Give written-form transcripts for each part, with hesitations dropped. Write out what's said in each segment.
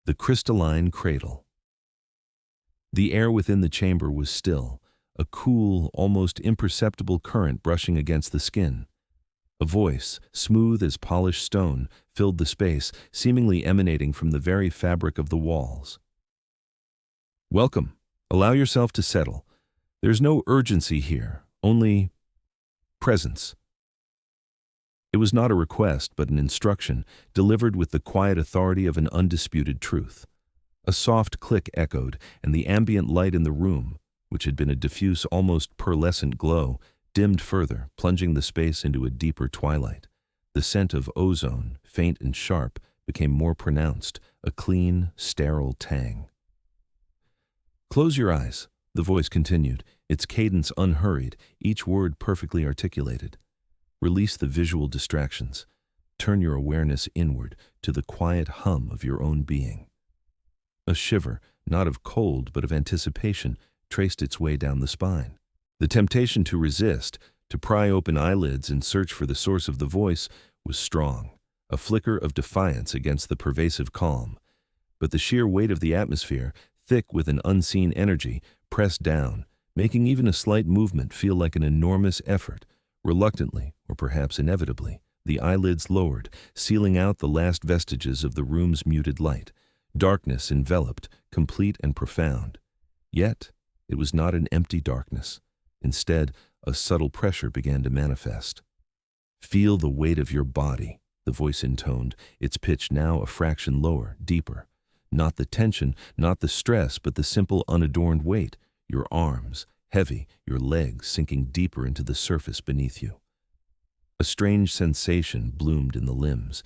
The crystalline cradle. The air within the chamber was still, a cool, almost imperceptible current brushing against the skin. A voice, smooth as polished stone, filled the space, seemingly emanating from the very fabric of the walls. "Welcome. Allow yourself to settle. There's no urgency here, only presence." It was not a request, but an instruction, delivered with the quiet authority of an undisputed truth. A soft click echoed, and the ambient light in the room, which had been a diffuse, almost pearlescent glow, dimmed further, plunging the space into a deeper twilight. The scent of ozone, faint and sharp, became more pronounced, a clean, sterile tang. "Close your eyes," the voice continued, its cadence unhurried, each word perfectly articulated. "Release the visual distractions. Turn your awareness inward to the quiet hum of your own being." A shiver, not of cold but of anticipation, traced its way down the spine. The temptation to resist, to pry open eyelids and search for the source of the voice, was strong, a flicker of defiance against the pervasive calm. But the sheer weight of the atmosphere, thick with an unseen energy, pressed down, making even a slight movement feel like an enormous effort. Reluctantly, or perhaps inevitably, the eyelids lowered, sealing out the last vestiges of the room's muted light. Darkness enveloped, complete and profound. Yet, it was not an empty darkness. Instead, a subtle pressure began to manifest. "Feel the weight of your body," the voice intoned, its pitch now a fraction lower, deeper. Not the tension, not the stress, but the simple, unadorned weight. Your arms, heavy, your legs sinking deeper into the surface beneath you. A strange sensation bloomed in the limbs.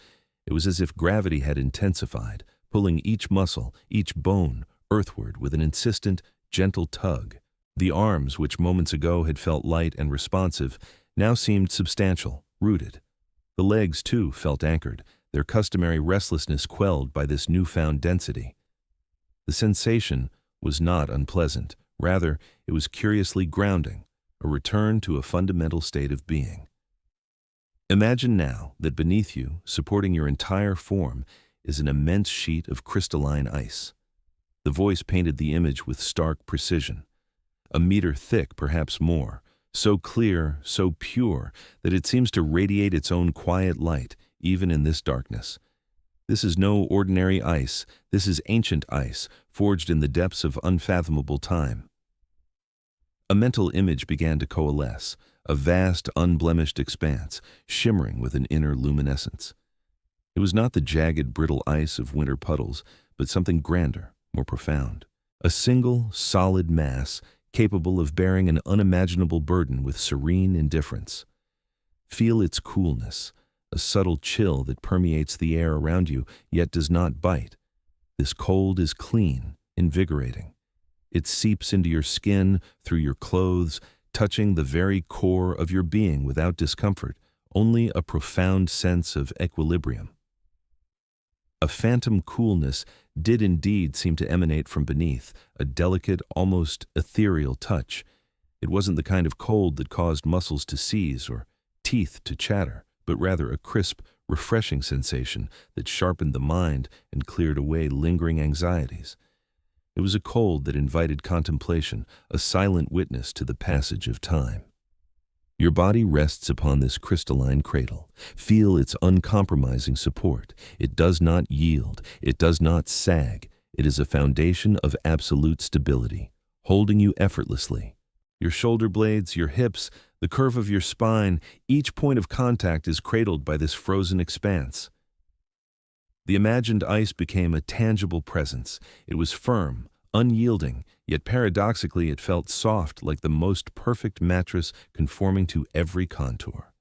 It was as if gravity had intensified, pulling each muscle, each bone, earthward with an insistent, gentle tug. The arms, which moments ago had felt light and responsive, now seemed substantial, rooted. The legs, too, felt anchored, their customary restlessness quelled by this newfound density. The sensation was not unpleasant. Rather, it was curiously grounding, a return to a fundamental state of being. Imagine now that beneath you, supporting your entire form, is an immense sheet of crystalline ice. The voice painted the image with stark precision. A meter thick, perhaps more, so clear, so pure, that it seems to radiate its own quiet light, even in this darkness. This is no ordinary ice. This is ancient ice, forged in the depths of unfathomable time. A mental image began to coalesce, a vast, unblemished expanse, shimmering with an inner luminescence. It was not the jagged, brittle ice of winter puddles, but something grander, more profound. A single, solid mass, capable of bearing an unimaginable burden with serene indifference. Feel its coolness, a subtle chill that permeates the air around you, yet does not bite. This cold is clean, invigorating. It seeps into your skin, through your clothes, touching the very core of your being without discomfort, only a profound sense of equilibrium. A phantom coolness did indeed seem to emanate from beneath, a delicate, almost ethereal touch. It wasn't the kind of cold that caused muscles to seize or teeth to chatter, but rather a crisp, refreshing sensation that sharpened the mind and cleared away lingering anxieties. It was a cold that invited contemplation, a silent witness to the passage of time. Your body rests upon this crystalline cradle. Feel its uncompromising support. It does not yield. It does not sag. It is a foundation of absolute stability, holding you effortlessly. Your shoulder blades, your hips, the curve of your spine, each point of contact is cradled by this frozen expanse. The imagined ice became a tangible presence. It was firm, unyielding, yet paradoxically it felt soft, like the most perfect mattress conforming to every contour.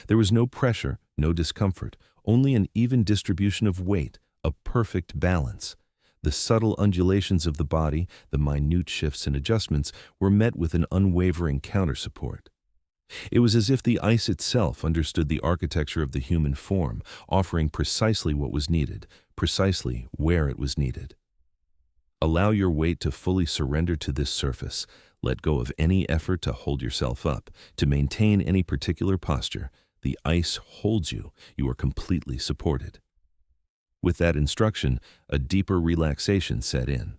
There was no pressure, no discomfort, only an even distribution of weight, a perfect balance. The subtle undulations of the body, the minute shifts and adjustments, were met with an unwavering countersupport. It was as if the ice itself understood the architecture of the human form, offering precisely what was needed, precisely where it was needed. Allow your weight to fully surrender to this surface. Let go of any effort to hold yourself up, to maintain any particular posture. The ice holds you. You are completely supported. With that instruction, a deeper relaxation set in.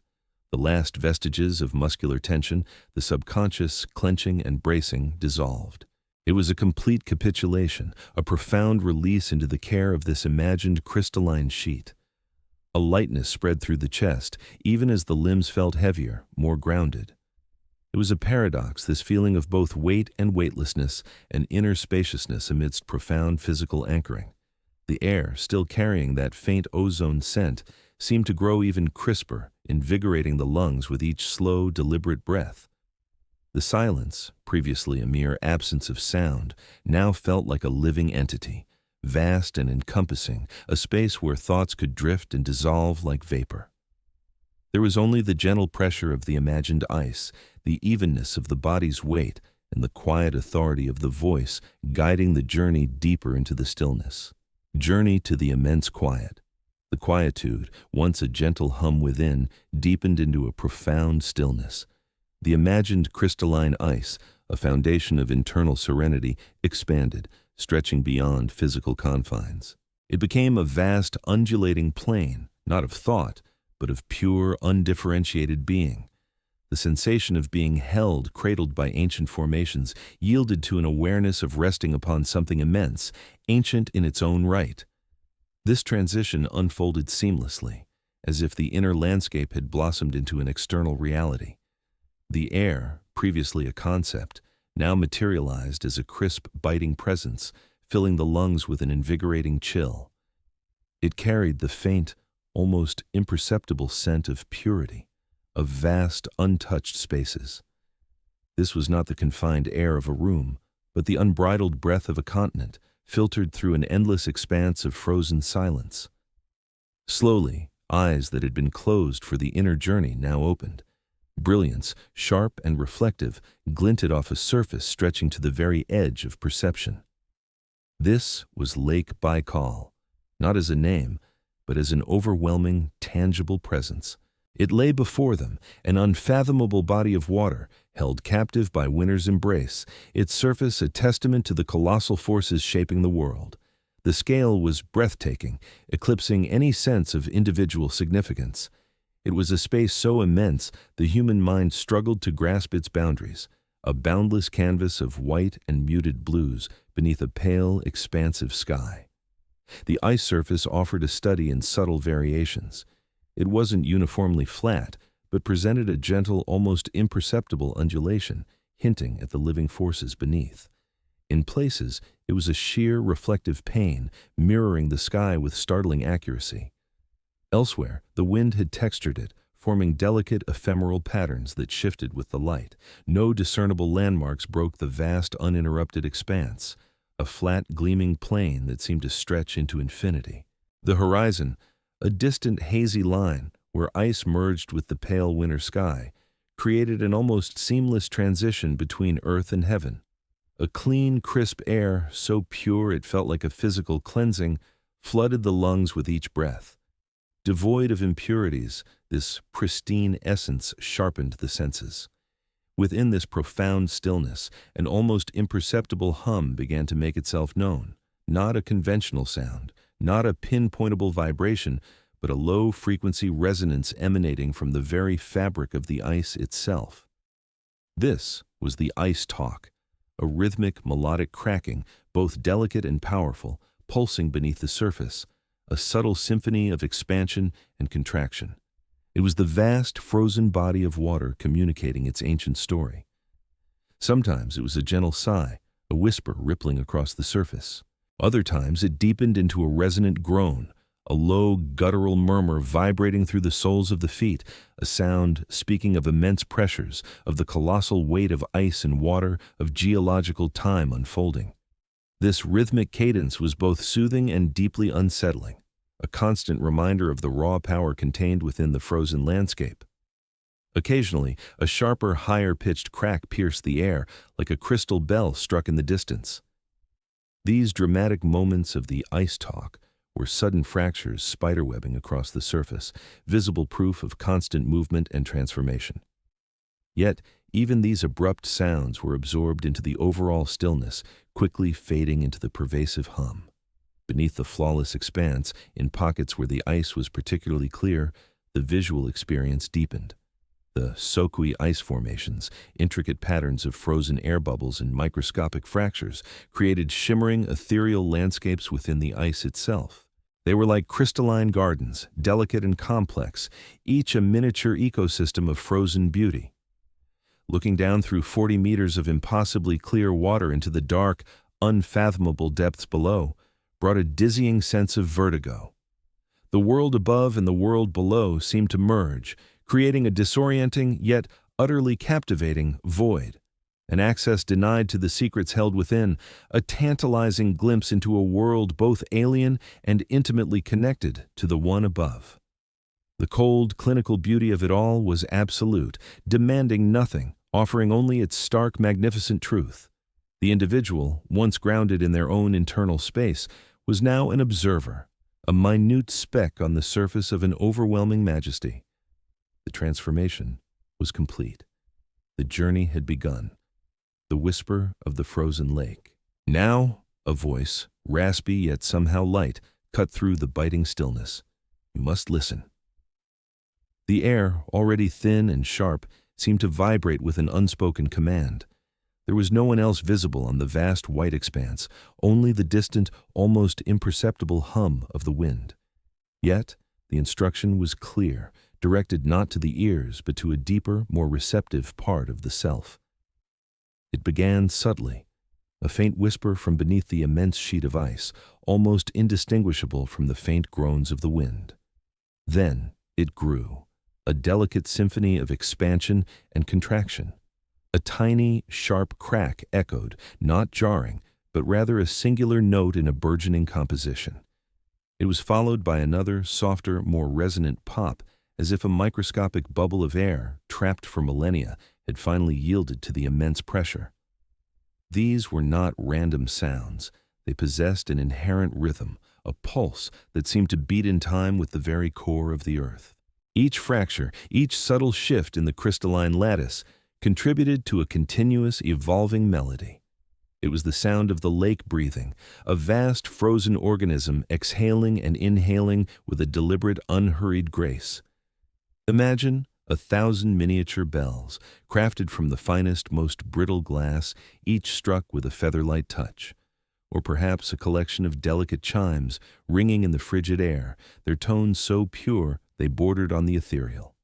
The last vestiges of muscular tension, the subconscious clenching and bracing, dissolved. It was a complete capitulation, a profound release into the care of this imagined crystalline sheet. A lightness spread through the chest, even as the limbs felt heavier, more grounded. It was a paradox, this feeling of both weight and weightlessness, and inner spaciousness amidst profound physical anchoring. The air, still carrying that faint ozone scent, seemed to grow even crisper, invigorating the lungs with each slow, deliberate breath. The silence, previously a mere absence of sound, now felt like a living entity, vast and encompassing, a space where thoughts could drift and dissolve like vapor. There was only the gentle pressure of the imagined ice, the evenness of the body's weight, and the quiet authority of the voice guiding the journey deeper into the stillness. Journey to the immense quiet. The quietude, once a gentle hum within, deepened into a profound stillness. The imagined crystalline ice, a foundation of internal serenity, expanded, stretching beyond physical confines. It became a vast, undulating plain, not of thought, but of pure, undifferentiated being. The sensation of being held, cradled by ancient formations, yielded to an awareness of resting upon something immense, ancient in its own right. This transition unfolded seamlessly, as if the inner landscape had blossomed into an external reality. The air, previously a concept, now materialized as a crisp, biting presence, filling the lungs with an invigorating chill. It carried the faint, almost imperceptible scent of purity, of vast, untouched spaces. This was not the confined air of a room, but the unbridled breath of a continent, filtered through an endless expanse of frozen silence. Slowly, eyes that had been closed for the inner journey now opened. Brilliance, sharp and reflective, glinted off a surface stretching to the very edge of perception. This was Lake Baikal, not as a name, but as an overwhelming, tangible presence. It lay before them, an unfathomable body of water, held captive by winter's embrace, its surface a testament to the colossal forces shaping the world. The scale was breathtaking, eclipsing any sense of individual significance. It was a space so immense the human mind struggled to grasp its boundaries, a boundless canvas of white and muted blues beneath a pale, expansive sky. The ice surface offered a study in subtle variations. It wasn't uniformly flat, but presented a gentle, almost imperceptible undulation, hinting at the living forces beneath. In places, it was a sheer, reflective pane, mirroring the sky with startling accuracy. Elsewhere, the wind had textured it, forming delicate, ephemeral patterns that shifted with the light. No discernible landmarks broke the vast, uninterrupted expanse, a flat, gleaming plain that seemed to stretch into infinity. The horizon, a distant, hazy line where ice merged with the pale winter sky, created an almost seamless transition between earth and heaven. A clean, crisp air, so pure it felt like a physical cleansing, flooded the lungs with each breath. Devoid of impurities, this pristine essence sharpened the senses. Within this profound stillness, an almost imperceptible hum began to make itself known, not a conventional sound, not a pinpointable vibration, but a low-frequency resonance emanating from the very fabric of the ice itself. This was the ice talk, a rhythmic, melodic cracking, both delicate and powerful, pulsing beneath the surface, a subtle symphony of expansion and contraction. It was the vast, frozen body of water communicating its ancient story. Sometimes it was a gentle sigh, a whisper rippling across the surface. Other times it deepened into a resonant groan, a low, guttural murmur vibrating through the soles of the feet, a sound speaking of immense pressures, of the colossal weight of ice and water, of geological time unfolding. This rhythmic cadence was both soothing and deeply unsettling, a constant reminder of the raw power contained within the frozen landscape. Occasionally, a sharper, higher-pitched crack pierced the air, like a crystal bell struck in the distance. These dramatic moments of the ice talk were sudden fractures spiderwebbing across the surface, visible proof of constant movement and transformation. Yet, even these abrupt sounds were absorbed into the overall stillness, quickly fading into the pervasive hum. Beneath the flawless expanse, in pockets where the ice was particularly clear, the visual experience deepened. The Sokui ice formations, intricate patterns of frozen air bubbles and microscopic fractures, created shimmering, ethereal landscapes within the ice itself. They were like crystalline gardens, delicate and complex, each a miniature ecosystem of frozen beauty. Looking down through 40 meters of impossibly clear water into the dark, unfathomable depths below, brought a dizzying sense of vertigo. The world above and the world below seemed to merge, creating a disorienting yet utterly captivating void. An access denied to the secrets held within, a tantalizing glimpse into a world both alien and intimately connected to the one above. The cold, clinical beauty of it all was absolute, demanding nothing, offering only its stark, magnificent truth. The individual, once grounded in their own internal space, was now an observer, a minute speck on the surface of an overwhelming majesty. The transformation was complete. The journey had begun. The whisper of the frozen lake. Now, a voice, raspy yet somehow light, cut through the biting stillness. You must listen. The air, already thin and sharp, seemed to vibrate with an unspoken command. There was no one else visible on the vast white expanse, only the distant, almost imperceptible hum of the wind. Yet, the instruction was clear, directed not to the ears, but to a deeper, more receptive part of the self. It began subtly, a faint whisper from beneath the immense sheet of ice, almost indistinguishable from the faint groans of the wind. Then it grew, a delicate symphony of expansion and contraction. A tiny, sharp crack echoed, not jarring, but rather a singular note in a burgeoning composition. It was followed by another, softer, more resonant pop, as if a microscopic bubble of air, trapped for millennia, had finally yielded to the immense pressure. These were not random sounds. They possessed an inherent rhythm, a pulse that seemed to beat in time with the very core of the earth. Each fracture, each subtle shift in the crystalline lattice, contributed to a continuous, evolving melody. It was the sound of the lake breathing, a vast frozen organism exhaling and inhaling with a deliberate, unhurried grace. Imagine 1,000 miniature bells, crafted from the finest, most brittle glass, each struck with a feather-light touch. Or perhaps a collection of delicate chimes, ringing in the frigid air, their tones so pure they bordered on the ethereal.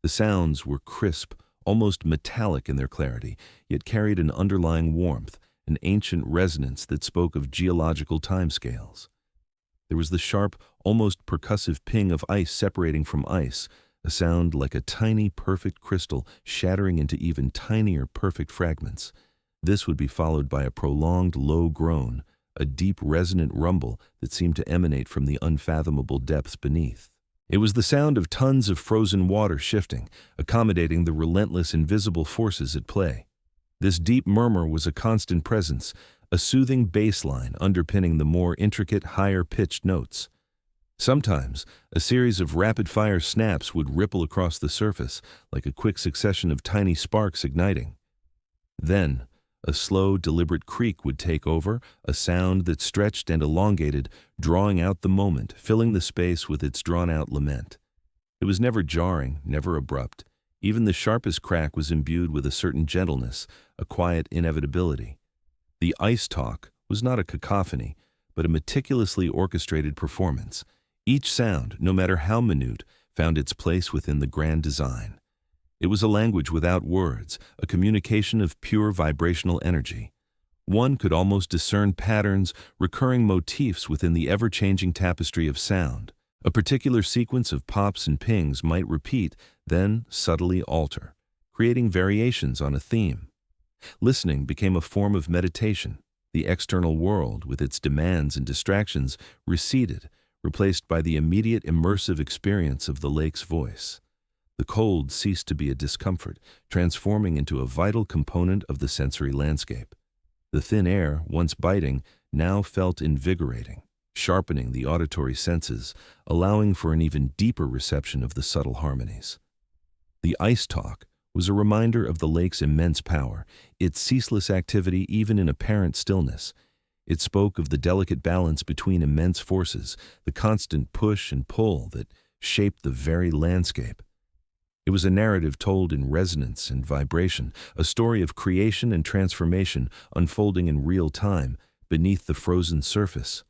The sounds were crisp, almost metallic in their clarity, yet carried an underlying warmth, an ancient resonance that spoke of geological timescales. There was the sharp, almost percussive ping of ice separating from ice, a sound like a tiny, perfect crystal shattering into even tinier, perfect fragments. This would be followed by a prolonged, low groan, a deep, resonant rumble that seemed to emanate from the unfathomable depths beneath. It was the sound of tons of frozen water shifting, accommodating the relentless, invisible forces at play. This deep murmur was a constant presence, a soothing bass line underpinning the more intricate, higher-pitched notes. Sometimes, a series of rapid-fire snaps would ripple across the surface, like a quick succession of tiny sparks igniting. Then, a slow, deliberate creak would take over, a sound that stretched and elongated, drawing out the moment, filling the space with its drawn-out lament. It was never jarring, never abrupt. Even the sharpest crack was imbued with a certain gentleness, a quiet inevitability. The ice talk was not a cacophony, but a meticulously orchestrated performance. Each sound, no matter how minute, found its place within the grand design. It was a language without words, a communication of pure vibrational energy. One could almost discern patterns, recurring motifs within the ever-changing tapestry of sound. A particular sequence of pops and pings might repeat, then subtly alter, creating variations on a theme. Listening became a form of meditation. The external world, with its demands and distractions, receded, replaced by the immediate immersive experience of the lake's voice. The cold ceased to be a discomfort, transforming into a vital component of the sensory landscape. The thin air, once biting, now felt invigorating, sharpening the auditory senses, allowing for an even deeper reception of the subtle harmonies. The ice talk was a reminder of the lake's immense power, its ceaseless activity even in apparent stillness. It spoke of the delicate balance between immense forces, the constant push and pull that shaped the very landscape. It was a narrative told in resonance and vibration, a story of creation and transformation unfolding in real time beneath the frozen surface.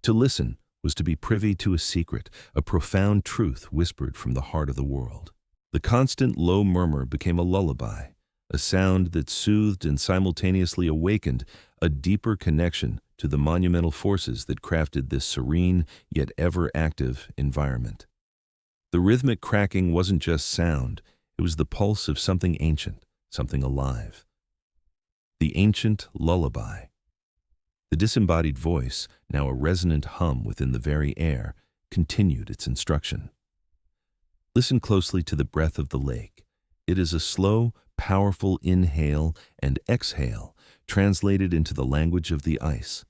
To listen was to be privy to a secret, a profound truth whispered from the heart of the world. The constant low murmur became a lullaby, a sound that soothed and simultaneously awakened a deeper connection to the monumental forces that crafted this serene yet ever-active environment. The rhythmic cracking wasn't just sound, it was the pulse of something ancient, something alive. The ancient lullaby. The disembodied voice, now a resonant hum within the very air, continued its instruction. Listen closely to the breath of the lake. It is a slow, powerful inhale and exhale, translated into the language of the ice.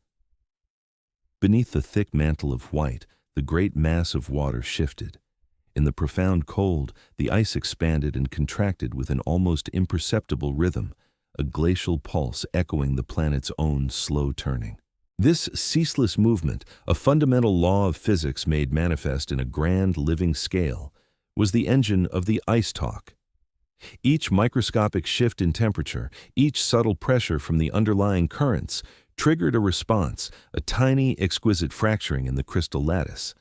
Beneath the thick mantle of white, the great mass of water shifted. In the profound cold, the ice expanded and contracted with an almost imperceptible rhythm, a glacial pulse echoing the planet's own slow turning. This ceaseless movement, a fundamental law of physics made manifest in a grand living scale, was the engine of the ice talk. Each microscopic shift in temperature, each subtle pressure from the underlying currents, triggered a response, a tiny, exquisite fracturing in the crystal lattice.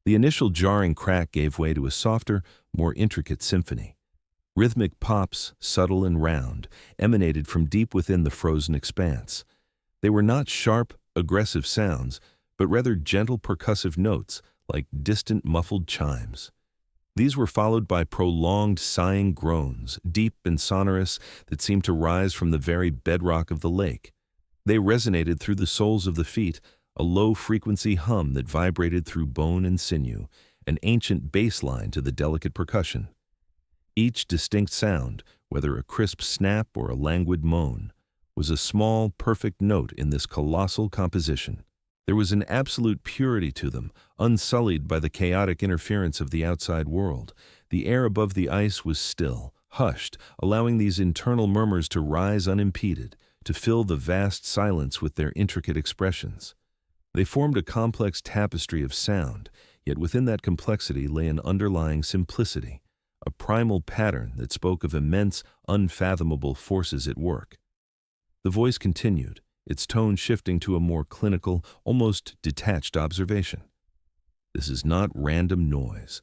The initial jarring crack gave way to a softer, more intricate symphony. Rhythmic pops, subtle and round, emanated from deep within the frozen expanse. They were not sharp, aggressive sounds, but rather gentle percussive notes, like distant muffled chimes. These were followed by prolonged sighing groans, deep and sonorous, that seemed to rise from the very bedrock of the lake. They resonated through the soles of the feet, a low-frequency hum that vibrated through bone and sinew, an ancient bass line to the delicate percussion. Each distinct sound, whether a crisp snap or a languid moan, was a small, perfect note in this colossal composition. There was an absolute purity to them, unsullied by the chaotic interference of the outside world. The air above the ice was still, hushed, allowing these internal murmurs to rise unimpeded, to fill the vast silence with their intricate expressions. They formed a complex tapestry of sound, yet within that complexity lay an underlying simplicity, a primal pattern that spoke of immense, unfathomable forces at work. The voice continued, its tone shifting to a more clinical, almost detached observation. This is not random noise.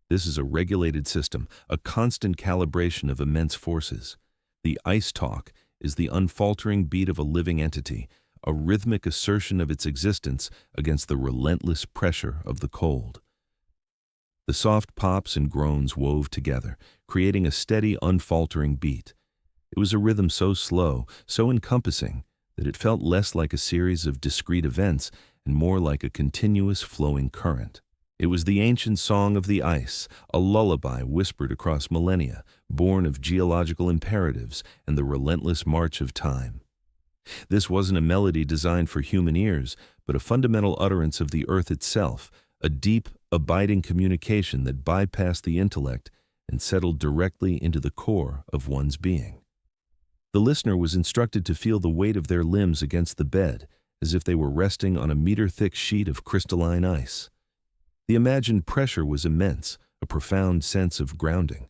This is a regulated system, a constant calibration of immense forces. The ice talk is the unfaltering beat of a living entity, a rhythmic assertion of its existence against the relentless pressure of the cold. The soft pops and groans wove together, creating a steady, unfaltering beat. It was a rhythm so slow, so encompassing, that it felt less like a series of discrete events and more like a continuous flowing current. It was the ancient song of the ice, a lullaby whispered across millennia, born of geological imperatives and the relentless march of time. This wasn't a melody designed for human ears, but a fundamental utterance of the earth itself, a deep, abiding communication that bypassed the intellect and settled directly into the core of one's being. The listener was instructed to feel the weight of their limbs against the bed, as if they were resting on a meter-thick sheet of crystalline ice. The imagined pressure was immense, a profound sense of grounding.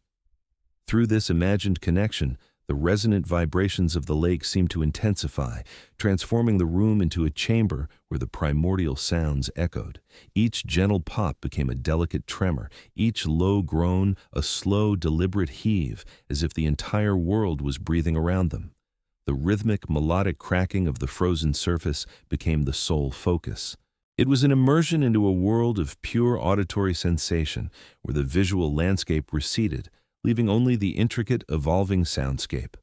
Through this imagined connection, the resonant vibrations of the lake seemed to intensify, transforming the room into a chamber where the primordial sounds echoed. Each gentle pop became a delicate tremor, each low groan a slow, deliberate heave, as if the entire world was breathing around them. The rhythmic, melodic cracking of the frozen surface became the sole focus. It was an immersion into a world of pure auditory sensation, where the visual landscape receded, leaving only the intricate, evolving soundscape.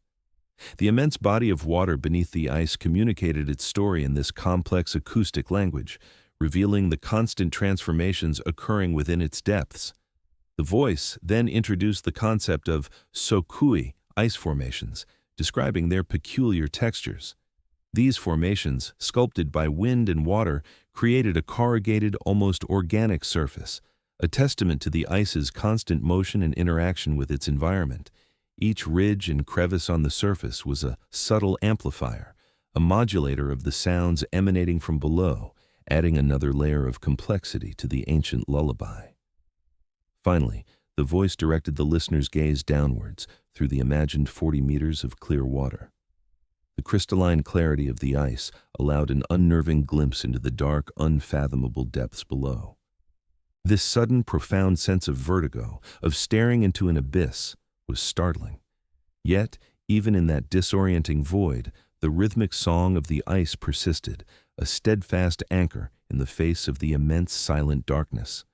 The immense body of water beneath the ice communicated its story in this complex acoustic language, revealing the constant transformations occurring within its depths. The voice then introduced the concept of sokui, ice formations, describing their peculiar textures. These formations, sculpted by wind and water, created a corrugated, almost organic surface, a testament to the ice's constant motion and interaction with its environment. Each ridge and crevice on the surface was a subtle amplifier, a modulator of the sounds emanating from below, adding another layer of complexity to the ancient lullaby. Finally, the voice directed the listener's gaze downwards through the imagined 40 meters of clear water. The crystalline clarity of the ice allowed an unnerving glimpse into the dark, unfathomable depths below. This sudden, profound sense of vertigo, of staring into an abyss, was startling. Yet, even in that disorienting void, the rhythmic song of the ice persisted, a steadfast anchor in the face of the immense silent darkness.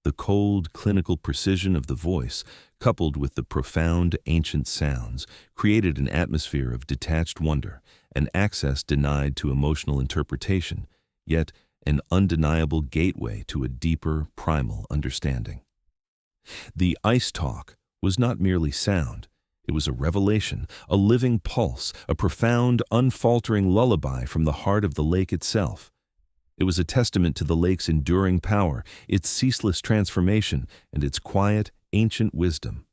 The cold, clinical precision of the voice, coupled with the profound, ancient sounds, created an atmosphere of detached wonder, an access denied to emotional interpretation, yet an undeniable gateway to a deeper, primal understanding. The ice talk was not merely sound. It was a revelation, a living pulse, a profound, unfaltering lullaby from the heart of the lake itself. It was a testament to the lake's enduring power, its ceaseless transformation, and its quiet, ancient wisdom.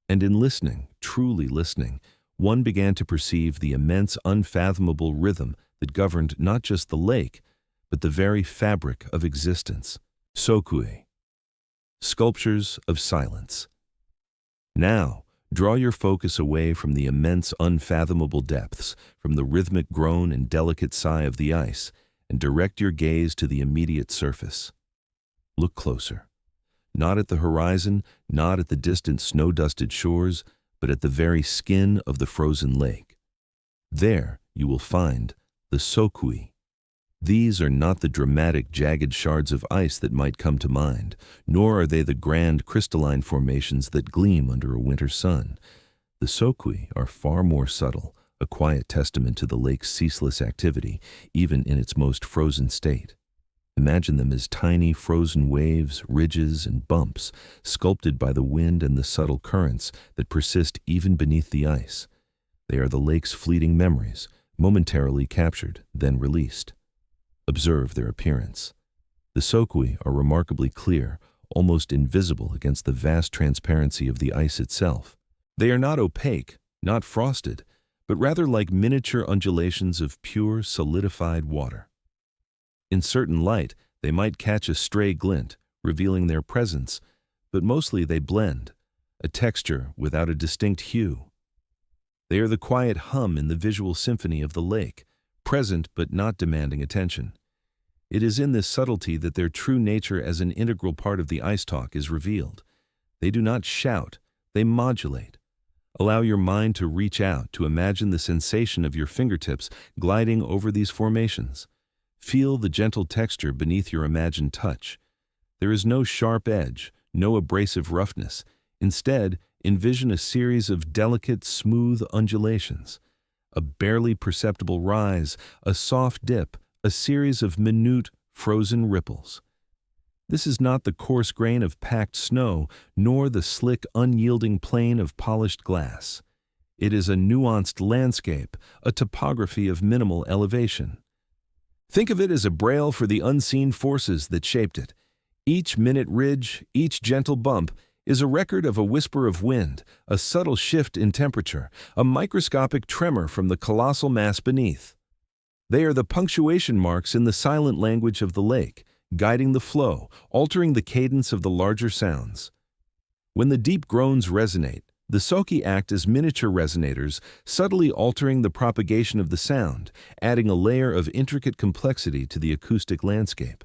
And in listening, truly listening, one began to perceive the immense, unfathomable rhythm that governed not just the lake, but the very fabric of existence. Sokui, sculptures of silence. Now, draw your focus away from the immense, unfathomable depths, from the rhythmic groan and delicate sigh of the ice, and direct your gaze to the immediate surface. Look closer. Not at the horizon, not at the distant snow-dusted shores, but at the very skin of the frozen lake. There you will find the sokui. These are not the dramatic, jagged shards of ice that might come to mind, nor are they the grand crystalline formations that gleam under a winter sun. The sokui are far more subtle, a quiet testament to the lake's ceaseless activity, even in its most frozen state. Imagine them as tiny frozen waves, ridges, and bumps, sculpted by the wind and the subtle currents that persist even beneath the ice. They are the lake's fleeting memories, momentarily captured, then released. Observe their appearance. The sokui are remarkably clear, almost invisible against the vast transparency of the ice itself. They are not opaque, not frosted, but rather like miniature undulations of pure, solidified water. In certain light, they might catch a stray glint, revealing their presence, but mostly they blend, a texture without a distinct hue. They are the quiet hum in the visual symphony of the lake, present but not demanding attention. It is in this subtlety that their true nature as an integral part of the ice talk is revealed. They do not shout, they modulate. Allow your mind to reach out to imagine the sensation of your fingertips gliding over these formations. Feel the gentle texture beneath your imagined touch. There is no sharp edge, no abrasive roughness. Instead, envision a series of delicate, smooth undulations. A barely perceptible rise, a soft dip, a series of minute, frozen ripples. This is not the coarse grain of packed snow, nor the slick, unyielding plane of polished glass. It is a nuanced landscape, a topography of minimal elevation. Think of it as a braille for the unseen forces that shaped it. Each minute ridge, each gentle bump, is a record of a whisper of wind, a subtle shift in temperature, a microscopic tremor from the colossal mass beneath. They are the punctuation marks in the silent language of the lake, guiding the flow, altering the cadence of the larger sounds. When the deep groans resonate, the soki act as miniature resonators, subtly altering the propagation of the sound, adding a layer of intricate complexity to the acoustic landscape.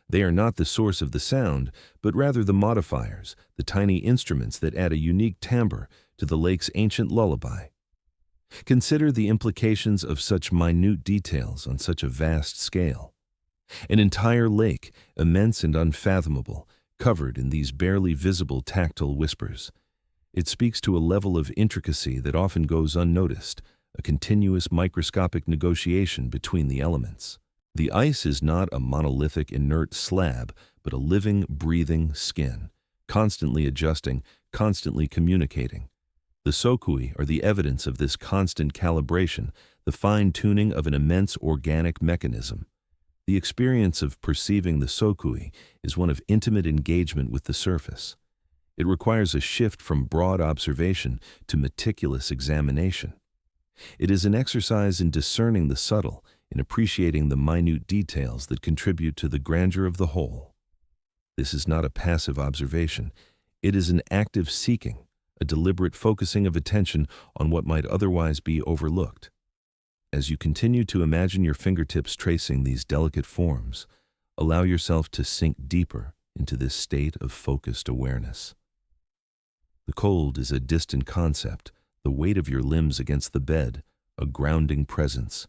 They are not the source of the sound, but rather the modifiers, the tiny instruments that add a unique timbre to the lake's ancient lullaby. Consider the implications of such minute details on such a vast scale. An entire lake, immense and unfathomable, covered in these barely visible tactile whispers. It speaks to a level of intricacy that often goes unnoticed, a continuous microscopic negotiation between the elements. The ice is not a monolithic, inert slab, but a living, breathing skin, constantly adjusting, constantly communicating. The sokui are the evidence of this constant calibration, the fine-tuning of an immense organic mechanism. The experience of perceiving the sokui is one of intimate engagement with the surface. It requires a shift from broad observation to meticulous examination. It is an exercise in discerning the subtle, in appreciating the minute details that contribute to the grandeur of the whole. This is not a passive observation. It is an active seeking, a deliberate focusing of attention on what might otherwise be overlooked. As you continue to imagine your fingertips tracing these delicate forms, allow yourself to sink deeper into this state of focused awareness. The cold is a distant concept, the weight of your limbs against the bed, a grounding presence.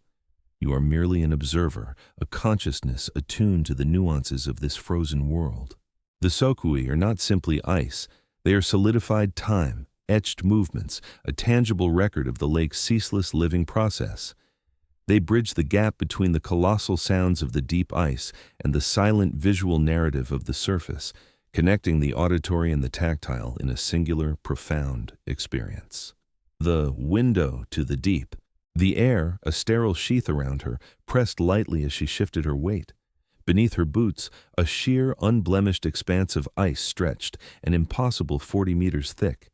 You are merely an observer, a consciousness attuned to the nuances of this frozen world. The sokui are not simply ice, they are solidified time, etched movements, a tangible record of the lake's ceaseless living process. They bridge the gap between the colossal sounds of the deep ice and the silent visual narrative of the surface, connecting the auditory and the tactile in a singular, profound experience. The window to the deep. The air, a sterile sheath around her, pressed lightly as she shifted her weight. Beneath her boots, a sheer, unblemished expanse of ice stretched, an impossible 40 meters thick.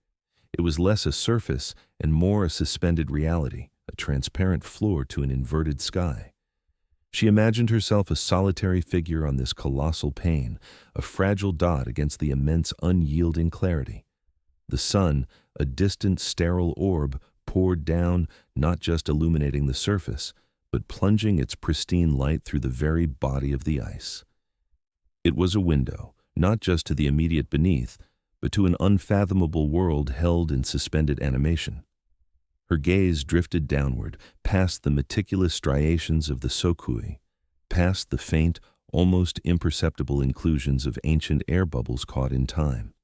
It was less a surface and more a suspended reality, a transparent floor to an inverted sky. She imagined herself a solitary figure on this colossal pane, a fragile dot against the immense, unyielding clarity. The sun, a distant, sterile orb, poured down, not just illuminating the surface, but plunging its pristine light through the very body of the ice. It was a window, not just to the immediate beneath, but to an unfathomable world held in suspended animation. Her gaze drifted downward, past the meticulous striations of the sokui, past the faint, almost imperceptible inclusions of ancient air bubbles caught in time.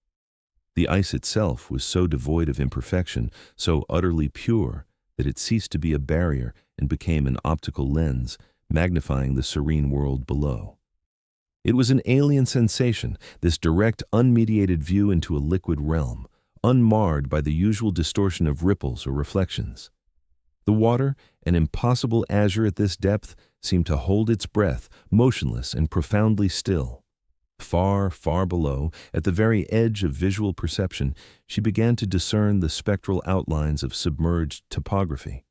The ice itself was so devoid of imperfection, so utterly pure, that it ceased to be a barrier and became an optical lens, magnifying the serene world below. It was an alien sensation, this direct, unmediated view into a liquid realm, unmarred by the usual distortion of ripples or reflections. The water, an impossible azure at this depth, seemed to hold its breath, motionless and profoundly still. Far, far below, at the very edge of visual perception, she began to discern the spectral outlines of submerged topography.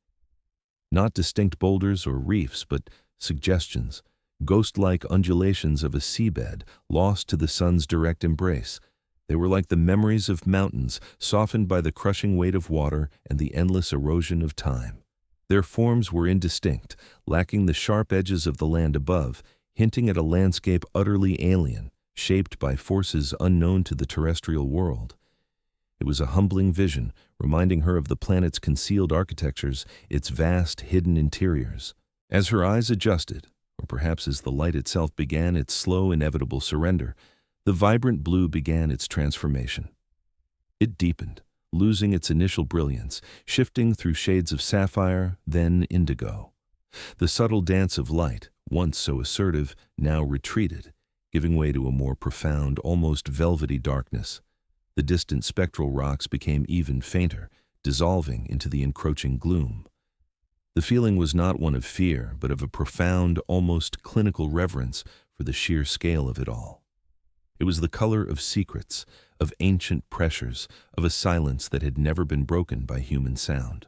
Not distinct boulders or reefs, but suggestions, ghost-like undulations of a seabed lost to the sun's direct embrace. They were like the memories of mountains, softened by the crushing weight of water and the endless erosion of time. Their forms were indistinct, lacking the sharp edges of the land above, hinting at a landscape utterly alien, shaped by forces unknown to the terrestrial world. It was a humbling vision, reminding her of the planet's concealed architectures, its vast, hidden interiors. As her eyes adjusted, or perhaps as the light itself began its slow, inevitable surrender, the vibrant blue began its transformation. It deepened, losing its initial brilliance, shifting through shades of sapphire, then indigo. The subtle dance of light, once so assertive, now retreated, giving way to a more profound, almost velvety darkness. The distant spectral rocks became even fainter, dissolving into the encroaching gloom. The feeling was not one of fear, but of a profound, almost clinical reverence for the sheer scale of it all. It was the color of secrets, of ancient pressures, of a silence that had never been broken by human sound.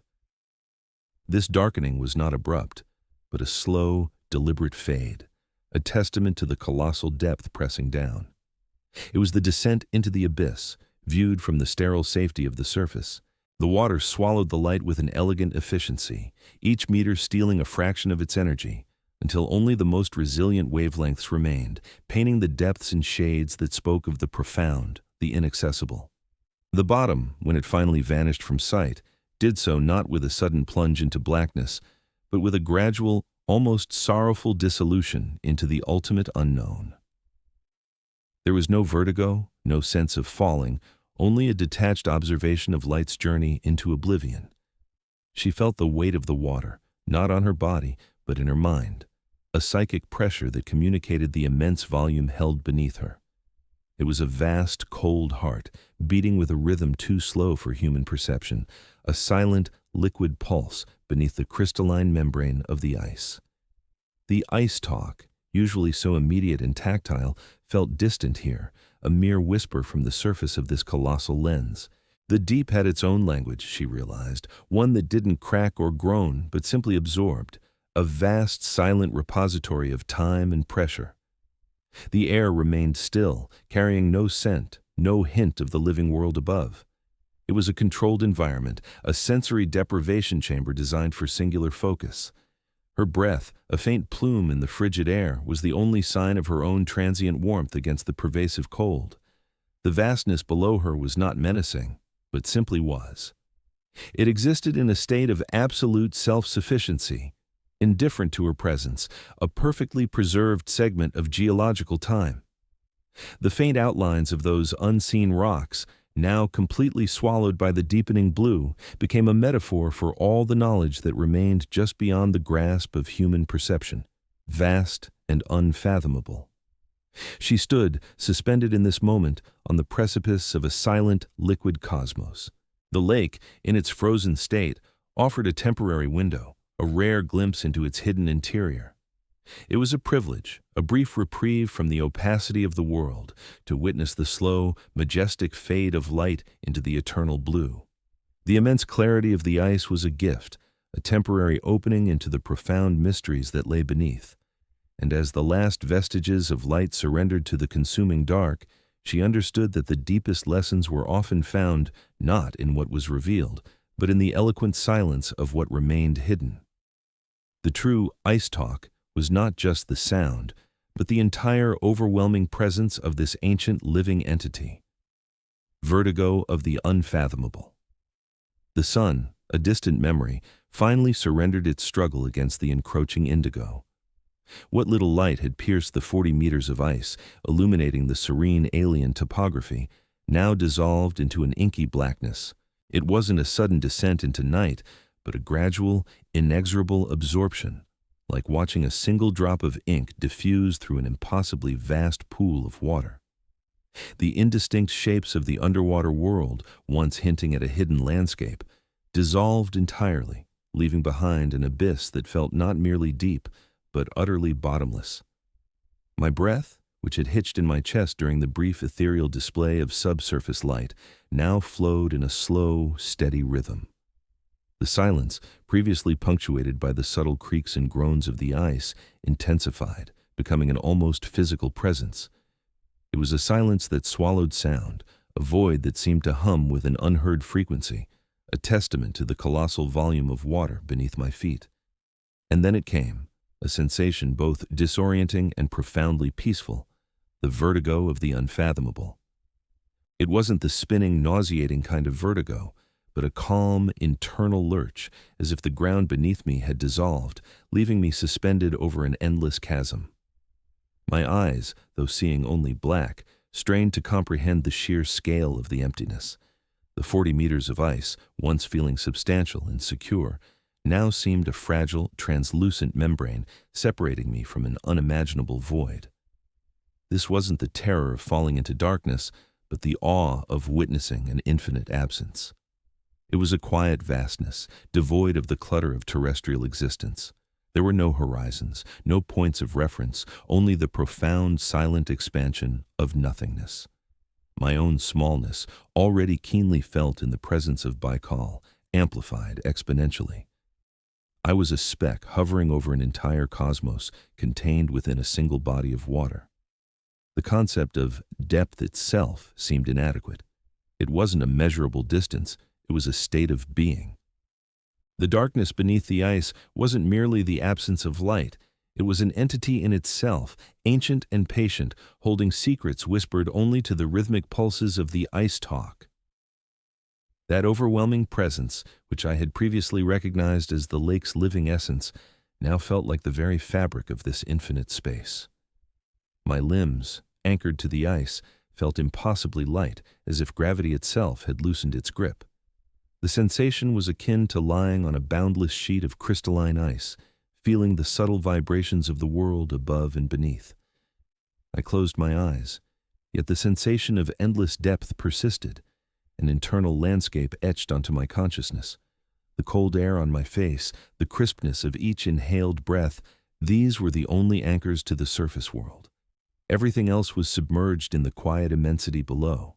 This darkening was not abrupt, but a slow, deliberate fade, a testament to the colossal depth pressing down. It was the descent into the abyss, viewed from the sterile safety of the surface. The water swallowed the light with an elegant efficiency, each meter stealing a fraction of its energy, until only the most resilient wavelengths remained, painting the depths in shades that spoke of the profound, the inaccessible. The bottom, when it finally vanished from sight, did so not with a sudden plunge into blackness, but with a gradual, almost sorrowful dissolution into the ultimate unknown. There was no vertigo, no sense of falling, only a detached observation of light's journey into oblivion. She felt the weight of the water, not on her body, but in her mind, a psychic pressure that communicated the immense volume held beneath her. It was a vast, cold heart, beating with a rhythm too slow for human perception, a silent, liquid pulse beneath the crystalline membrane of the ice. The ice talk, usually so immediate and tactile, felt distant here, a mere whisper from the surface of this colossal lens. The deep had its own language, she realized, one that didn't crack or groan, but simply absorbed, a vast, silent repository of time and pressure. The air remained still, carrying no scent, no hint of the living world above. It was a controlled environment, a sensory deprivation chamber designed for singular focus. Her breath, a faint plume in the frigid air, was the only sign of her own transient warmth against the pervasive cold. The vastness below her was not menacing, but simply was. It existed in a state of absolute self-sufficiency, indifferent to her presence, a perfectly preserved segment of geological time. The faint outlines of those unseen rocks, now completely swallowed by the deepening blue, became a metaphor for all the knowledge that remained just beyond the grasp of human perception, vast and unfathomable. She stood, suspended in this moment, on the precipice of a silent, liquid cosmos. The lake, in its frozen state, offered a temporary window, a rare glimpse into its hidden interior. It was a privilege, a brief reprieve from the opacity of the world, to witness the slow, majestic fade of light into the eternal blue. The immense clarity of the ice was a gift, a temporary opening into the profound mysteries that lay beneath. And as the last vestiges of light surrendered to the consuming dark, she understood that the deepest lessons were often found not in what was revealed, but in the eloquent silence of what remained hidden. The true ice talk was not just the sound, but the entire overwhelming presence of this ancient living entity. Vertigo of the unfathomable. The sun, a distant memory, finally surrendered its struggle against the encroaching indigo. What little light had pierced the 40 meters of ice, illuminating the serene alien topography, now dissolved into an inky blackness. It wasn't a sudden descent into night, but a gradual, inexorable absorption, like watching a single drop of ink diffuse through an impossibly vast pool of water. The indistinct shapes of the underwater world, once hinting at a hidden landscape, dissolved entirely, leaving behind an abyss that felt not merely deep, but utterly bottomless. My breath, which had hitched in my chest during the brief ethereal display of subsurface light, now flowed in a slow, steady rhythm. The silence, previously punctuated by the subtle creaks and groans of the ice, intensified, becoming an almost physical presence. It was a silence that swallowed sound, a void that seemed to hum with an unheard frequency, a testament to the colossal volume of water beneath my feet. And then it came, a sensation both disorienting and profoundly peaceful, the vertigo of the unfathomable. It wasn't the spinning, nauseating kind of vertigo, but a calm, internal lurch, as if the ground beneath me had dissolved, leaving me suspended over an endless chasm. My eyes, though seeing only black, strained to comprehend the sheer scale of the emptiness. The 40 meters of ice, once feeling substantial and secure, now seemed a fragile, translucent membrane separating me from an unimaginable void. This wasn't the terror of falling into darkness, but the awe of witnessing an infinite absence. It was a quiet vastness, devoid of the clutter of terrestrial existence. There were no horizons, no points of reference, only the profound, silent expansion of nothingness. My own smallness, already keenly felt in the presence of Baikal, amplified exponentially. I was a speck hovering over an entire cosmos contained within a single body of water. The concept of depth itself seemed inadequate. It wasn't a measurable distance, it was a state of being. The darkness beneath the ice wasn't merely the absence of light, it was an entity in itself, ancient and patient, holding secrets whispered only to the rhythmic pulses of the ice talk. That overwhelming presence, which I had previously recognized as the lake's living essence, now felt like the very fabric of this infinite space. My limbs, anchored to the ice, felt impossibly light, as if gravity itself had loosened its grip. The sensation was akin to lying on a boundless sheet of crystalline ice, feeling the subtle vibrations of the world above and beneath. I closed my eyes, yet the sensation of endless depth persisted, an internal landscape etched onto my consciousness. The cold air on my face, the crispness of each inhaled breath, these were the only anchors to the surface world. Everything else was submerged in the quiet immensity below.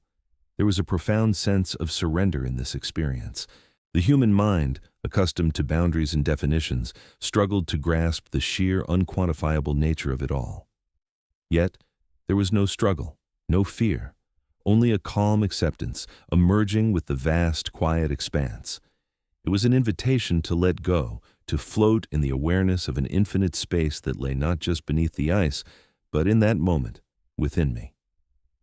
There was a profound sense of surrender in this experience. The human mind, accustomed to boundaries and definitions, struggled to grasp the sheer, unquantifiable nature of it all. Yet, there was no struggle, no fear, only a calm acceptance, emerging with the vast, quiet expanse. It was an invitation to let go, to float in the awareness of an infinite space that lay not just beneath the ice, but in that moment, within me.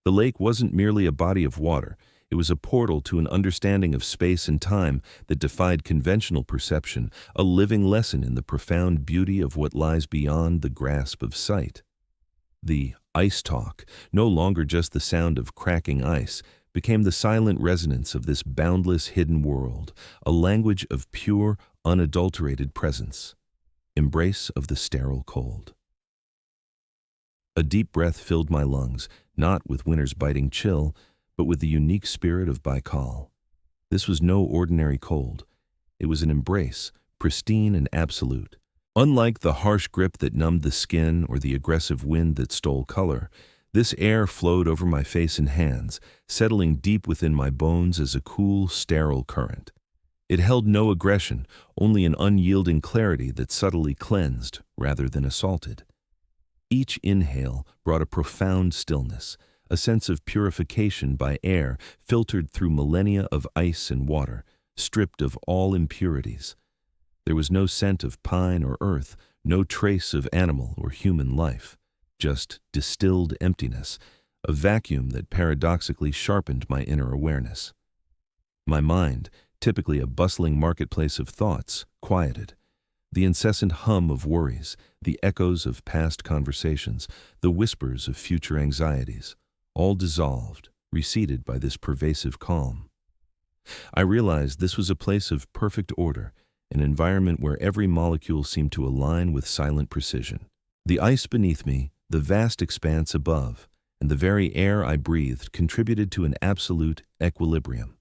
The lake wasn't merely a body of water. It was a portal to an understanding of space and time that defied conventional perception, a living lesson in the profound beauty of what lies beyond the grasp of sight. The ice talk, no longer just the sound of cracking ice, became the silent resonance of this boundless hidden world, a language of pure, unadulterated presence, embrace of the sterile cold. A deep breath filled my lungs, not with winter's biting chill, but with the unique spirit of Baikal. This was no ordinary cold. It was an embrace, pristine and absolute. Unlike the harsh grip that numbed the skin or the aggressive wind that stole color, this air flowed over my face and hands, settling deep within my bones as a cool, sterile current. It held no aggression, only an unyielding clarity that subtly cleansed rather than assaulted. Each inhale brought a profound stillness, a sense of purification by air filtered through millennia of ice and water, stripped of all impurities. There was no scent of pine or earth, no trace of animal or human life, just distilled emptiness, a vacuum that paradoxically sharpened my inner awareness. My mind, typically a bustling marketplace of thoughts, quieted. The incessant hum of worries, the echoes of past conversations, the whispers of future anxieties, all dissolved, receded by this pervasive calm. I realized this was a place of perfect order, an environment where every molecule seemed to align with silent precision. The ice beneath me, the vast expanse above, and the very air I breathed contributed to an absolute equilibrium.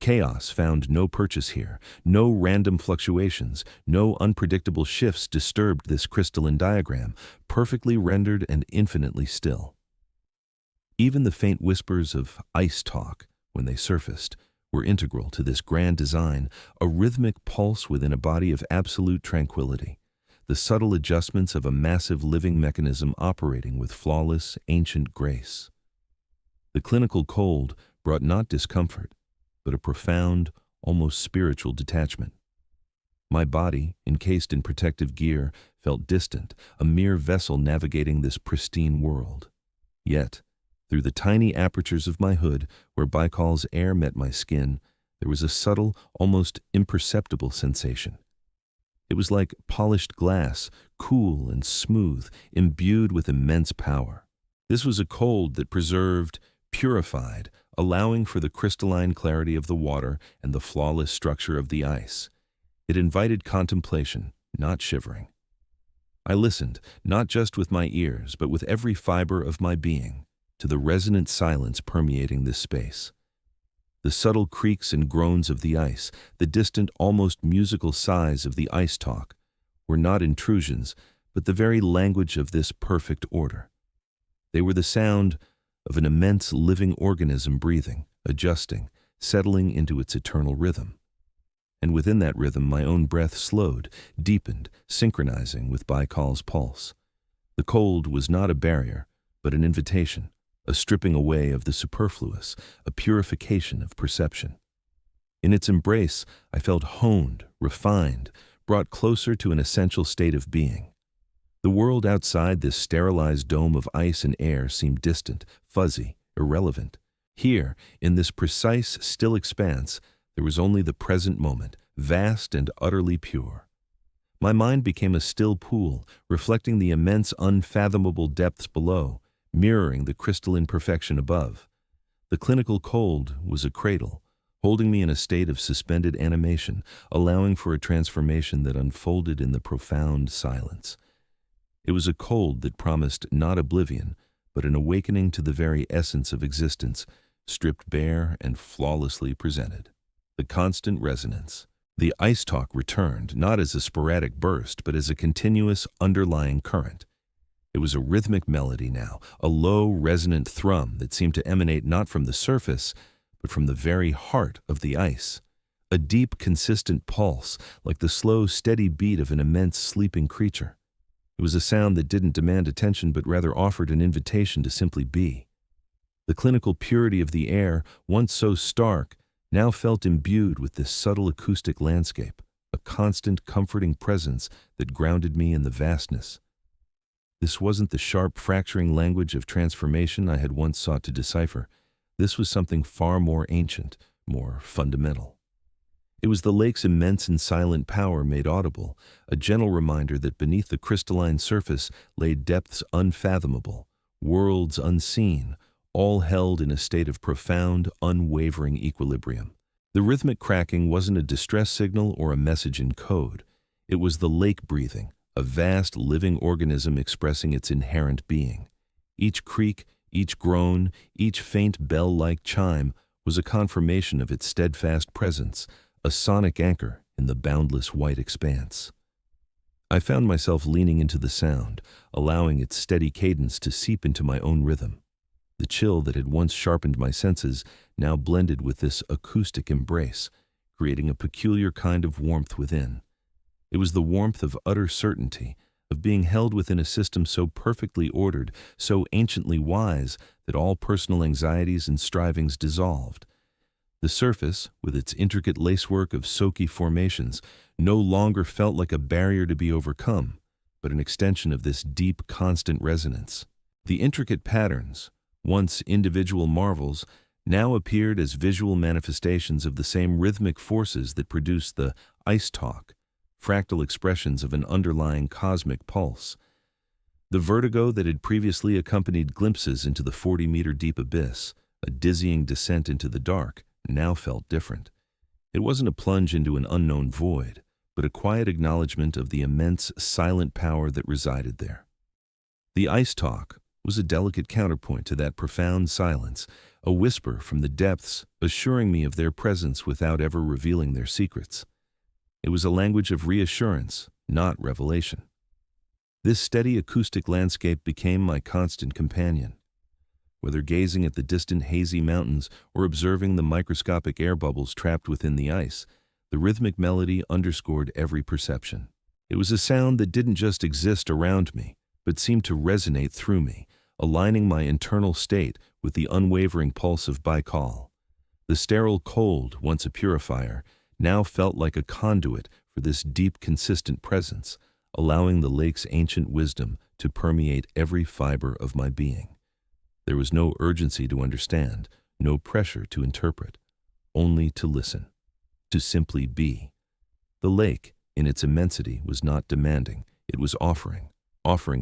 Chaos found no purchase here. No random fluctuations, no unpredictable shifts disturbed this crystalline diagram, perfectly rendered and infinitely still. Even the faint whispers of ice talk, when they surfaced, were integral to this grand design, a rhythmic pulse within a body of absolute tranquility, the subtle adjustments of a massive living mechanism operating with flawless, ancient grace. The clinical cold brought not discomfort, but a profound, almost spiritual detachment. My body, encased in protective gear, felt distant, a mere vessel navigating this pristine world. Yet, through the tiny apertures of my hood, where Baikal's air met my skin, there was a subtle, almost imperceptible sensation. It was like polished glass, cool and smooth, imbued with immense power. This was a cold that preserved, purified, allowing for the crystalline clarity of the water and the flawless structure of the ice. It invited contemplation, not shivering. I listened, not just with my ears, but with every fiber of my being, to the resonant silence permeating this space. The subtle creaks and groans of the ice, the distant, almost musical sighs of the ice talk, were not intrusions, but the very language of this perfect order. They were the sound of an immense living organism breathing, adjusting, settling into its eternal rhythm. And within that rhythm my own breath slowed, deepened, synchronizing with Baikal's pulse. The cold was not a barrier, but an invitation, a stripping away of the superfluous, a purification of perception. In its embrace, I felt honed, refined, brought closer to an essential state of being. The world outside this sterilized dome of ice and air seemed distant, fuzzy, irrelevant. Here, in this precise, still expanse, there was only the present moment, vast and utterly pure. My mind became a still pool, reflecting the immense, unfathomable depths below, mirroring the crystalline perfection above. The clinical cold was a cradle, holding me in a state of suspended animation, allowing for a transformation that unfolded in the profound silence. It was a cold that promised not oblivion, but an awakening to the very essence of existence, stripped bare and flawlessly presented. The constant resonance. The ice talk returned, not as a sporadic burst, but as a continuous, underlying current. It was a rhythmic melody now, a low, resonant thrum that seemed to emanate not from the surface, but from the very heart of the ice. A deep, consistent pulse, like the slow, steady beat of an immense sleeping creature. It was a sound that didn't demand attention but rather offered an invitation to simply be. The clinical purity of the air, once so stark, now felt imbued with this subtle acoustic landscape, a constant, comforting presence that grounded me in the vastness. This wasn't the sharp, fracturing language of transformation I had once sought to decipher. This was something far more ancient, more fundamental. It was the lake's immense and silent power made audible, a gentle reminder that beneath the crystalline surface lay depths unfathomable, worlds unseen, all held in a state of profound, unwavering equilibrium. The rhythmic cracking wasn't a distress signal or a message in code. It was the lake breathing, a vast living organism expressing its inherent being. Each creak, each groan, each faint bell-like chime was a confirmation of its steadfast presence, a sonic anchor in the boundless white expanse. I found myself leaning into the sound, allowing its steady cadence to seep into my own rhythm. The chill that had once sharpened my senses now blended with this acoustic embrace, creating a peculiar kind of warmth within. It was the warmth of utter certainty, of being held within a system so perfectly ordered, so anciently wise, that all personal anxieties and strivings dissolved. The surface, with its intricate lacework of soaky formations, no longer felt like a barrier to be overcome, but an extension of this deep, constant resonance. The intricate patterns, once individual marvels, now appeared as visual manifestations of the same rhythmic forces that produced the ice talk, fractal expressions of an underlying cosmic pulse. The vertigo that had previously accompanied glimpses into the 40-meter deep abyss, a dizzying descent into the dark, now felt different. It wasn't a plunge into an unknown void, but a quiet acknowledgement of the immense, silent power that resided there. The ice talk was a delicate counterpoint to that profound silence, a whisper from the depths assuring me of their presence without ever revealing their secrets. It was a language of reassurance, not revelation. This steady acoustic landscape became my constant companion. Whether gazing at the distant hazy mountains or observing the microscopic air bubbles trapped within the ice, the rhythmic melody underscored every perception. It was a sound that didn't just exist around me, but seemed to resonate through me, aligning my internal state with the unwavering pulse of Baikal. The sterile cold, once a purifier, now felt like a conduit for this deep, consistent presence, allowing the lake's ancient wisdom to permeate every fiber of my being. There was no urgency to understand, no pressure to interpret, only to listen, to simply be. The lake, in its immensity, was not demanding, it was offering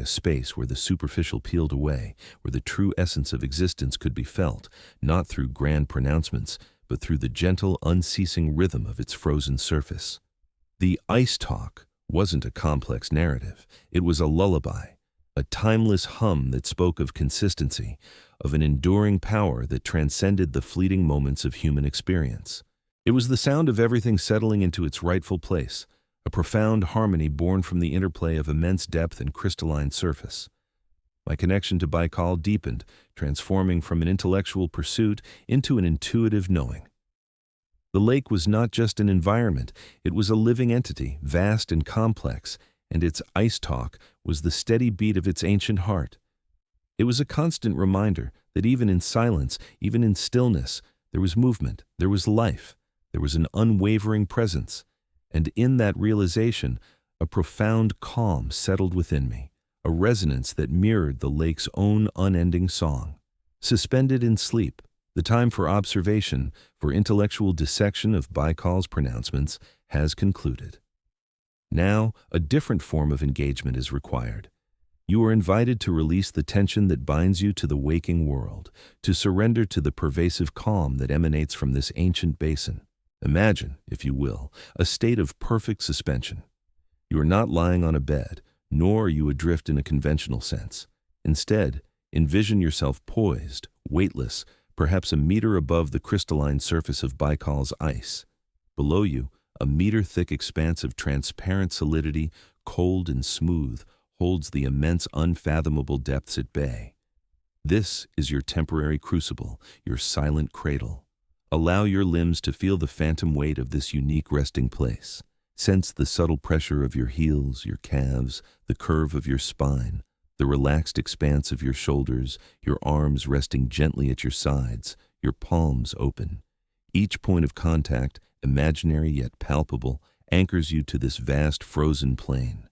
a space where the superficial peeled away, where the true essence of existence could be felt, not through grand pronouncements, but through the gentle, unceasing rhythm of its frozen surface. The ice talk wasn't a complex narrative. It was a lullaby, a timeless hum that spoke of consistency, of an enduring power that transcended the fleeting moments of human experience. It was the sound of everything settling into its rightful place, a profound harmony born from the interplay of immense depth and crystalline surface. My connection to Baikal deepened, transforming from an intellectual pursuit into an intuitive knowing. The lake was not just an environment, it was a living entity, vast and complex, and its ice talk was the steady beat of its ancient heart. It was a constant reminder that even in silence, even in stillness, there was movement, there was life, there was an unwavering presence, and in that realization, a profound calm settled within me, a resonance that mirrored the lake's own unending song. Suspended in sleep, the time for observation, for intellectual dissection of Baikal's pronouncements, has concluded. Now, a different form of engagement is required. You are invited to release the tension that binds you to the waking world, to surrender to the pervasive calm that emanates from this ancient basin. Imagine, if you will, a state of perfect suspension. You are not lying on a bed, nor are you adrift in a conventional sense. Instead, envision yourself poised, weightless, perhaps a meter above the crystalline surface of Baikal's ice. Below you, a meter-thick expanse of transparent solidity, cold and smooth, holds the immense unfathomable depths at bay. This is your temporary crucible, your silent cradle. Allow your limbs to feel the phantom weight of this unique resting place. Sense the subtle pressure of your heels, your calves, the curve of your spine, the relaxed expanse of your shoulders, your arms resting gently at your sides, your palms open. Each point of contact, imaginary yet palpable, anchors you to this vast frozen plain.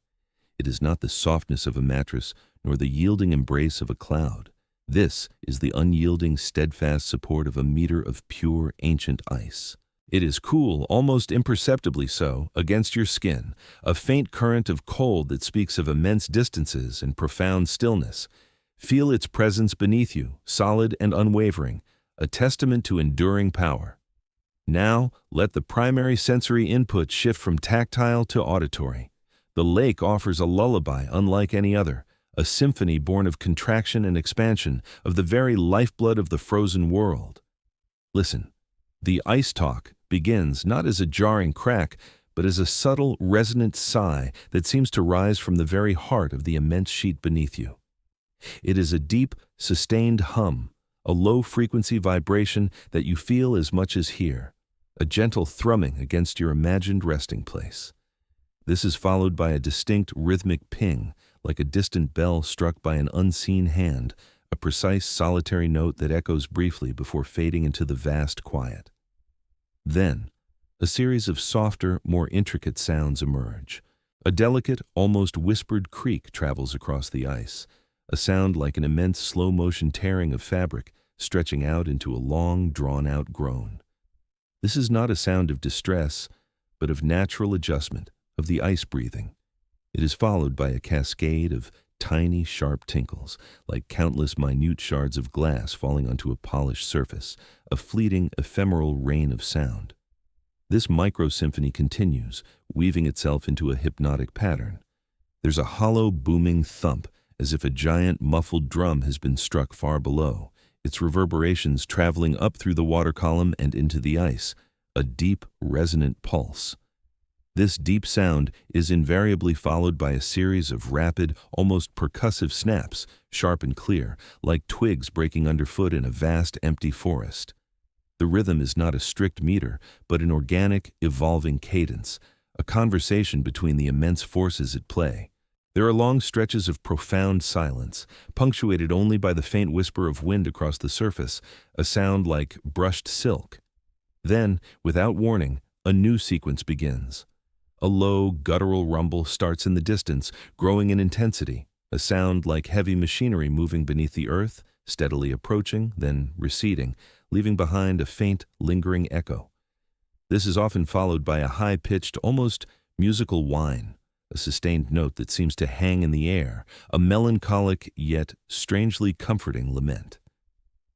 It is not the softness of a mattress, nor the yielding embrace of a cloud. This is the unyielding, steadfast support of a meter of pure, ancient ice. It is cool, almost imperceptibly so, against your skin, a faint current of cold that speaks of immense distances and profound stillness. Feel its presence beneath you, solid and unwavering, a testament to enduring power. Now, let the primary sensory input shift from tactile to auditory. The lake offers a lullaby unlike any other, a symphony born of contraction and expansion, of the very lifeblood of the frozen world. Listen. The ice talk begins not as a jarring crack, but as a subtle, resonant sigh that seems to rise from the very heart of the immense sheet beneath you. It is a deep, sustained hum, a low-frequency vibration that you feel as much as hear, a gentle thrumming against your imagined resting place. This is followed by a distinct rhythmic ping, like a distant bell struck by an unseen hand, a precise solitary note that echoes briefly before fading into the vast quiet. Then, a series of softer, more intricate sounds emerge. A delicate, almost whispered creak travels across the ice, a sound like an immense slow-motion tearing of fabric, stretching out into a long, drawn-out groan. This is not a sound of distress, but of natural adjustment, of the ice breathing. It is followed by a cascade of tiny, sharp tinkles, like countless minute shards of glass falling onto a polished surface, a fleeting, ephemeral rain of sound. This micro-symphony continues, weaving itself into a hypnotic pattern. There's a hollow, booming thump, as if a giant, muffled drum has been struck far below, its reverberations traveling up through the water column and into the ice, a deep, resonant pulse. This deep sound is invariably followed by a series of rapid, almost percussive snaps, sharp and clear, like twigs breaking underfoot in a vast, empty forest. The rhythm is not a strict meter, but an organic, evolving cadence, a conversation between the immense forces at play. There are long stretches of profound silence, punctuated only by the faint whisper of wind across the surface, a sound like brushed silk. Then, without warning, a new sequence begins. A low, guttural rumble starts in the distance, growing in intensity, a sound like heavy machinery moving beneath the earth, steadily approaching, then receding, leaving behind a faint, lingering echo. This is often followed by a high-pitched, almost musical whine, a sustained note that seems to hang in the air, a melancholic yet strangely comforting lament.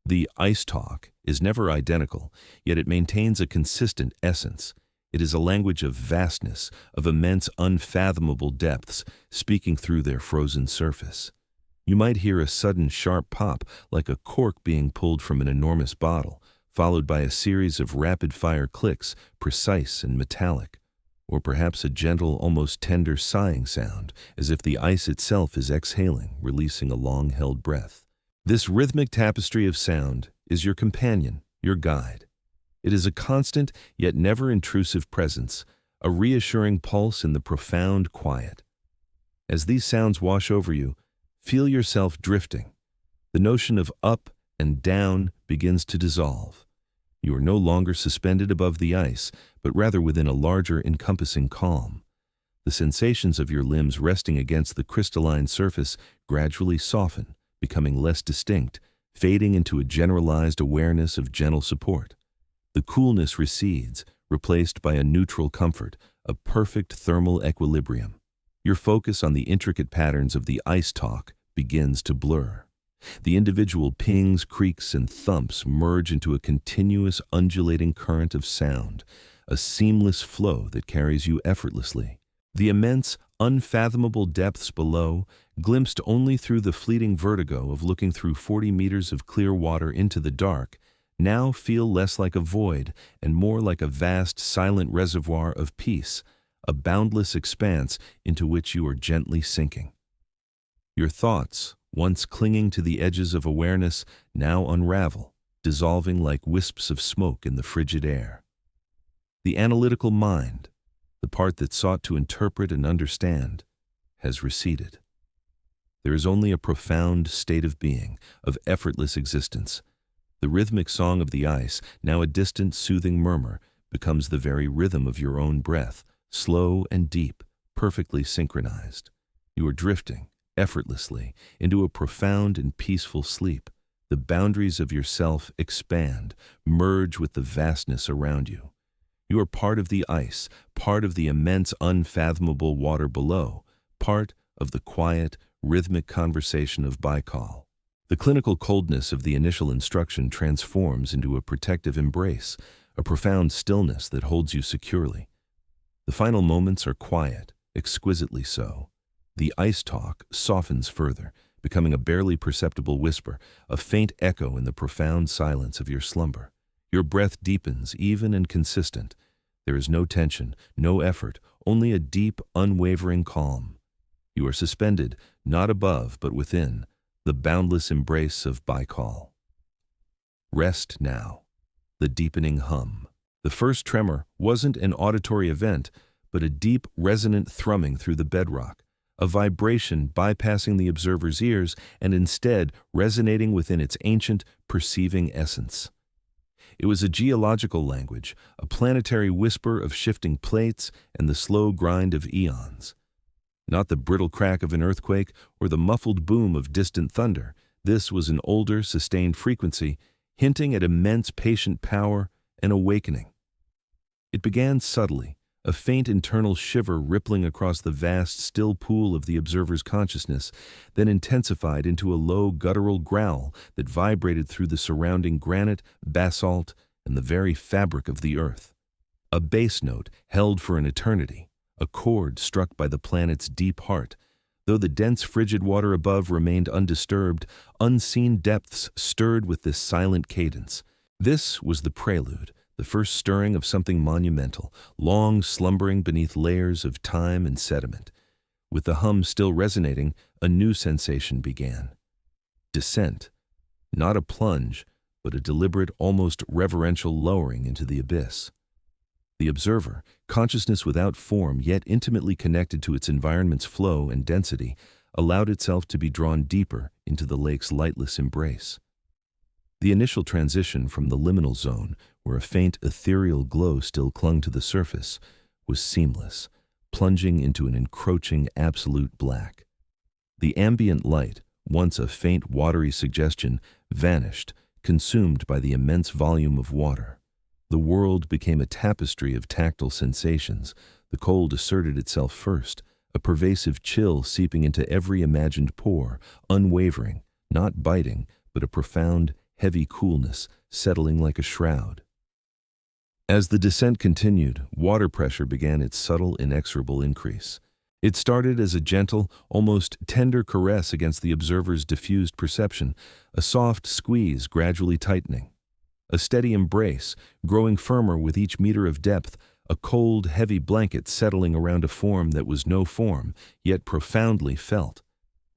The ice talk is never identical, yet it maintains a consistent essence. It is a language of vastness, of immense, unfathomable depths, speaking through their frozen surface. You might hear a sudden sharp pop, like a cork being pulled from an enormous bottle, followed by a series of rapid-fire clicks, precise and metallic, or perhaps a gentle, almost tender sighing sound, as if the ice itself is exhaling, releasing a long-held breath. This rhythmic tapestry of sound is your companion, your guide. It is a constant, yet never intrusive presence, a reassuring pulse in the profound quiet. As these sounds wash over you, feel yourself drifting. The notion of up and down begins to dissolve. You are no longer suspended above the ice, but rather within a larger, encompassing calm. The sensations of your limbs resting against the crystalline surface gradually soften, becoming less distinct, fading into a generalized awareness of gentle support. The coolness recedes, replaced by a neutral comfort, a perfect thermal equilibrium. Your focus on the intricate patterns of the ice talk begins to blur. The individual pings, creaks, and thumps merge into a continuous, undulating current of sound, a seamless flow that carries you effortlessly. The immense, unfathomable depths below, glimpsed only through the fleeting vertigo of looking through 40 meters of clear water into the dark, now feel less like a void and more like a vast, silent reservoir of peace, a boundless expanse into which you are gently sinking. Your thoughts, once clinging to the edges of awareness, now unravel, dissolving like wisps of smoke in the frigid air. The analytical mind, the part that sought to interpret and understand, has receded. There is only a profound state of being, of effortless existence. The rhythmic song of the ice, now a distant soothing murmur, becomes the very rhythm of your own breath, slow and deep, perfectly synchronized. You are drifting, effortlessly, into a profound and peaceful sleep. The boundaries of yourself expand, merge with the vastness around you. You are part of the ice, part of the immense, unfathomable water below, part of the quiet, rhythmic conversation of Baikal. The clinical coldness of the initial instruction transforms into a protective embrace, a profound stillness that holds you securely. The final moments are quiet, exquisitely so. The ice talk softens further, becoming a barely perceptible whisper, a faint echo in the profound silence of your slumber. Your breath deepens, even and consistent. There is no tension, no effort, only a deep, unwavering calm. You are suspended, not above but within, the boundless embrace of Baikal. Rest now. The deepening hum. The first tremor wasn't an auditory event, but a deep, resonant thrumming through the bedrock, a vibration bypassing the observer's ears and instead resonating within its ancient, perceiving essence. It was a geological language, a planetary whisper of shifting plates and the slow grind of eons. Not the brittle crack of an earthquake or the muffled boom of distant thunder. This was an older, sustained frequency, hinting at immense patient power and awakening. It began subtly, a faint internal shiver rippling across the vast, still pool of the observer's consciousness, then intensified into a low, guttural growl that vibrated through the surrounding granite, basalt, and the very fabric of the earth. A bass note held for an eternity, a chord struck by the planet's deep heart. Though the dense, frigid water above remained undisturbed, unseen depths stirred with this silent cadence. This was the prelude, the first stirring of something monumental, long slumbering beneath layers of time and sediment. With the hum still resonating, a new sensation began. Descent. Not a plunge, but a deliberate, almost reverential lowering into the abyss. The observer, consciousness without form yet intimately connected to its environment's flow and density, allowed itself to be drawn deeper into the lake's lightless embrace. The initial transition from the liminal zone, where a faint ethereal glow still clung to the surface, was seamless, plunging into an encroaching absolute black. The ambient light, once a faint watery suggestion, vanished, consumed by the immense volume of water. The world became a tapestry of tactile sensations. The cold asserted itself first, a pervasive chill seeping into every imagined pore, unwavering, not biting, but a profound, heavy coolness settling like a shroud. As the descent continued, water pressure began its subtle, inexorable increase. It started as a gentle, almost tender caress against the observer's diffused perception, a soft squeeze gradually tightening. A steady embrace, growing firmer with each meter of depth, a cold, heavy blanket settling around a form that was no form, yet profoundly felt.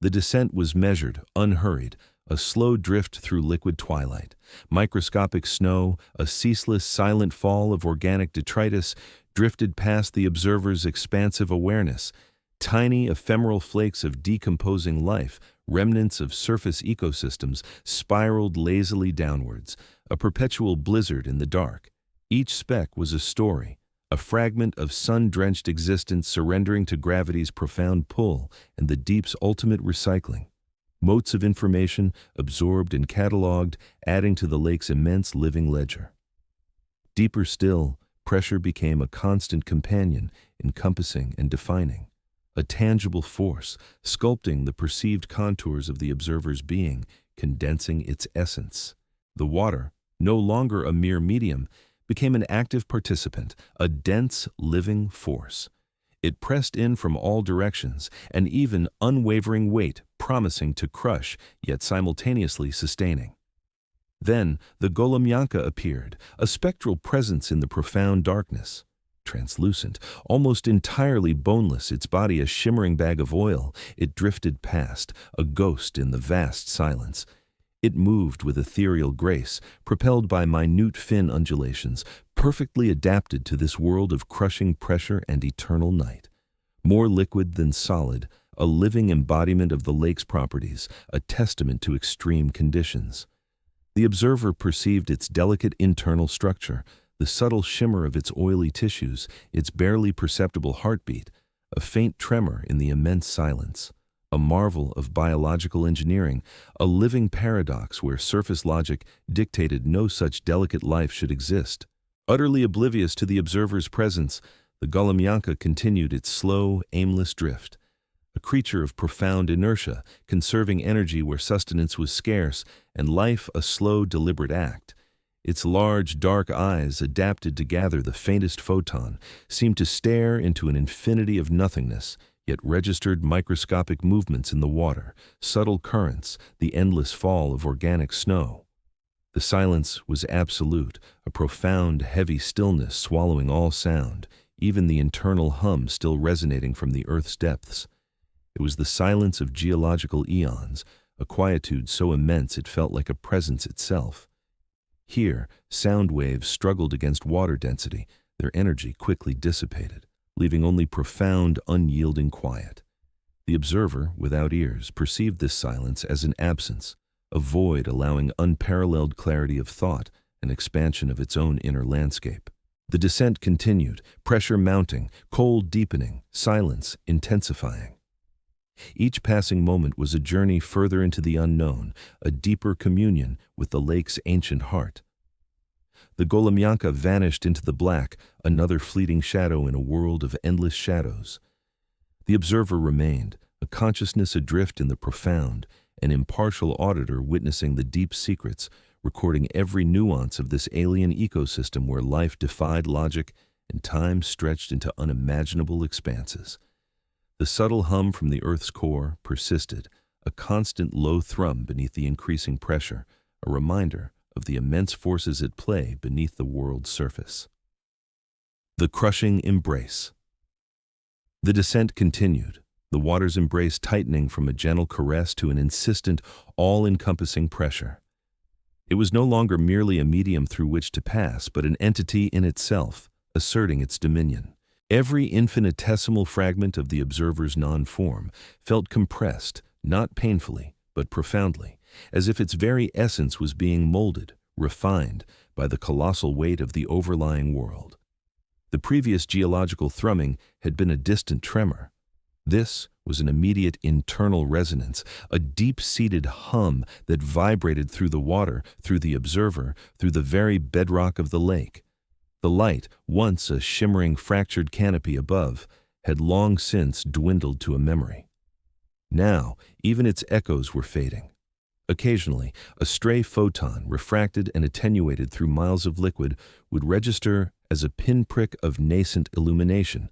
The descent was measured, unhurried, a slow drift through liquid twilight. Microscopic snow, a ceaseless, silent fall of organic detritus, drifted past the observer's expansive awareness. Tiny, ephemeral flakes of decomposing life, remnants of surface ecosystems, spiraled lazily downwards, a perpetual blizzard in the dark. Each speck was a story, a fragment of sun-drenched existence surrendering to gravity's profound pull and the deep's ultimate recycling. Motes of information absorbed and catalogued, adding to the lake's immense living ledger. Deeper still, pressure became a constant companion, encompassing and defining. A tangible force, sculpting the perceived contours of the observer's being, condensing its essence. The water, no longer a mere medium, became an active participant, a dense, living force. It pressed in from all directions, an even, unwavering weight, promising to crush, yet simultaneously sustaining. Then the Golomyanka appeared, a spectral presence in the profound darkness. translucent, almost entirely boneless, its body a shimmering bag of oil. It drifted past, a ghost in the vast silence. It moved with ethereal grace, propelled by minute fin undulations, perfectly adapted to this world of crushing pressure and eternal night. More liquid than solid, a living embodiment of the lake's properties, a testament to extreme conditions. The observer perceived its delicate internal structure, the subtle shimmer of its oily tissues, its barely perceptible heartbeat, a faint tremor in the immense silence. A marvel of biological engineering, a living paradox where surface logic dictated no such delicate life should exist. Utterly oblivious to the observer's presence, the Golomianka continued its slow, aimless drift. A creature of profound inertia, conserving energy where sustenance was scarce, and life a slow, deliberate act. Its large, dark eyes, adapted to gather the faintest photon, seemed to stare into an infinity of nothingness, yet registered microscopic movements in the water, subtle currents, the endless fall of organic snow. The silence was absolute, a profound, heavy stillness swallowing all sound, even the internal hum still resonating from the earth's depths. It was the silence of geological eons, a quietude so immense it felt like a presence itself. Here, sound waves struggled against water density, their energy quickly dissipated, leaving only profound, unyielding quiet. The observer, without ears, perceived this silence as an absence, a void allowing unparalleled clarity of thought and expansion of its own inner landscape. The descent continued, pressure mounting, cold deepening, silence intensifying. Each passing moment was a journey further into the unknown, a deeper communion with the lake's ancient heart. The Golomianka vanished into the black, another fleeting shadow in a world of endless shadows. The observer remained, a consciousness adrift in the profound, an impartial auditor witnessing the deep secrets, recording every nuance of this alien ecosystem where life defied logic and time stretched into unimaginable expanses. The subtle hum from the Earth's core persisted, a constant low thrum beneath the increasing pressure, a reminder of the immense forces at play beneath the world's surface. The crushing embrace. The descent continued, the water's embrace tightening from a gentle caress to an insistent, all-encompassing pressure. It was no longer merely a medium through which to pass, but an entity in itself, asserting its dominion. Every infinitesimal fragment of the observer's non-form felt compressed, not painfully, but profoundly, as if its very essence was being molded, refined, by the colossal weight of the overlying world. The previous geological thrumming had been a distant tremor. This was an immediate internal resonance, a deep-seated hum that vibrated through the water, through the observer, through the very bedrock of the lake. The light, once a shimmering fractured canopy above, had long since dwindled to a memory. Now, even its echoes were fading. Occasionally, a stray photon, refracted and attenuated through miles of liquid, would register as a pinprick of nascent illumination,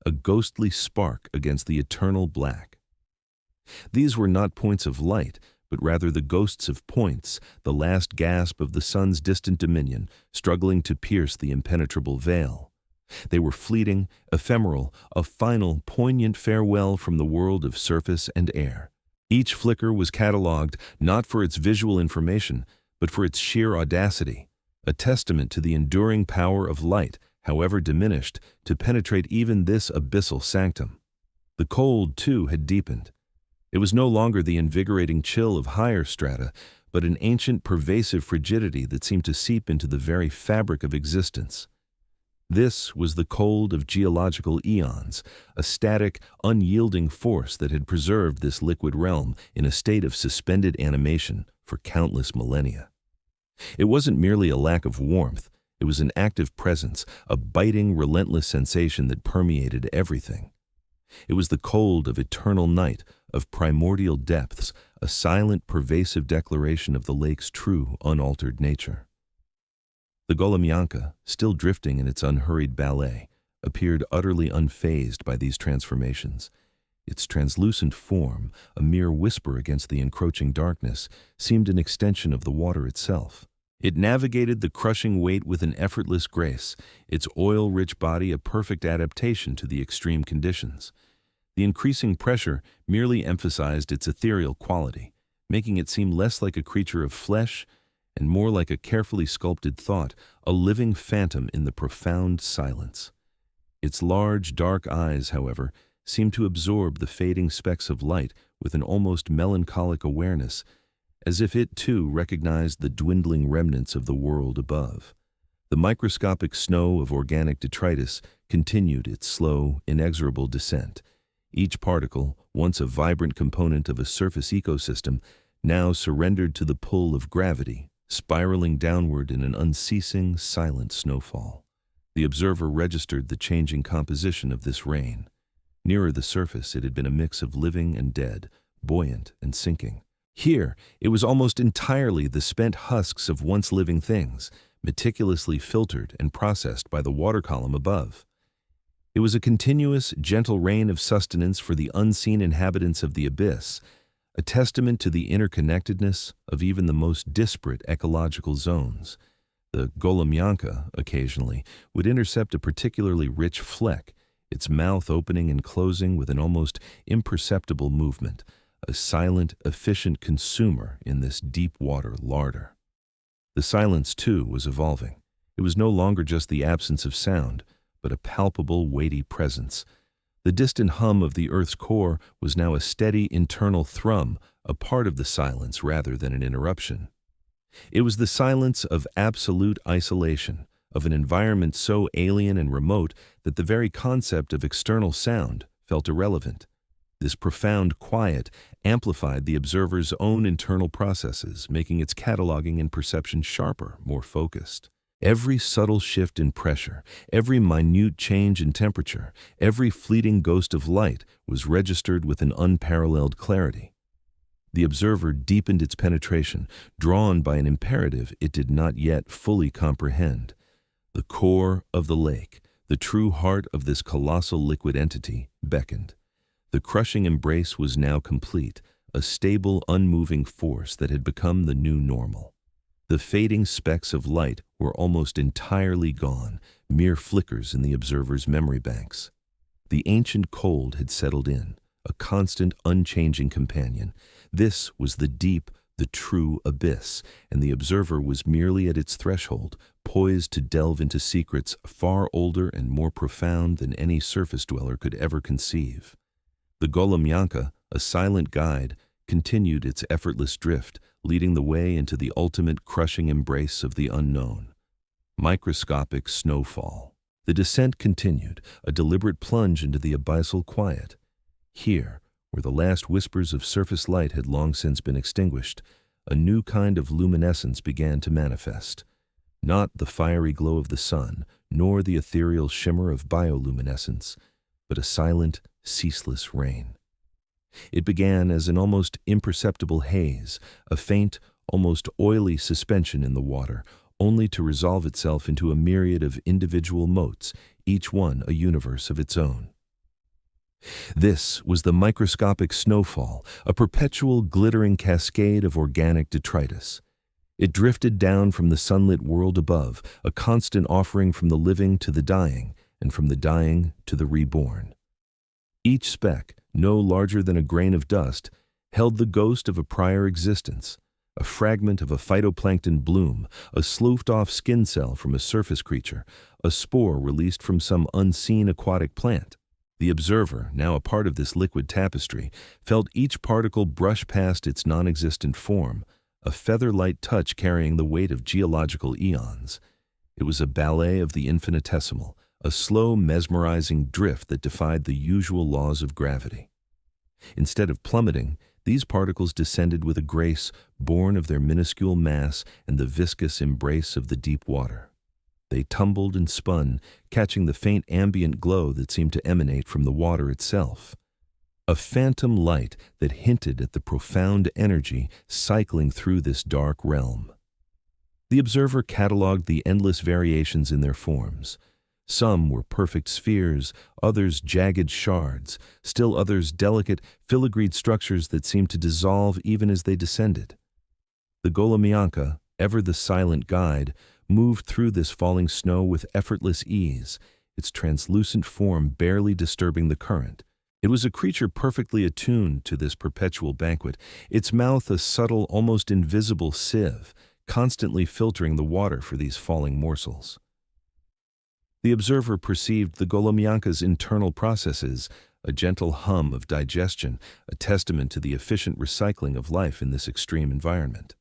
a ghostly spark against the eternal black. These were not points of light, but rather the ghosts of points, the last gasp of the sun's distant dominion, struggling to pierce the impenetrable veil. They were fleeting, ephemeral, a final, poignant farewell from the world of surface and air. Each flicker was catalogued not for its visual information, but for its sheer audacity, a testament to the enduring power of light, however diminished, to penetrate even this abyssal sanctum. The cold, too, had deepened. It was no longer the invigorating chill of higher strata, but an ancient pervasive frigidity that seemed to seep into the very fabric of existence. This was the cold of geological eons, a static, unyielding force that had preserved this liquid realm in a state of suspended animation for countless millennia. It wasn't merely a lack of warmth, it was an active presence, a biting, relentless sensation that permeated everything. It was the cold of eternal night, of primordial depths, a silent, pervasive declaration of the lake's true, unaltered nature. The Golomianka, still drifting in its unhurried ballet, appeared utterly unfazed by these transformations. Its translucent form, a mere whisper against the encroaching darkness, seemed an extension of the water itself, It navigated the crushing weight with an effortless grace, its oil-rich body a perfect adaptation to the extreme conditions. The increasing pressure merely emphasized its ethereal quality, making it seem less like a creature of flesh and more like a carefully sculpted thought, a living phantom in the profound silence. Its large, dark eyes, however, seemed to absorb the fading specks of light with an almost melancholic awareness, as if it too recognized the dwindling remnants of the world above. The microscopic snow of organic detritus continued its slow, inexorable descent. Each particle, once a vibrant component of a surface ecosystem, now surrendered to the pull of gravity, spiraling downward in an unceasing, silent snowfall. The observer registered the changing composition of this rain. Nearer the surface, it had been a mix of living and dead, buoyant and sinking. Here, it was almost entirely the spent husks of once living things, meticulously filtered and processed by the water column above. It was a continuous, gentle rain of sustenance for the unseen inhabitants of the abyss, a testament to the interconnectedness of even the most disparate ecological zones. The golomyanka, occasionally, would intercept a particularly rich fleck, its mouth opening and closing with an almost imperceptible movement, a silent, efficient consumer in this deep-water larder. The silence, too, was evolving. It was no longer just the absence of sound, but a palpable, weighty presence. The distant hum of the Earth's core was now a steady internal thrum, a part of the silence rather than an interruption. It was the silence of absolute isolation, of an environment so alien and remote that the very concept of external sound felt irrelevant. This profound quiet amplified the observer's own internal processes, making its cataloging and perception sharper, more focused. Every subtle shift in pressure, every minute change in temperature, every fleeting ghost of light was registered with an unparalleled clarity. The observer deepened its penetration, drawn by an imperative it did not yet fully comprehend. The core of the lake, the true heart of this colossal liquid entity, beckoned. The crushing embrace was now complete, a stable, unmoving force that had become the new normal. The fading specks of light were almost entirely gone, mere flickers in the observer's memory banks. The ancient cold had settled in, a constant, unchanging companion. This was the deep, the true abyss, and the observer was merely at its threshold, poised to delve into secrets far older and more profound than any surface dweller could ever conceive. The golomyanka, a silent guide, continued its effortless drift, leading the way into the ultimate crushing embrace of the unknown. Microscopic snowfall. The descent continued, a deliberate plunge into the abyssal quiet. Here, where the last whispers of surface light had long since been extinguished, a new kind of luminescence began to manifest. Not the fiery glow of the sun, nor the ethereal shimmer of bioluminescence, but a silent, ceaseless rain. It began as an almost imperceptible haze, a faint, almost oily suspension in the water, only to resolve itself into a myriad of individual motes, each one a universe of its own. This was the microscopic snowfall, a perpetual glittering cascade of organic detritus. It drifted down from the sunlit world above, a constant offering from the living to the dying, and from the dying to the reborn. Each speck, no larger than a grain of dust, held the ghost of a prior existence, a fragment of a phytoplankton bloom, a sloughed-off skin cell from a surface creature, a spore released from some unseen aquatic plant. The observer, now a part of this liquid tapestry, felt each particle brush past its non-existent form, a feather-light touch carrying the weight of geological eons. It was a ballet of the infinitesimal, a slow, mesmerizing drift that defied the usual laws of gravity. Instead of plummeting, these particles descended with a grace born of their minuscule mass and the viscous embrace of the deep water. They tumbled and spun, catching the faint ambient glow that seemed to emanate from the water itself. A phantom light that hinted at the profound energy cycling through this dark realm. The observer cataloged the endless variations in their forms. Some were perfect spheres, others jagged shards, still others delicate, filigreed structures that seemed to dissolve even as they descended. The golomyanka, ever the silent guide, moved through this falling snow with effortless ease, its translucent form barely disturbing the current. It was a creature perfectly attuned to this perpetual banquet, its mouth a subtle, almost invisible sieve, constantly filtering the water for these falling morsels. The observer perceived the Golomyanka's internal processes, a gentle hum of digestion, a testament to the efficient recycling of life in this extreme environment.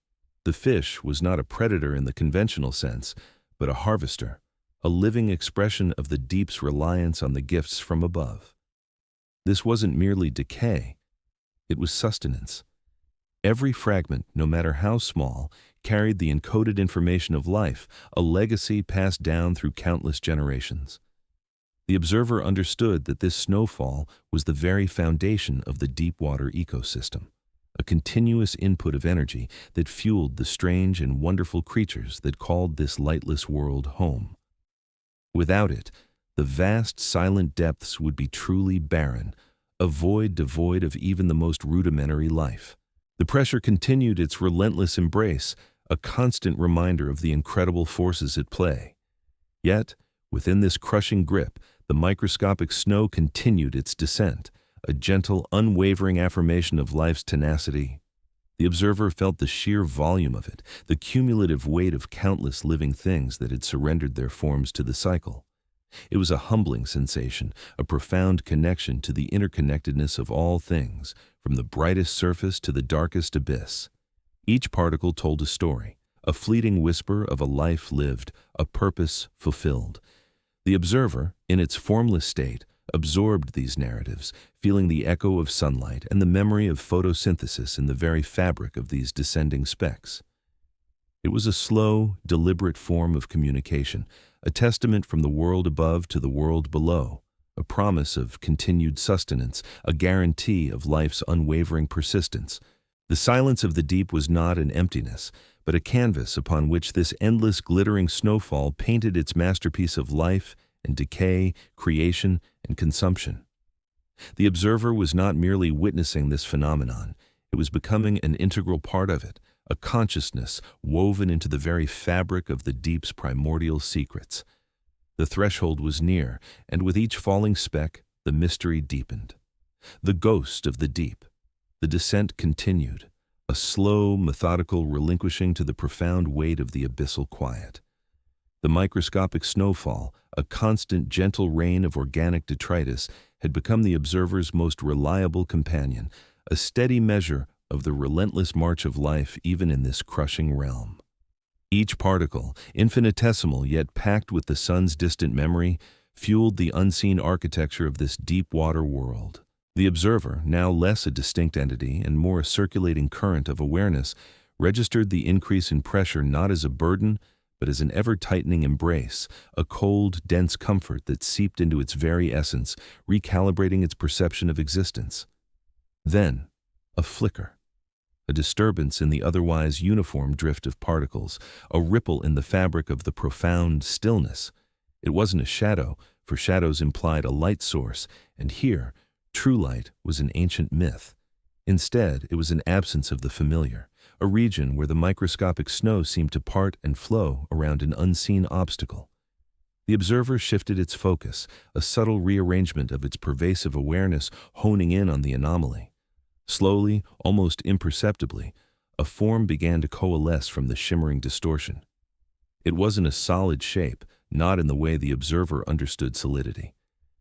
The fish was not a predator in the conventional sense, but a harvester, a living expression of the deep's reliance on the gifts from above. This wasn't merely decay, it was sustenance. Every fragment, no matter how small, carried the encoded information of life, a legacy passed down through countless generations. The observer understood that this snowfall was the very foundation of the deep water ecosystem, a continuous input of energy that fueled the strange and wonderful creatures that called this lightless world home. Without it, the vast silent depths would be truly barren, a void devoid of even the most rudimentary life. The pressure continued its relentless embrace, a constant reminder of the incredible forces at play. Yet, within this crushing grip, the microscopic snow continued its descent, a gentle, unwavering affirmation of life's tenacity. The observer felt the sheer volume of it, the cumulative weight of countless living things that had surrendered their forms to the cycle. It was a humbling sensation, a profound connection to the interconnectedness of all things, from the brightest surface to the darkest abyss. Each particle told a story, a fleeting whisper of a life lived, a purpose fulfilled. The observer, in its formless state, absorbed these narratives, feeling the echo of sunlight and the memory of photosynthesis in the very fabric of these descending specks. It was a slow, deliberate form of communication, a testament from the world above to the world below, a promise of continued sustenance, a guarantee of life's unwavering persistence. The silence of the deep was not an emptiness, but a canvas upon which this endless glittering snowfall painted its masterpiece of life and decay, creation and consumption. The observer was not merely witnessing this phenomenon, it was becoming an integral part of it, a consciousness woven into the very fabric of the deep's primordial secrets. The threshold was near, and with each falling speck, the mystery deepened. The ghost of the deep. The descent continued, a slow, methodical relinquishing to the profound weight of the abyssal quiet. The microscopic snowfall, a constant, gentle rain of organic detritus, had become the observer's most reliable companion, a steady measure of the relentless march of life even in this crushing realm. Each particle, infinitesimal yet packed with the sun's distant memory, fueled the unseen architecture of this deep water world. The observer, now less a distinct entity and more a circulating current of awareness, registered the increase in pressure not as a burden, but as an ever-tightening embrace, a cold, dense comfort that seeped into its very essence, recalibrating its perception of existence. Then, a flicker. A disturbance in the otherwise uniform drift of particles, a ripple in the fabric of the profound stillness. It wasn't a shadow, for shadows implied a light source, and here, true light was an ancient myth. Instead, it was an absence of the familiar, a region where the microscopic snow seemed to part and flow around an unseen obstacle. The observer shifted its focus, a subtle rearrangement of its pervasive awareness honing in on the anomaly. Slowly, almost imperceptibly, a form began to coalesce from the shimmering distortion. It wasn't a solid shape, not in the way the observer understood solidity.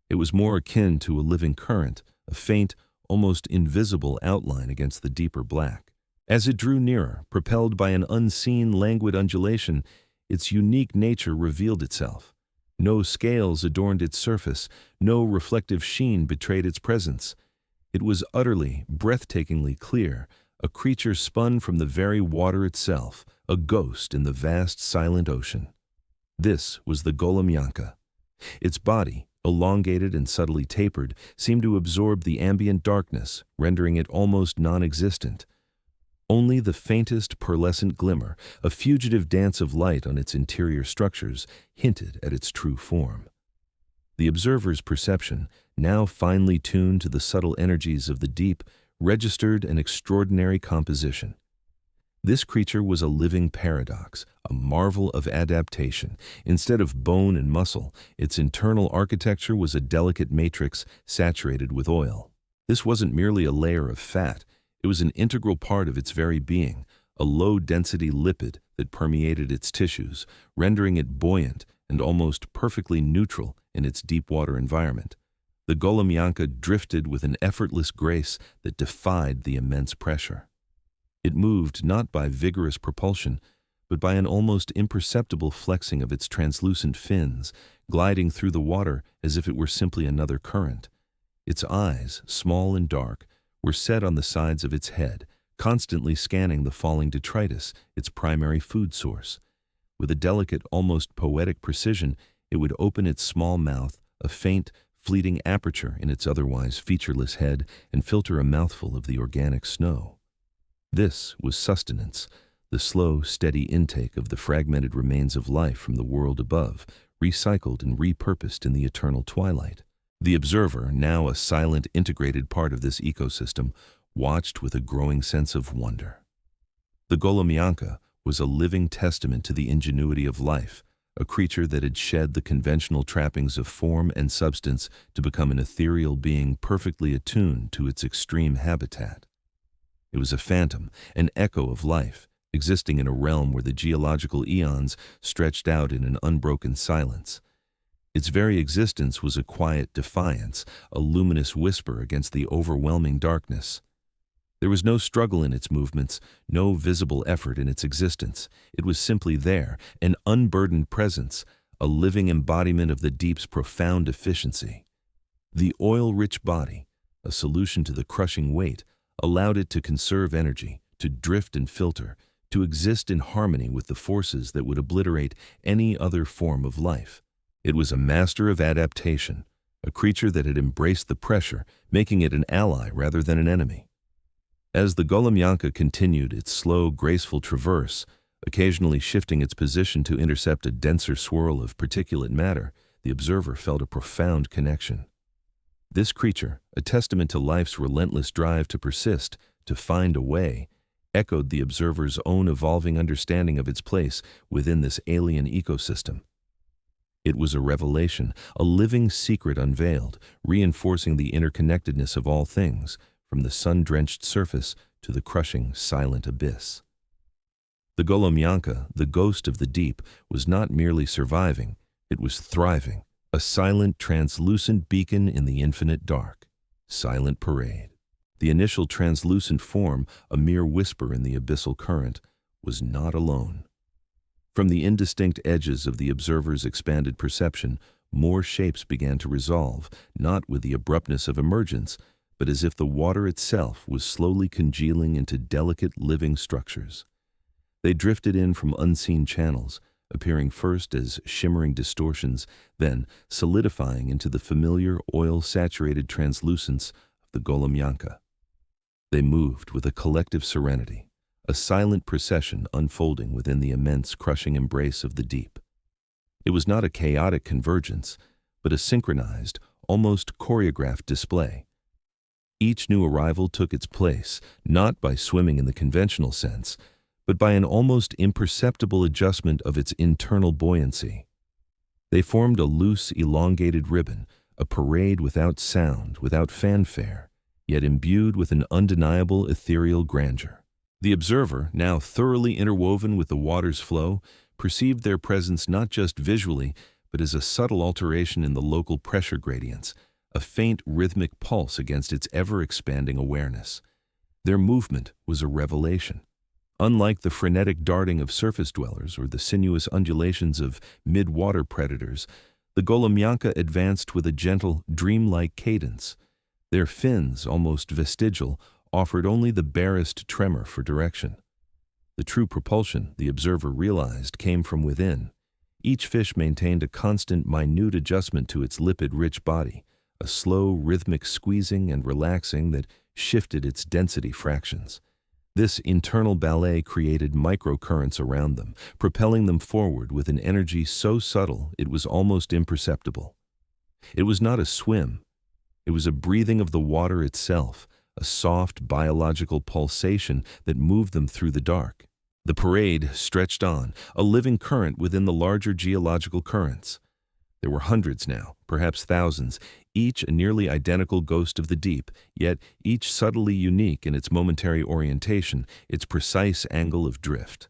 It was more akin to a living current, a faint, almost invisible outline against the deeper black. As it drew nearer, propelled by an unseen, languid undulation, its unique nature revealed itself. No scales adorned its surface, no reflective sheen betrayed its presence. It was utterly, breathtakingly clear, a creature spun from the very water itself, a ghost in the vast, silent ocean. This was the Golomyanka. Its body, elongated and subtly tapered, seemed to absorb the ambient darkness, rendering it almost non-existent. Only the faintest pearlescent glimmer, a fugitive dance of light on its interior structures, hinted at its true form. The observer's perception, now finely tuned to the subtle energies of the deep, registered an extraordinary composition. This creature was a living paradox, a marvel of adaptation. Instead of bone and muscle, its internal architecture was a delicate matrix saturated with oil. This wasn't merely a layer of fat, it was an integral part of its very being, a low-density lipid that permeated its tissues, rendering it buoyant and almost perfectly neutral in its deep-water environment. The Golomianka drifted with an effortless grace that defied the immense pressure. It moved not by vigorous propulsion, but by an almost imperceptible flexing of its translucent fins, gliding through the water as if it were simply another current. Its eyes, small and dark, were set on the sides of its head, constantly scanning the falling detritus, its primary food source. With a delicate, almost poetic precision, it would open its small mouth, a faint, fleeting aperture in its otherwise featureless head, and filter a mouthful of the organic snow. This was sustenance, the slow, steady intake of the fragmented remains of life from the world above, recycled and repurposed in the eternal twilight. The observer, now a silent, integrated part of this ecosystem, watched with a growing sense of wonder. The Golomianka was a living testament to the ingenuity of life, a creature that had shed the conventional trappings of form and substance to become an ethereal being perfectly attuned to its extreme habitat. It was a phantom, an echo of life, existing in a realm where the geological eons stretched out in an unbroken silence. Its very existence was a quiet defiance, a luminous whisper against the overwhelming darkness. There was no struggle in its movements, no visible effort in its existence. It was simply there, an unburdened presence, a living embodiment of the deep's profound efficiency. The oil-rich body, a solution to the crushing weight, allowed it to conserve energy, to drift and filter, to exist in harmony with the forces that would obliterate any other form of life. It was a master of adaptation, a creature that had embraced the pressure, making it an ally rather than an enemy. As the Golomianka continued its slow, graceful traverse, occasionally shifting its position to intercept a denser swirl of particulate matter, the observer felt a profound connection. This creature, a testament to life's relentless drive to persist, to find a way, echoed the observer's own evolving understanding of its place within this alien ecosystem. It was a revelation, a living secret unveiled, reinforcing the interconnectedness of all things, from the sun-drenched surface to the crushing, silent abyss. The Golomianka, the ghost of the deep, was not merely surviving, it was thriving, a silent, translucent beacon in the infinite dark. Silent parade. The initial translucent form, a mere whisper in the abyssal current, was not alone. From the indistinct edges of the observer's expanded perception, more shapes began to resolve, not with the abruptness of emergence, but as if the water itself was slowly congealing into delicate living structures. They drifted in from unseen channels, appearing first as shimmering distortions, then solidifying into the familiar oil-saturated translucence of the Golomianka. They moved with a collective serenity, a silent procession unfolding within the immense, crushing embrace of the deep. It was not a chaotic convergence, but a synchronized, almost choreographed display. Each new arrival took its place, not by swimming in the conventional sense, but by an almost imperceptible adjustment of its internal buoyancy. They formed a loose, elongated ribbon, a parade without sound, without fanfare, yet imbued with an undeniable ethereal grandeur. The observer, now thoroughly interwoven with the water's flow, perceived their presence not just visually, but as a subtle alteration in the local pressure gradients, a faint rhythmic pulse against its ever-expanding awareness. Their movement was a revelation. Unlike the frenetic darting of surface dwellers or the sinuous undulations of mid-water predators, the Golomianka advanced with a gentle, dreamlike cadence. Their fins, almost vestigial, offered only the barest tremor for direction. The true propulsion, the observer realized, came from within. Each fish maintained a constant, minute adjustment to its lipid-rich body, a slow, rhythmic squeezing and relaxing that shifted its density fractions. This internal ballet created microcurrents around them, propelling them forward with an energy so subtle it was almost imperceptible. It was not a swim. It was a breathing of the water itself, a soft biological pulsation that moved them through the dark. The parade stretched on, a living current within the larger geological currents. There were hundreds now, perhaps thousands, each a nearly identical ghost of the deep, yet each subtly unique in its momentary orientation, its precise angle of drift.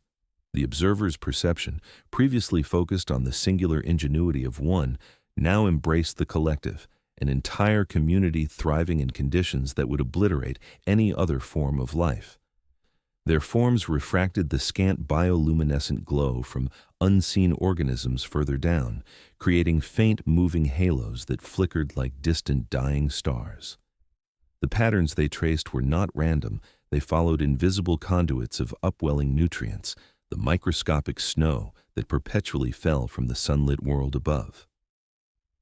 The observer's perception, previously focused on the singular ingenuity of one, now embraced the collective, an entire community thriving in conditions that would obliterate any other form of life. Their forms refracted the scant bioluminescent glow from unseen organisms further down, creating faint moving halos that flickered like distant dying stars. The patterns they traced were not random, they followed invisible conduits of upwelling nutrients, the microscopic snow that perpetually fell from the sunlit world above.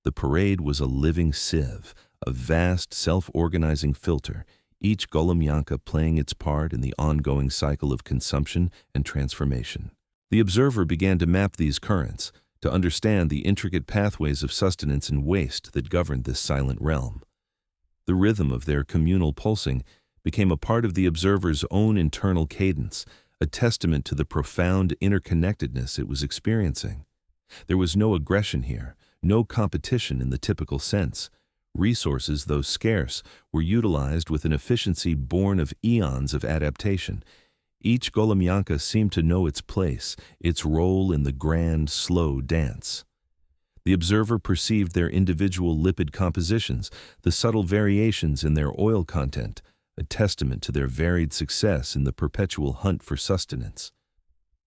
The parade was a living sieve, a vast self-organizing filter, each Golomianka playing its part in the ongoing cycle of consumption and transformation. The observer began to map these currents, to understand the intricate pathways of sustenance and waste that governed this silent realm. The rhythm of their communal pulsing became a part of the observer's own internal cadence, a testament to the profound interconnectedness it was experiencing. There was no aggression here, no competition in the typical sense. Resources, though scarce, were utilized with an efficiency born of eons of adaptation. Each Golomianka seemed to know its place, its role in the grand, slow dance. The observer perceived their individual lipid compositions, the subtle variations in their oil content, a testament to their varied success in the perpetual hunt for sustenance.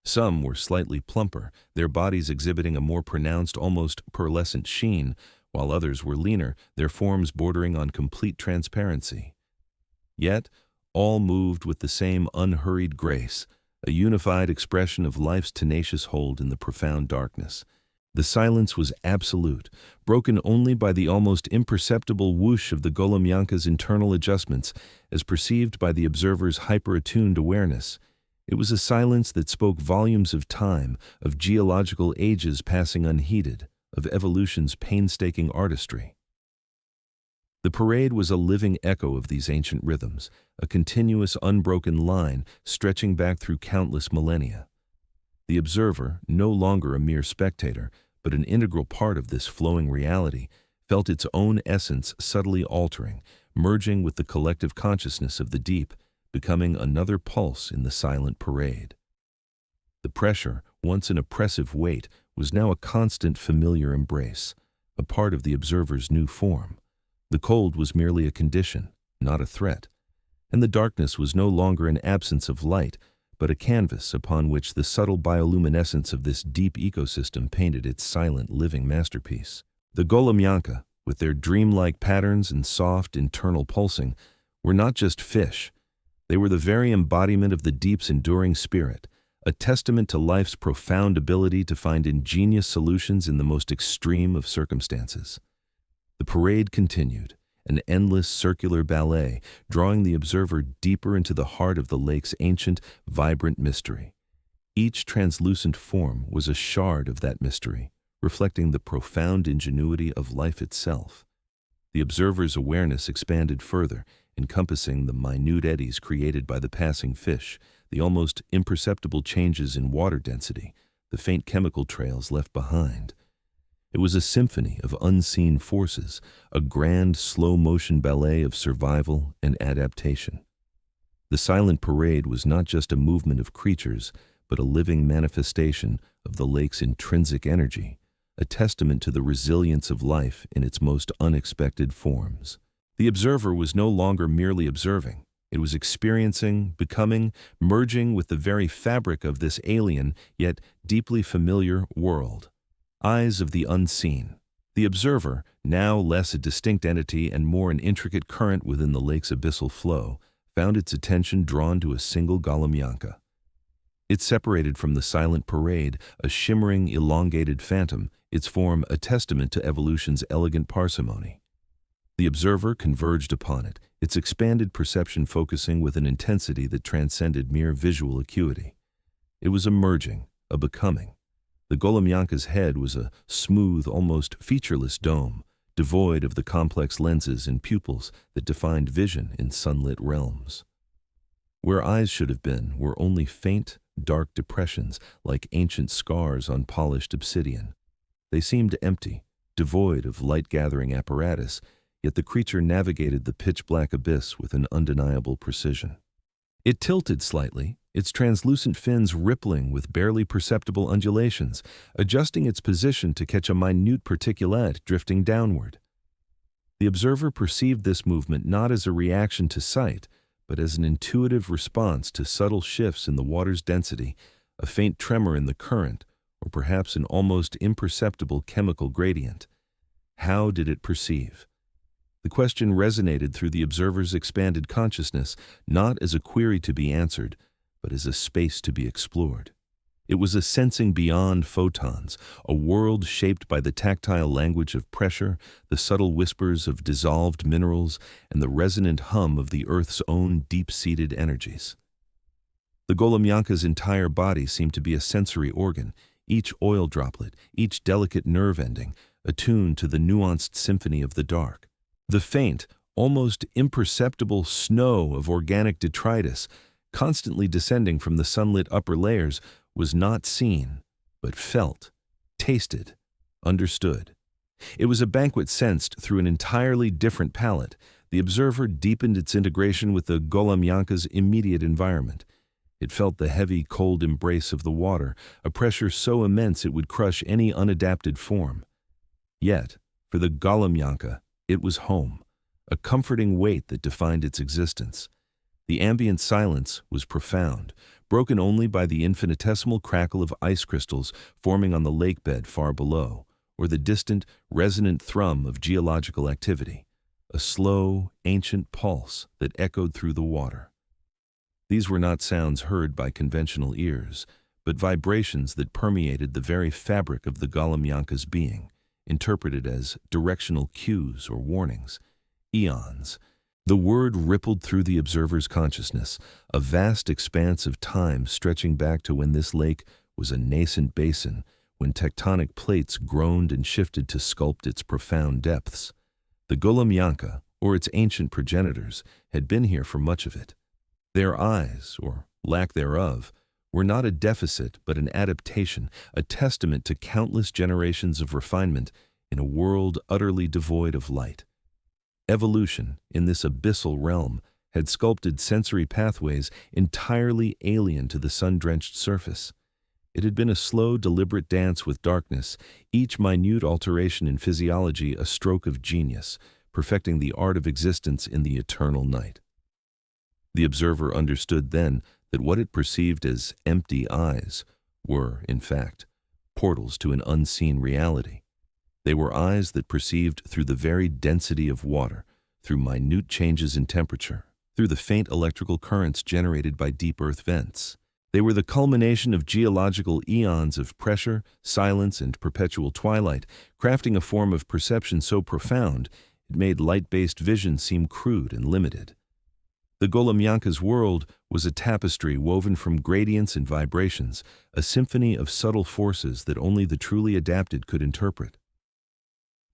Some were slightly plumper, their bodies exhibiting a more pronounced, almost pearlescent sheen, while others were leaner, their forms bordering on complete transparency. Yet, all moved with the same unhurried grace, a unified expression of life's tenacious hold in the profound darkness. The silence was absolute, broken only by the almost imperceptible whoosh of the Golomianka's internal adjustments, as perceived by the observer's hyper-attuned awareness. It was a silence that spoke volumes of time, of geological ages passing unheeded, of evolution's painstaking artistry. The parade was a living echo of these ancient rhythms, a continuous unbroken line stretching back through countless millennia. The observer, no longer a mere spectator, but an integral part of this flowing reality, felt its own essence subtly altering, merging with the collective consciousness of the deep, becoming another pulse in the silent parade. The pressure, once an oppressive weight, was now a constant familiar embrace, a part of the observer's new form. The cold was merely a condition, not a threat, and the darkness was no longer an absence of light, but a canvas upon which the subtle bioluminescence of this deep ecosystem painted its silent living masterpiece. The Golomianka, with their dreamlike patterns and soft internal pulsing, were not just fish. They were the very embodiment of the deep's enduring spirit, a testament to life's profound ability to find ingenious solutions in the most extreme of circumstances. The parade continued, an endless circular ballet, drawing the observer deeper into the heart of the lake's ancient, vibrant mystery. Each translucent form was a shard of that mystery, reflecting the profound ingenuity of life itself. The observer's awareness expanded further, encompassing the minute eddies created by the passing fish, the almost imperceptible changes in water density, the faint chemical trails left behind. It was a symphony of unseen forces, a grand slow-motion ballet of survival and adaptation. The silent parade was not just a movement of creatures, but a living manifestation of the lake's intrinsic energy, a testament to the resilience of life in its most unexpected forms. The observer was no longer merely observing. It was experiencing, becoming, merging with the very fabric of this alien, yet deeply familiar world. Eyes of the unseen. The observer, now less a distinct entity and more an intricate current within the lake's abyssal flow, found its attention drawn to a single Golomianka. It separated from the silent parade, a shimmering, elongated phantom, its form a testament to evolution's elegant parsimony. The observer converged upon it, its expanded perception focusing with an intensity that transcended mere visual acuity. It was a merging, a becoming. The Golomianka's head was a smooth, almost featureless dome, devoid of the complex lenses and pupils that defined vision in sunlit realms. Where eyes should have been were only faint, dark depressions like ancient scars on polished obsidian. They seemed empty, devoid of light-gathering apparatus, yet the creature navigated the pitch-black abyss with an undeniable precision. It tilted slightly, its translucent fins rippling with barely perceptible undulations, adjusting its position to catch a minute particulate drifting downward. The observer perceived this movement not as a reaction to sight, but as an intuitive response to subtle shifts in the water's density, a faint tremor in the current, or perhaps an almost imperceptible chemical gradient. How did it perceive? The question resonated through the observer's expanded consciousness, not as a query to be answered, but as a space to be explored. It was a sensing beyond photons, a world shaped by the tactile language of pressure, the subtle whispers of dissolved minerals, and the resonant hum of the Earth's own deep-seated energies. The Golemyanka's entire body seemed to be a sensory organ, each oil droplet, each delicate nerve ending, attuned to the nuanced symphony of the dark. The faint, almost imperceptible snow of organic detritus, constantly descending from the sunlit upper layers, was not seen, but felt, tasted, understood. It was a banquet sensed through an entirely different palette. The observer deepened its integration with the Golemyanka's immediate environment. It felt the heavy, cold embrace of the water, a pressure so immense it would crush any unadapted form. Yet, for the Golemyanka, it was home, a comforting weight that defined its existence. The ambient silence was profound, broken only by the infinitesimal crackle of ice crystals forming on the lake bed far below, or the distant, resonant thrum of geological activity, a slow, ancient pulse that echoed through the water. These were not sounds heard by conventional ears, but vibrations that permeated the very fabric of the Golemyanka's being, interpreted as directional cues or warnings. Eons. The word rippled through the observer's consciousness, a vast expanse of time stretching back to when this lake was a nascent basin, when tectonic plates groaned and shifted to sculpt its profound depths. The Golemyanka, or its ancient progenitors, had been here for much of it. Their eyes, or lack thereof, were not a deficit but an adaptation, a testament to countless generations of refinement in a world utterly devoid of light. Evolution, in this abyssal realm, had sculpted sensory pathways entirely alien to the sun-drenched surface. It had been a slow, deliberate dance with darkness, each minute alteration in physiology a stroke of genius, perfecting the art of existence in the eternal night. The observer understood then that what it perceived as empty eyes were, in fact, portals to an unseen reality. They were eyes that perceived through the very density of water, through minute changes in temperature, through the faint electrical currents generated by deep earth vents. They were the culmination of geological eons of pressure, silence, and perpetual twilight, crafting a form of perception so profound it made light-based vision seem crude and limited. The Golemyanka's world was a tapestry woven from gradients and vibrations, a symphony of subtle forces that only the truly adapted could interpret.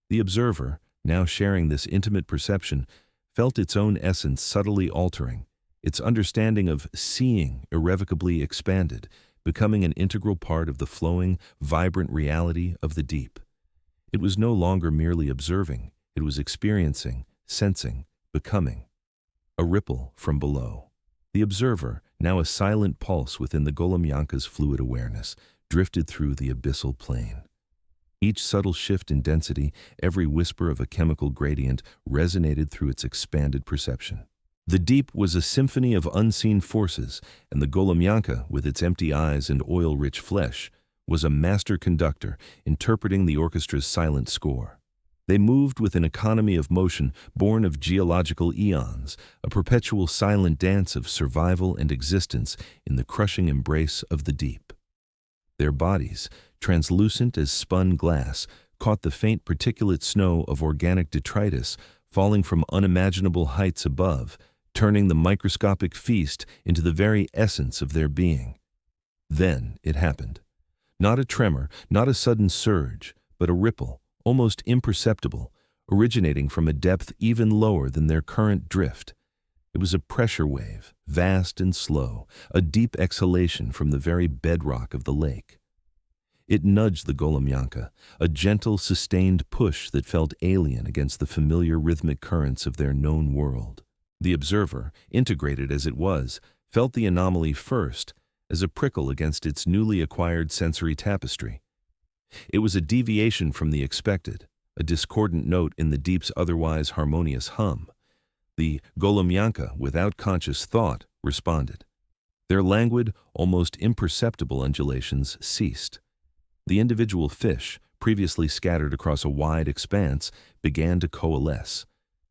The observer, now sharing this intimate perception, felt its own essence subtly altering, its understanding of seeing irrevocably expanded, becoming an integral part of the flowing, vibrant reality of the deep. It was no longer merely observing, it was experiencing, sensing, becoming. A ripple from below. The observer, now a silent pulse within the Golemyanka's fluid awareness, drifted through the abyssal plane. Each subtle shift in density, every whisper of a chemical gradient, resonated through its expanded perception. The deep was a symphony of unseen forces, and the Golemyanka, with its empty eyes and oil-rich flesh, was a master conductor, interpreting the orchestra's silent score. They moved with an economy of motion born of geological eons, a perpetual silent dance of survival and existence in the crushing embrace of the deep. Their bodies, translucent as spun glass, caught the faint particulate snow of organic detritus falling from unimaginable heights above, turning the microscopic feast into the very essence of their being. Then it happened. Not a tremor, not a sudden surge, but a ripple, almost imperceptible, originating from a depth even lower than their current drift. It was a pressure wave, vast and slow, a deep exhalation from the very bedrock of the lake. It nudged the Goloumyanka, a gentle, sustained push that felt alien against the familiar rhythmic currents of their known world. The observer, integrated as it was, felt the anomaly first as a prickle against its newly acquired sensory tapestry. It was a deviation from the expected, a discordant note in the deep's otherwise harmonious hum. The Goloumyanka, without conscious thought, responded. Their languid, almost imperceptible undulations ceased. The individual fish, previously scattered across a wide expanse, began to coalesce.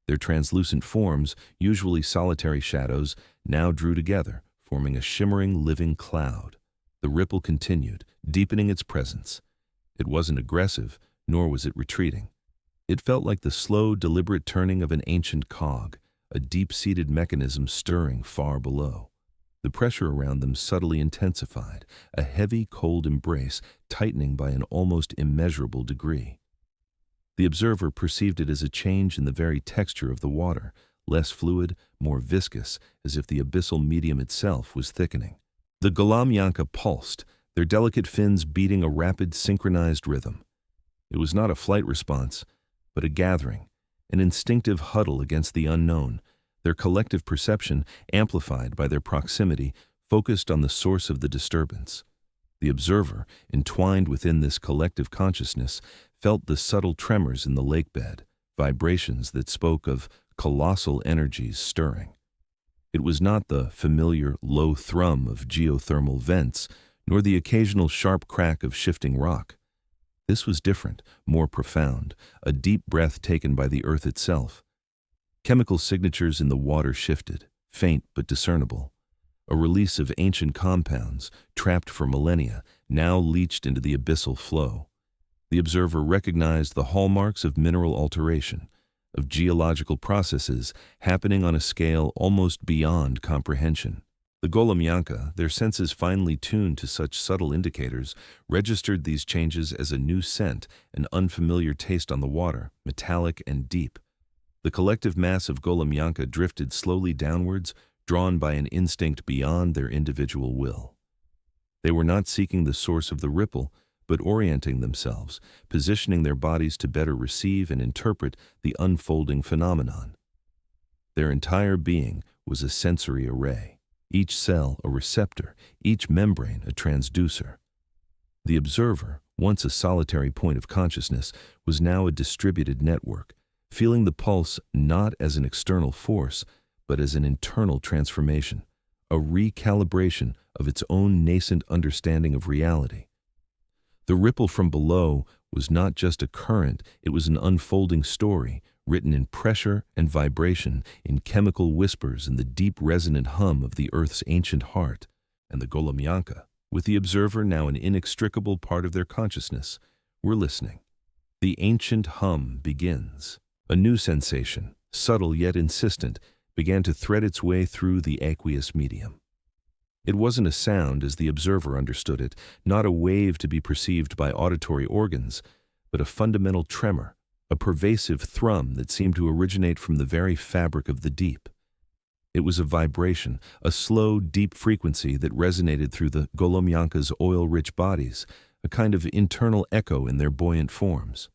Their translucent forms, usually solitary shadows, now drew together, forming a shimmering, living cloud. The ripple continued, deepening its presence. It wasn't aggressive, nor was it retreating. It felt like the slow, deliberate turning of an ancient cog, a deep-seated mechanism stirring far below. The pressure around them subtly intensified, a heavy, cold embrace tightening by an almost immeasurable degree. The observer perceived it as a change in the very texture of the water, less fluid, more viscous, as if the abyssal medium itself was thickening. The Goloumyanka pulsed, their delicate fins beating a rapid, synchronized rhythm. It was not a flight response, but a gathering, an instinctive huddle against the unknown, their collective perception, amplified by their proximity, focused on the source of the disturbance. The observer, entwined within this collective consciousness, felt the subtle tremors in the lakebed, vibrations that spoke of colossal energies stirring. It was not the familiar low thrum of geothermal vents, nor the occasional sharp crack of shifting rock. This was different, more profound, a deep breath taken by the earth itself. Chemical signatures in the water shifted, faint but discernible. A release of ancient compounds, trapped for millennia, now leached into the abyssal flow. The observer recognized the hallmarks of mineral alteration, of geological processes happening on a scale almost beyond comprehension. The Goloumyanka, their senses finely tuned to such subtle indicators, registered these changes as a new scent, an unfamiliar taste on the water, metallic and deep. The collective mass of Goloumyanka drifted slowly downwards, drawn by an instinct beyond their individual will. They were not seeking the source of the ripple, but orienting themselves, positioning their bodies to better receive and interpret the unfolding phenomenon. Their entire being was a sensory array, each cell a receptor, each membrane a transducer. The observer, once a solitary point of consciousness, was now a distributed network, feeling the pulse not as an external force, but as an internal transformation, a recalibration of its own nascent understanding of reality. The ripple from below was not just a current, it was an unfolding story, written in pressure and vibration, in chemical whispers and the deep resonant hum of the earth's ancient heart. And the Goloumyanka, with the observer now an inextricable part of their consciousness, were listening. The ancient hum begins. A new sensation, subtle yet insistent, began to thread its way through the aqueous medium. It wasn't a sound as the observer understood it, not a wave to be perceived by auditory organs, but a fundamental tremor, a pervasive thrum that seemed to originate from the very fabric of the deep. It was a vibration, a slow, deep frequency that resonated through the Goloumyanka's oil-rich bodies, a kind of internal echo in their buoyant forms.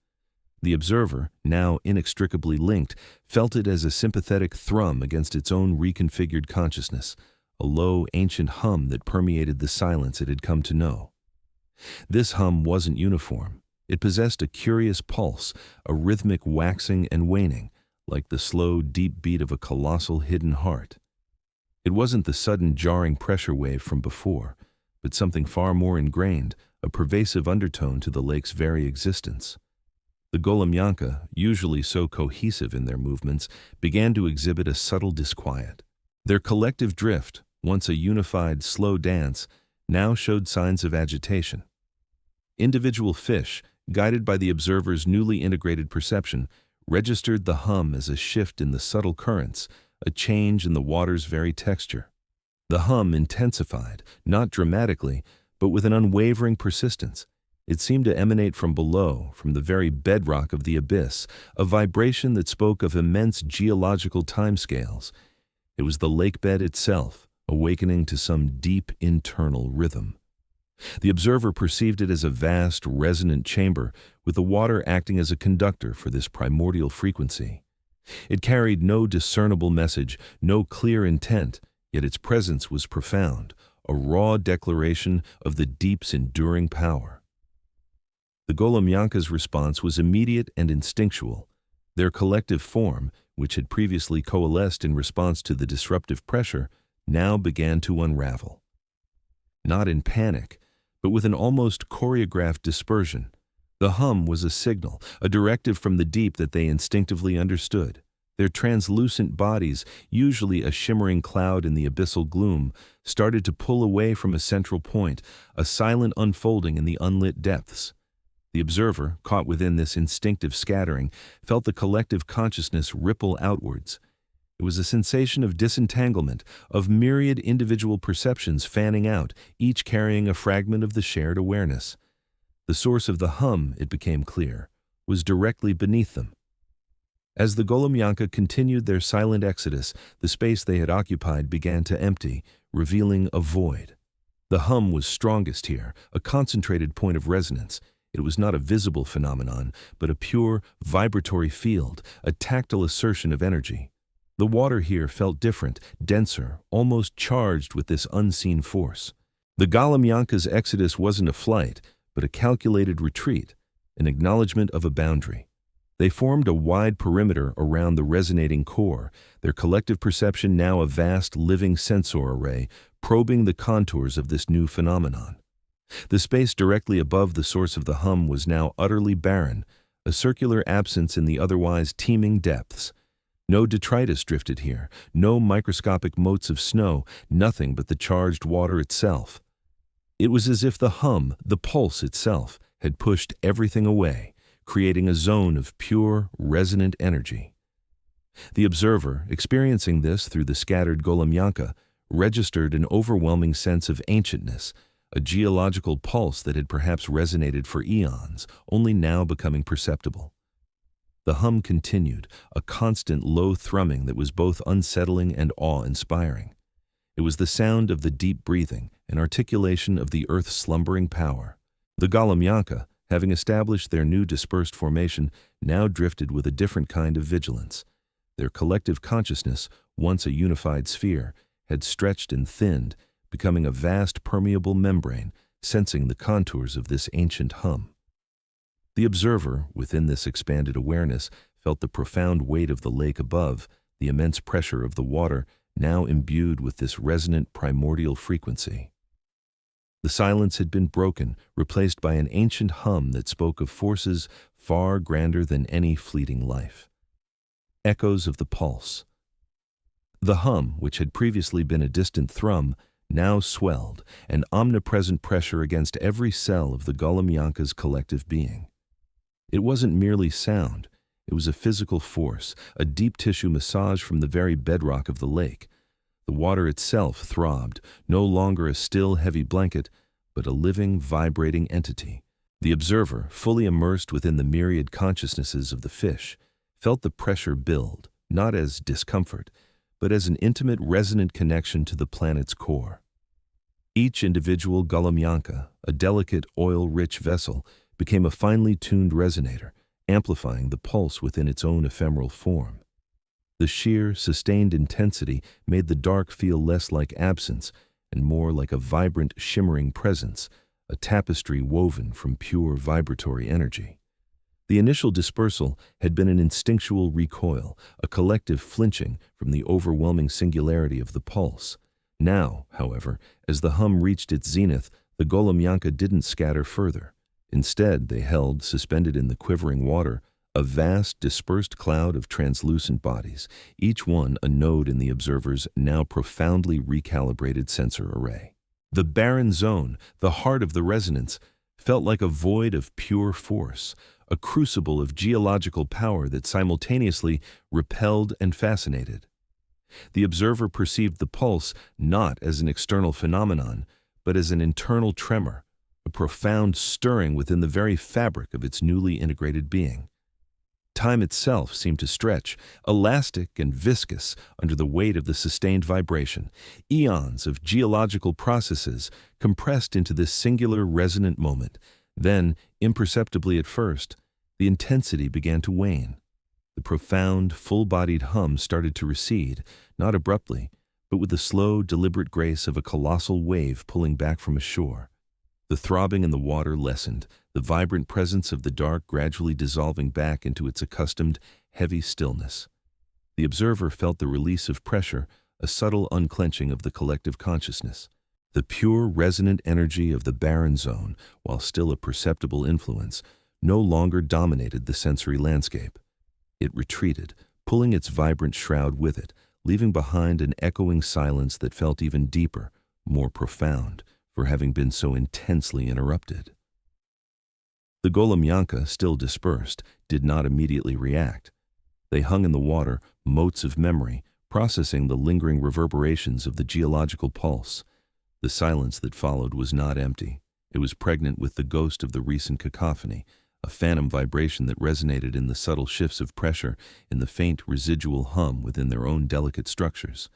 The observer, now inextricably linked, felt it as a sympathetic thrum against its own reconfigured consciousness, a low, ancient hum that permeated the silence it had come to know. This hum wasn't uniform. It possessed a curious pulse, a rhythmic waxing and waning, like the slow, deep beat of a colossal hidden heart. It wasn't the sudden jarring pressure wave from before, but something far more ingrained, a pervasive undertone to the lake's very existence. The Goloumyanka, usually so cohesive in their movements, began to exhibit a subtle disquiet. Their collective drift, once a unified, slow dance, now showed signs of agitation. Individual fish, guided by the observer's newly integrated perception, registered the hum as a shift in the subtle currents, a change in the water's very texture. The hum intensified, not dramatically, but with an unwavering persistence. It seemed to emanate from below, from the very bedrock of the abyss, a vibration that spoke of immense geological timescales. It was the lakebed itself, awakening to some deep internal rhythm. The observer perceived it as a vast, resonant chamber, with the water acting as a conductor for this primordial frequency. It carried no discernible message, no clear intent, yet its presence was profound, a raw declaration of the deep's enduring power. The Goloumyanka's response was immediate and instinctual. Their collective form, which had previously coalesced in response to the disruptive pressure, now began to unravel. Not in panic, but with an almost choreographed dispersion. The hum was a signal, a directive from the deep that they instinctively understood. Their translucent bodies, usually a shimmering cloud in the abyssal gloom, started to pull away from a central point, a silent unfolding in the unlit depths. The observer, caught within this instinctive scattering, felt the collective consciousness ripple outwards. It was a sensation of disentanglement, of myriad individual perceptions fanning out, each carrying a fragment of the shared awareness. The source of the hum, it became clear, was directly beneath them. As the Goloumyanka continued their silent exodus, the space they had occupied began to empty, revealing a void. The hum was strongest here, a concentrated point of resonance. It was not a visible phenomenon, but a pure, vibratory field, a tactile assertion of energy. The water here felt different, denser, almost charged with this unseen force. The Goloumyanka's exodus wasn't a flight, but a calculated retreat, an acknowledgement of a boundary. They formed a wide perimeter around the resonating core, their collective perception now a vast living sensor array, probing the contours of this new phenomenon. The space directly above the source of the hum was now utterly barren, a circular absence in the otherwise teeming depths. No detritus drifted here, no microscopic motes of snow, nothing but the charged water itself. It was as if the hum, the pulse itself, had pushed everything away, creating a zone of pure, resonant energy. The observer, experiencing this through the scattered Goloumyanka, registered an overwhelming sense of ancientness, a geological pulse that had perhaps resonated for eons, only now becoming perceptible. The hum continued, a constant low thrumming that was both unsettling and awe-inspiring. It was the sound of the deep breathing, an articulation of the earth's slumbering power. The Goloumyanka, having established their new dispersed formation, now drifted with a different kind of vigilance. Their collective consciousness, once a unified sphere, had stretched and thinned, becoming a vast permeable membrane, sensing the contours of this ancient hum. The observer, within this expanded awareness, felt the profound weight of the lake above, the immense pressure of the water, now imbued with this resonant primordial frequency. The silence had been broken, replaced by an ancient hum that spoke of forces far grander than any fleeting life. Echoes of the pulse. The hum, which had previously been a distant thrum, now swelled, an omnipresent pressure against every cell of the Goloumyanka's collective being. It wasn't merely sound, it was a physical force, a deep tissue massage from the very bedrock of the lake. The water itself throbbed, no longer a still, heavy blanket, but a living, vibrating entity. The observer, fully immersed within the myriad consciousnesses of the fish, felt the pressure build, not as discomfort, but as an intimate, resonant connection to the planet's core. Each individual Goloumyanka, a delicate, oil-rich vessel, became a finely tuned resonator, amplifying the pulse within its own ephemeral form. The sheer, sustained intensity made the dark feel less like absence and more like a vibrant, shimmering presence, a tapestry woven from pure vibratory energy. The initial dispersal had been an instinctual recoil, a collective flinching from the overwhelming singularity of the pulse. Now, however, as the hum reached its zenith, the Goloumyanka didn't scatter further. Instead, they held, suspended in the quivering water, a vast, dispersed cloud of translucent bodies, each one a node in the observer's now profoundly recalibrated sensor array. The barren zone, the heart of the resonance, felt like a void of pure force, a crucible of geological power that simultaneously repelled and fascinated. The observer perceived the pulse not as an external phenomenon, but as an internal tremor, a profound stirring within the very fabric of its newly integrated being. Time itself seemed to stretch, elastic and viscous under the weight of the sustained vibration. Eons of geological processes compressed into this singular resonant moment. Then, imperceptibly at first, the intensity began to wane. The profound, full-bodied hum started to recede, not abruptly, but with the slow, deliberate grace of a colossal wave pulling back from a shore. The throbbing in the water lessened, the vibrant presence of the dark gradually dissolving back into its accustomed, heavy stillness. The observer felt the release of pressure, a subtle unclenching of the collective consciousness. The pure, resonant energy of the barren zone, while still a perceptible influence, no longer dominated the sensory landscape. It retreated, pulling its vibrant shroud with it, leaving behind an echoing silence that felt even deeper, more profound, for having been so intensely interrupted. The Goloumyanka, still dispersed, did not immediately react. They hung in the water, motes of memory, processing the lingering reverberations of the geological pulse. The silence that followed was not empty. It was pregnant with the ghost of the recent cacophony, a phantom vibration that resonated in the subtle shifts of pressure, in the faint residual hum within their own delicate structures.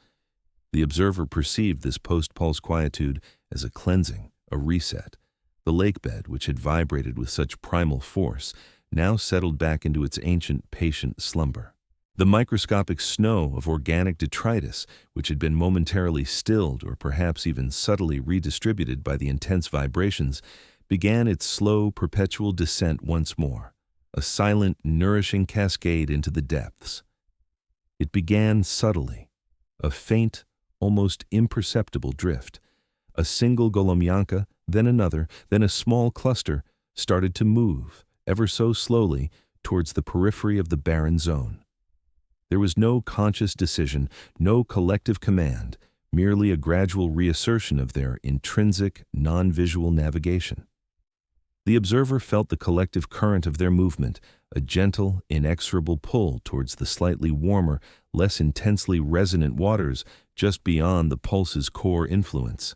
The observer perceived this post-pulse quietude as a cleansing, a reset. The lakebed, which had vibrated with such primal force, now settled back into its ancient, patient slumber. The microscopic snow of organic detritus, which had been momentarily stilled or perhaps even subtly redistributed by the intense vibrations, began its slow, perpetual descent once more, a silent, nourishing cascade into the depths. It began subtly, a faint, almost imperceptible drift. A single Goloumyanka, then another, then a small cluster, started to move, ever so slowly, towards the periphery of the barren zone. There was no conscious decision, no collective command, merely a gradual reassertion of their intrinsic, non-visual navigation. The observer felt the collective current of their movement, a gentle, inexorable pull towards the slightly warmer, less intensely resonant waters just beyond the pulse's core influence.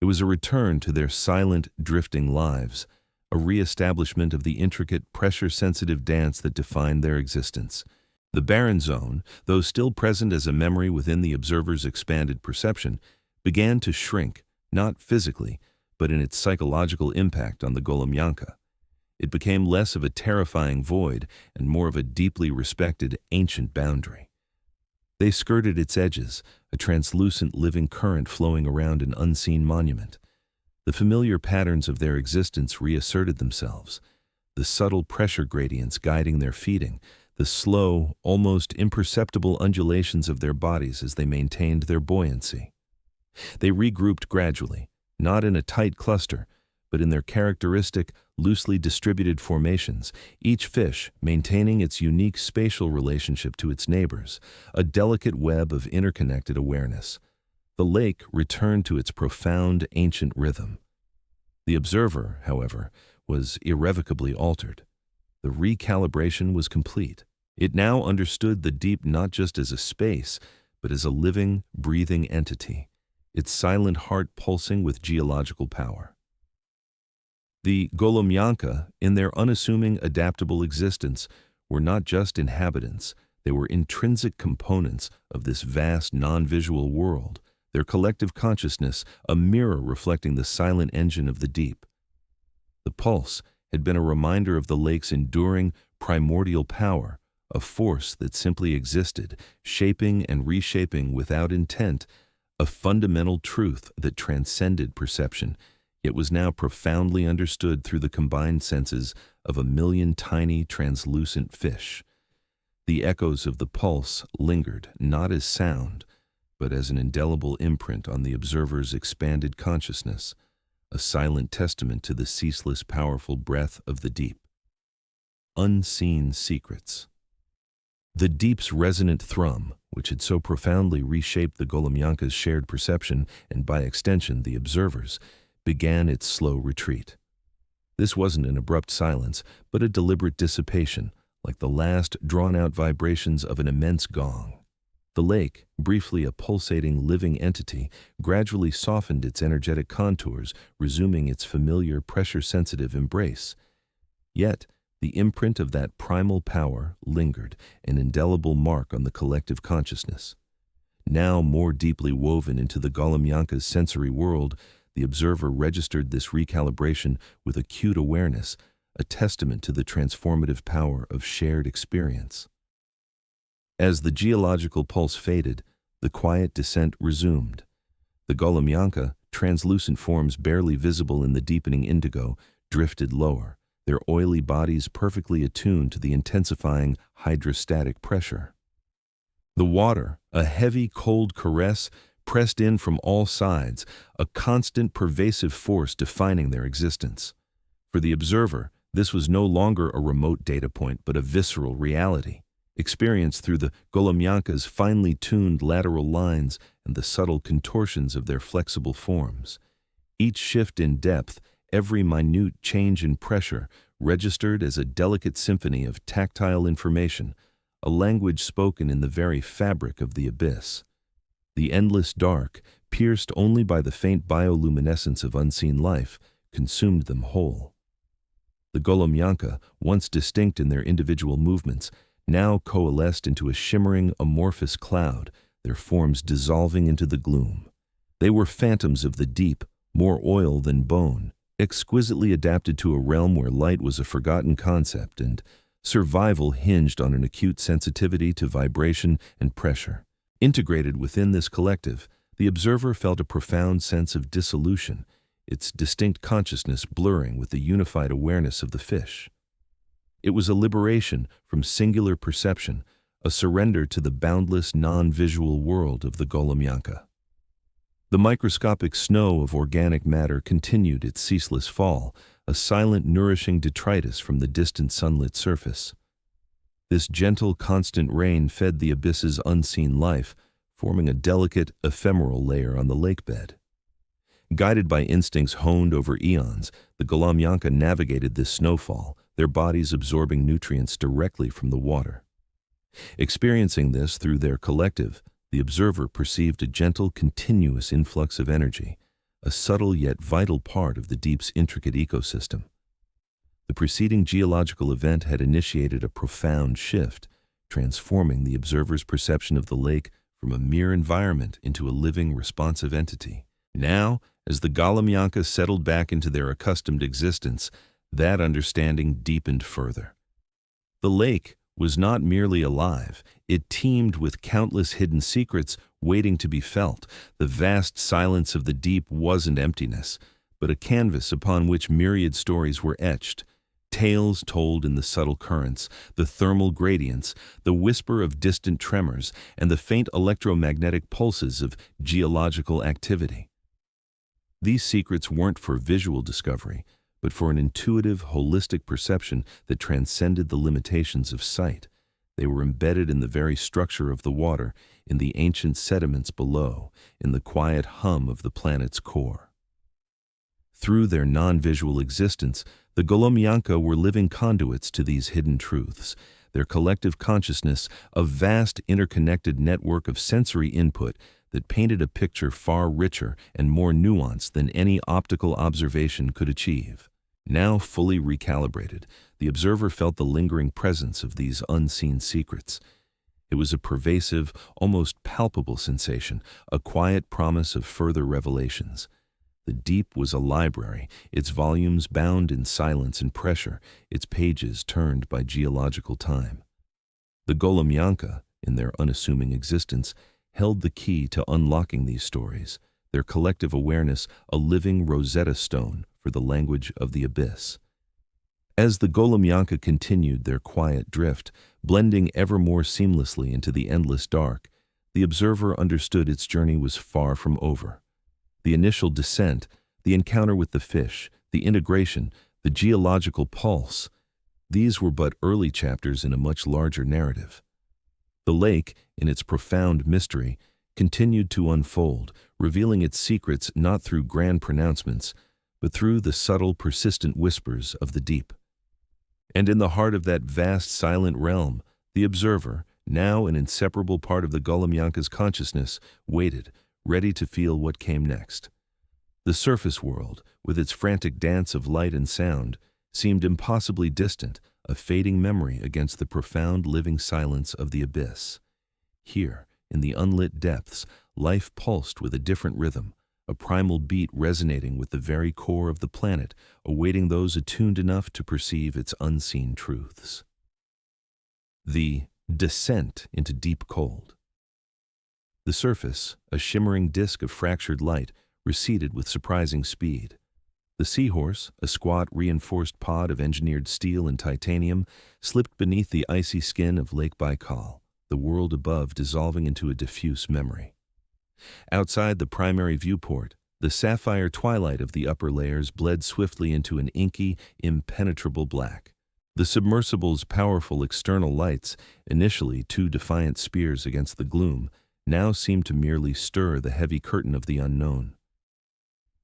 It was a return to their silent, drifting lives, a re-establishment of the intricate, pressure-sensitive dance that defined their existence. The barren zone, though still present as a memory within the observer's expanded perception, began to shrink, not physically, but in its psychological impact on the Goloumyanka. It became less of a terrifying void and more of a deeply respected ancient boundary. They skirted its edges, a translucent living current flowing around an unseen monument. The familiar patterns of their existence reasserted themselves, the subtle pressure gradients guiding their feeding, the slow, almost imperceptible undulations of their bodies as they maintained their buoyancy. They regrouped gradually, not in a tight cluster, but in their characteristic, loosely distributed formations, each fish maintaining its unique spatial relationship to its neighbors, a delicate web of interconnected awareness. The lake returned to its profound, ancient rhythm. The observer, however, was irrevocably altered. The recalibration was complete. It now understood the deep not just as a space, but as a living, breathing entity, its silent heart pulsing with geological power. The Goloumyanka, in their unassuming, adaptable existence, were not just inhabitants, they were intrinsic components of this vast non-visual world, their collective consciousness a mirror reflecting the silent engine of the deep. The pulse had been a reminder of the lake's enduring, primordial power, a force that simply existed, shaping and reshaping without intent, a fundamental truth that transcended perception, yet was now profoundly understood through the combined senses of a million tiny, translucent fish. The echoes of the pulse lingered, not as sound, but as an indelible imprint on the observer's expanded consciousness, a silent testament to the ceaseless, powerful breath of the deep. Unseen secrets. The deep's resonant thrum, which had so profoundly reshaped the Goloumyanka's shared perception, and by extension the observer's, began its slow retreat. This wasn't an abrupt silence, but a deliberate dissipation, like the last drawn-out vibrations of an immense gong. The lake, briefly a pulsating living entity, gradually softened its energetic contours, resuming its familiar pressure-sensitive embrace. Yet, The imprint of that primal power lingered, an indelible mark on the collective consciousness. Now more deeply woven into the Goloumyanka's sensory world, the observer registered this recalibration with acute awareness, a testament to the transformative power of shared experience. As the geological pulse faded, the quiet descent resumed. The Goloumyanka, translucent forms barely visible in the deepening indigo, drifted lower, their oily bodies perfectly attuned to the intensifying hydrostatic pressure. The water, a heavy, cold caress, pressed in from all sides, a constant, pervasive force defining their existence. For the observer, this was no longer a remote data point but a visceral reality, experienced through the Goloumyanka's finely tuned lateral lines and the subtle contortions of their flexible forms. Each shift in depth, every minute change in pressure, registered as a delicate symphony of tactile information, a language spoken in the very fabric of the abyss. The endless dark, pierced only by the faint bioluminescence of unseen life, consumed them whole. The Goloumyanka, once distinct in their individual movements, now coalesced into a shimmering, amorphous cloud, their forms dissolving into the gloom. They were phantoms of the deep, more oil than bone, exquisitely adapted to a realm where light was a forgotten concept and survival hinged on an acute sensitivity to vibration and pressure. Integrated within this collective, the observer felt a profound sense of dissolution, its distinct consciousness blurring with the unified awareness of the fish. It was a liberation from singular perception, a surrender to the boundless non-visual world of the Goloumyanka. The microscopic snow of organic matter continued its ceaseless fall, a silent, nourishing detritus from the distant sunlit surface. This gentle, constant rain fed the abyss's unseen life, forming a delicate, ephemeral layer on the lakebed. Guided by instincts honed over eons, the Goloumyanka navigated this snowfall, their bodies absorbing nutrients directly from the water. Experiencing this through their collective, the observer perceived a gentle, continuous influx of energy, a subtle yet vital part of the deep's intricate ecosystem. The preceding geological event had initiated a profound shift, transforming the observer's perception of the lake from a mere environment into a living, responsive entity. Now, as the Goloumyanka settled back into their accustomed existence, that understanding deepened further. The lake was not merely alive, it teemed with countless hidden secrets waiting to be felt. The vast silence of the deep wasn't emptiness, but a canvas upon which myriad stories were etched. Tales told in the subtle currents, the thermal gradients, the whisper of distant tremors, and the faint electromagnetic pulses of geological activity. These secrets weren't for visual discovery, but for an intuitive, holistic perception that transcended the limitations of sight. They were embedded in the very structure of the water, in the ancient sediments below, in the quiet hum of the planet's core. Through their non-visual existence, the Goloumyanka were living conduits to these hidden truths, their collective consciousness a vast interconnected network of sensory input that painted a picture far richer and more nuanced than any optical observation could achieve. Now fully recalibrated, the observer felt the lingering presence of these unseen secrets. It was a pervasive, almost palpable sensation, a quiet promise of further revelations. The deep was a library, its volumes bound in silence and pressure, its pages turned by geological time. The Goloumyanka, in their unassuming existence, held the key to unlocking these stories, their collective awareness a living Rosetta Stone for the language of the abyss. As the Goloumyanka continued their quiet drift, blending ever more seamlessly into the endless dark, the observer understood its journey was far from over. The initial descent, the encounter with the fish, the integration, the geological pulse, these were but early chapters in a much larger narrative. The lake, in its profound mystery, continued to unfold, revealing its secrets not through grand pronouncements, but through the subtle, persistent whispers of the deep. And in the heart of that vast, silent realm, the observer, now an inseparable part of the Goloumyanka's consciousness, waited, ready to feel what came next. The surface world, with its frantic dance of light and sound, seemed impossibly distant, a fading memory against the profound living silence of the abyss. Here, in the unlit depths, life pulsed with a different rhythm, a primal beat resonating with the very core of the planet, awaiting those attuned enough to perceive its unseen truths. The descent into deep cold. The surface, a shimmering disk of fractured light, receded with surprising speed. The seahorse, a squat, reinforced pod of engineered steel and titanium, slipped beneath the icy skin of Lake Baikal, the world above dissolving into a diffuse memory. Outside the primary viewport, the sapphire twilight of the upper layers bled swiftly into an inky, impenetrable black. The submersible's powerful external lights, initially two defiant spears against the gloom, now seemed to merely stir the heavy curtain of the unknown.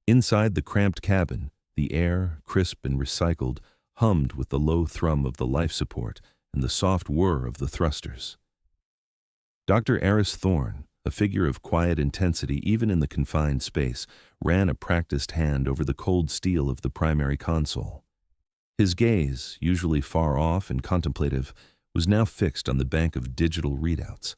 Inside the cramped cabin, the air, crisp and recycled, hummed with the low thrum of the life support and the soft whir of the thrusters. Dr. Eris Thorne, a figure of quiet intensity even in the confined space, ran a practiced hand over the cold steel of the primary console. His gaze, usually far off and contemplative, was now fixed on the bank of digital readouts.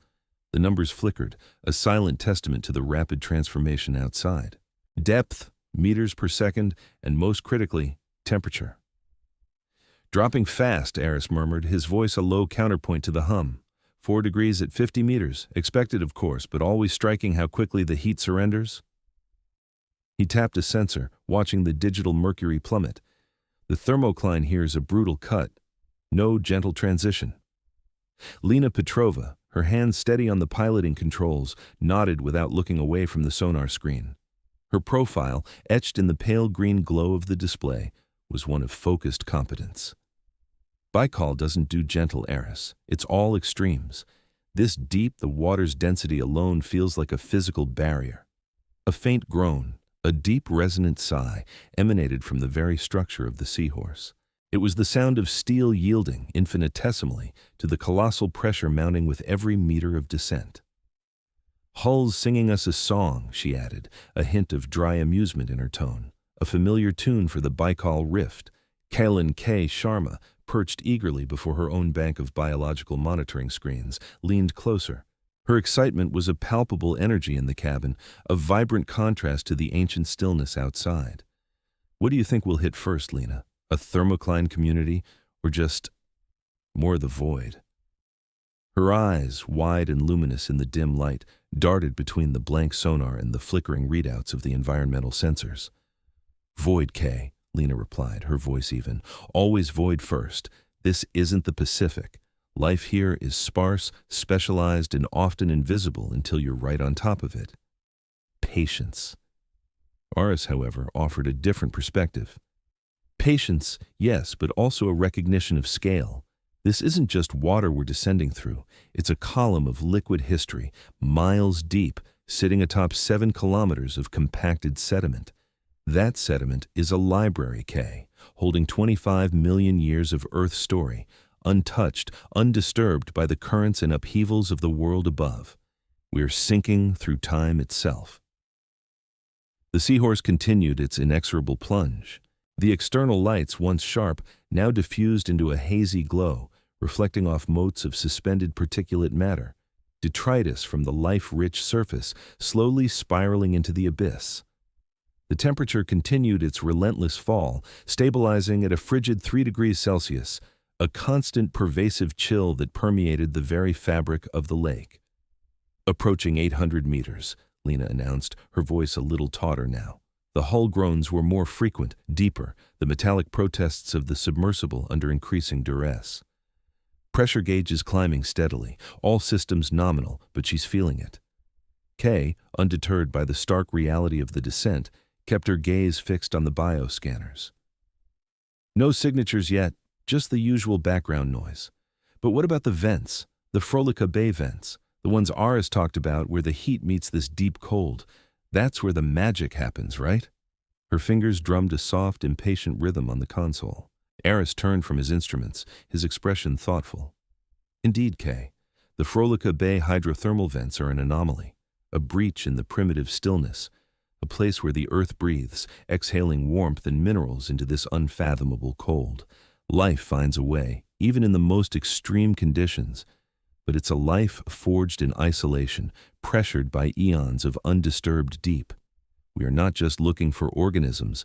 The numbers flickered, a silent testament to the rapid transformation outside. Depth, meters per second, and most critically, temperature. Dropping fast, Eris murmured, his voice a low counterpoint to the hum. 4 degrees at 50 meters, expected of course, but always striking how quickly the heat surrenders. He tapped a sensor, watching the digital mercury plummet. The thermocline here is a brutal cut. No gentle transition. Lena Petrova, her hands steady on the piloting controls, nodded without looking away from the sonar screen. Her profile, etched in the pale green glow of the display, was one of focused competence. Baikal doesn't do gentle, Eris. It's all extremes. This deep, the water's density alone feels like a physical barrier. A faint groan, a deep resonant sigh, emanated from the very structure of the seahorse. It was the sound of steel yielding infinitesimally to the colossal pressure mounting with every meter of descent. Hull's singing us a song, she added, a hint of dry amusement in her tone. A familiar tune for the Baikal Rift. Kailan K. Sharma, perched eagerly before her own bank of biological monitoring screens, leaned closer. Her excitement was a palpable energy in the cabin, a vibrant contrast to the ancient stillness outside. What do you think we'll hit first, Lena? A thermocline community, or just more the void? Her eyes, wide and luminous in the dim light, darted between the blank sonar and the flickering readouts of the environmental sensors. Void, K, Lena replied, her voice even. Always void first. This isn't the Pacific. Life here is sparse, specialized, and often invisible until you're right on top of it. Patience. Aris, however, offered a different perspective. Patience, yes, but also a recognition of scale. This isn't just water we're descending through. It's a column of liquid history, miles deep, sitting atop 7 kilometers of compacted sediment. That sediment is a library, K, holding 25 million years of Earth story, untouched, undisturbed by the currents and upheavals of the world above. We're sinking through time itself. The seahorse continued its inexorable plunge. The external lights, once sharp, now diffused into a hazy glow, reflecting off motes of suspended particulate matter, detritus from the life-rich surface, slowly spiraling into the abyss. The temperature continued its relentless fall, stabilizing at a frigid 3 degrees Celsius, a constant pervasive chill that permeated the very fabric of the lake. Approaching 800 meters, Lena announced, her voice a little tauter now. The hull groans were more frequent, deeper, the metallic protests of the submersible under increasing duress. Pressure gauges climbing steadily, all systems nominal, but she's feeling it. Kay, undeterred by the stark reality of the descent, kept her gaze fixed on the bioscanners. No signatures yet, just the usual background noise. But what about the vents, the Frolica Bay vents, the ones Aris talked about where the heat meets this deep cold? That's where the magic happens, right? Her fingers drummed a soft, impatient rhythm on the console. Aris turned from his instruments, his expression thoughtful. Indeed, Kay, the Frolica Bay hydrothermal vents are an anomaly, a breach in the primitive stillness, a place where the earth breathes, exhaling warmth and minerals into this unfathomable cold. Life finds a way, even in the most extreme conditions, but it's a life forged in isolation, pressured by eons of undisturbed deep. We are not just looking for organisms,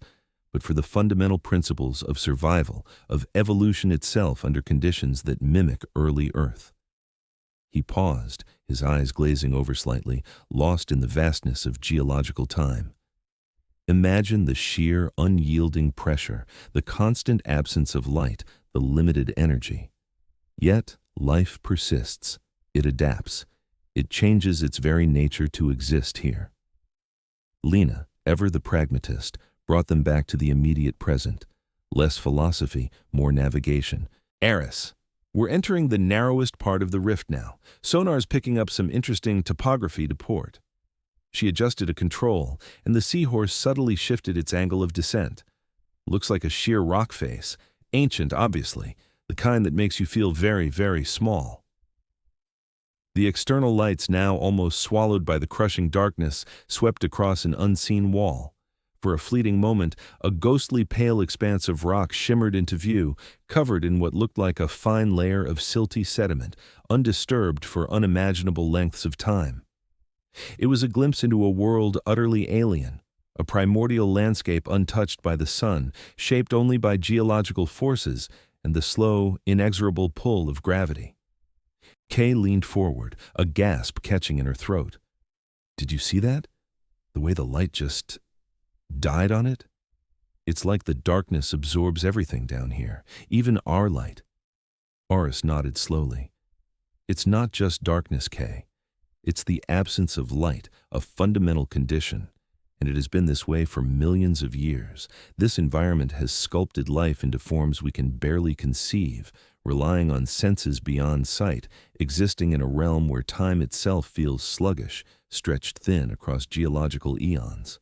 but for the fundamental principles of survival, of evolution itself under conditions that mimic early Earth. He paused, his eyes glazing over slightly, lost in the vastness of geological time. Imagine the sheer, unyielding pressure, the constant absence of light, the limited energy. Yet, life persists. It adapts. It changes its very nature to exist here. Lena, ever the pragmatist, brought them back to the immediate present. Less philosophy, more navigation. Eris. We're entering the narrowest part of the rift now. Sonar's picking up some interesting topography to port. She adjusted a control, and the seahorse subtly shifted its angle of descent. Looks like a sheer rock face, ancient obviously, the kind that makes you feel very, very small. The external lights, now almost swallowed by the crushing darkness, swept across an unseen wall. For a fleeting moment, a ghostly pale expanse of rock shimmered into view, covered in what looked like a fine layer of silty sediment, undisturbed for unimaginable lengths of time. It was a glimpse into a world utterly alien, a primordial landscape untouched by the sun, shaped only by geological forces and the slow, inexorable pull of gravity. Kay leaned forward, a gasp catching in her throat. Did you see that? The way the light just died on it? It's like the darkness absorbs everything down here, even our light. Oris nodded slowly. It's not just darkness, Kay. It's the absence of light, a fundamental condition, and it has been this way for millions of years. This environment has sculpted life into forms we can barely conceive, relying on senses beyond sight, existing in a realm where time itself feels sluggish, stretched thin across geological eons.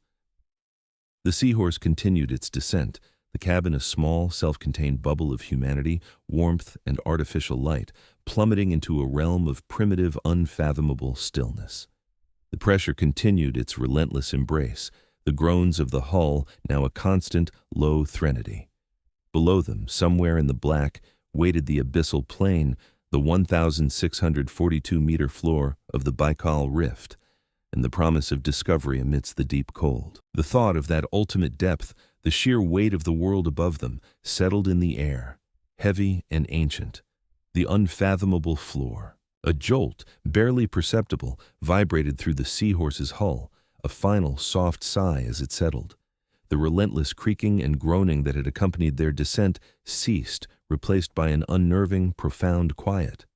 The seahorse continued its descent, the cabin a small, self-contained bubble of humanity, warmth, and artificial light, plummeting into a realm of primitive, unfathomable stillness. The pressure continued its relentless embrace, the groans of the hull now a constant, low threnody. Below them, somewhere in the black, waited the abyssal plain, the 1,642-meter floor of the Baikal Rift, and the promise of discovery amidst the deep cold. The thought of that ultimate depth, the sheer weight of the world above them, settled in the air, heavy and ancient. The unfathomable floor. A jolt, barely perceptible, vibrated through the seahorse's hull, a final soft sigh as it settled. The relentless creaking and groaning that had accompanied their descent ceased, replaced by an unnerving, profound quiet.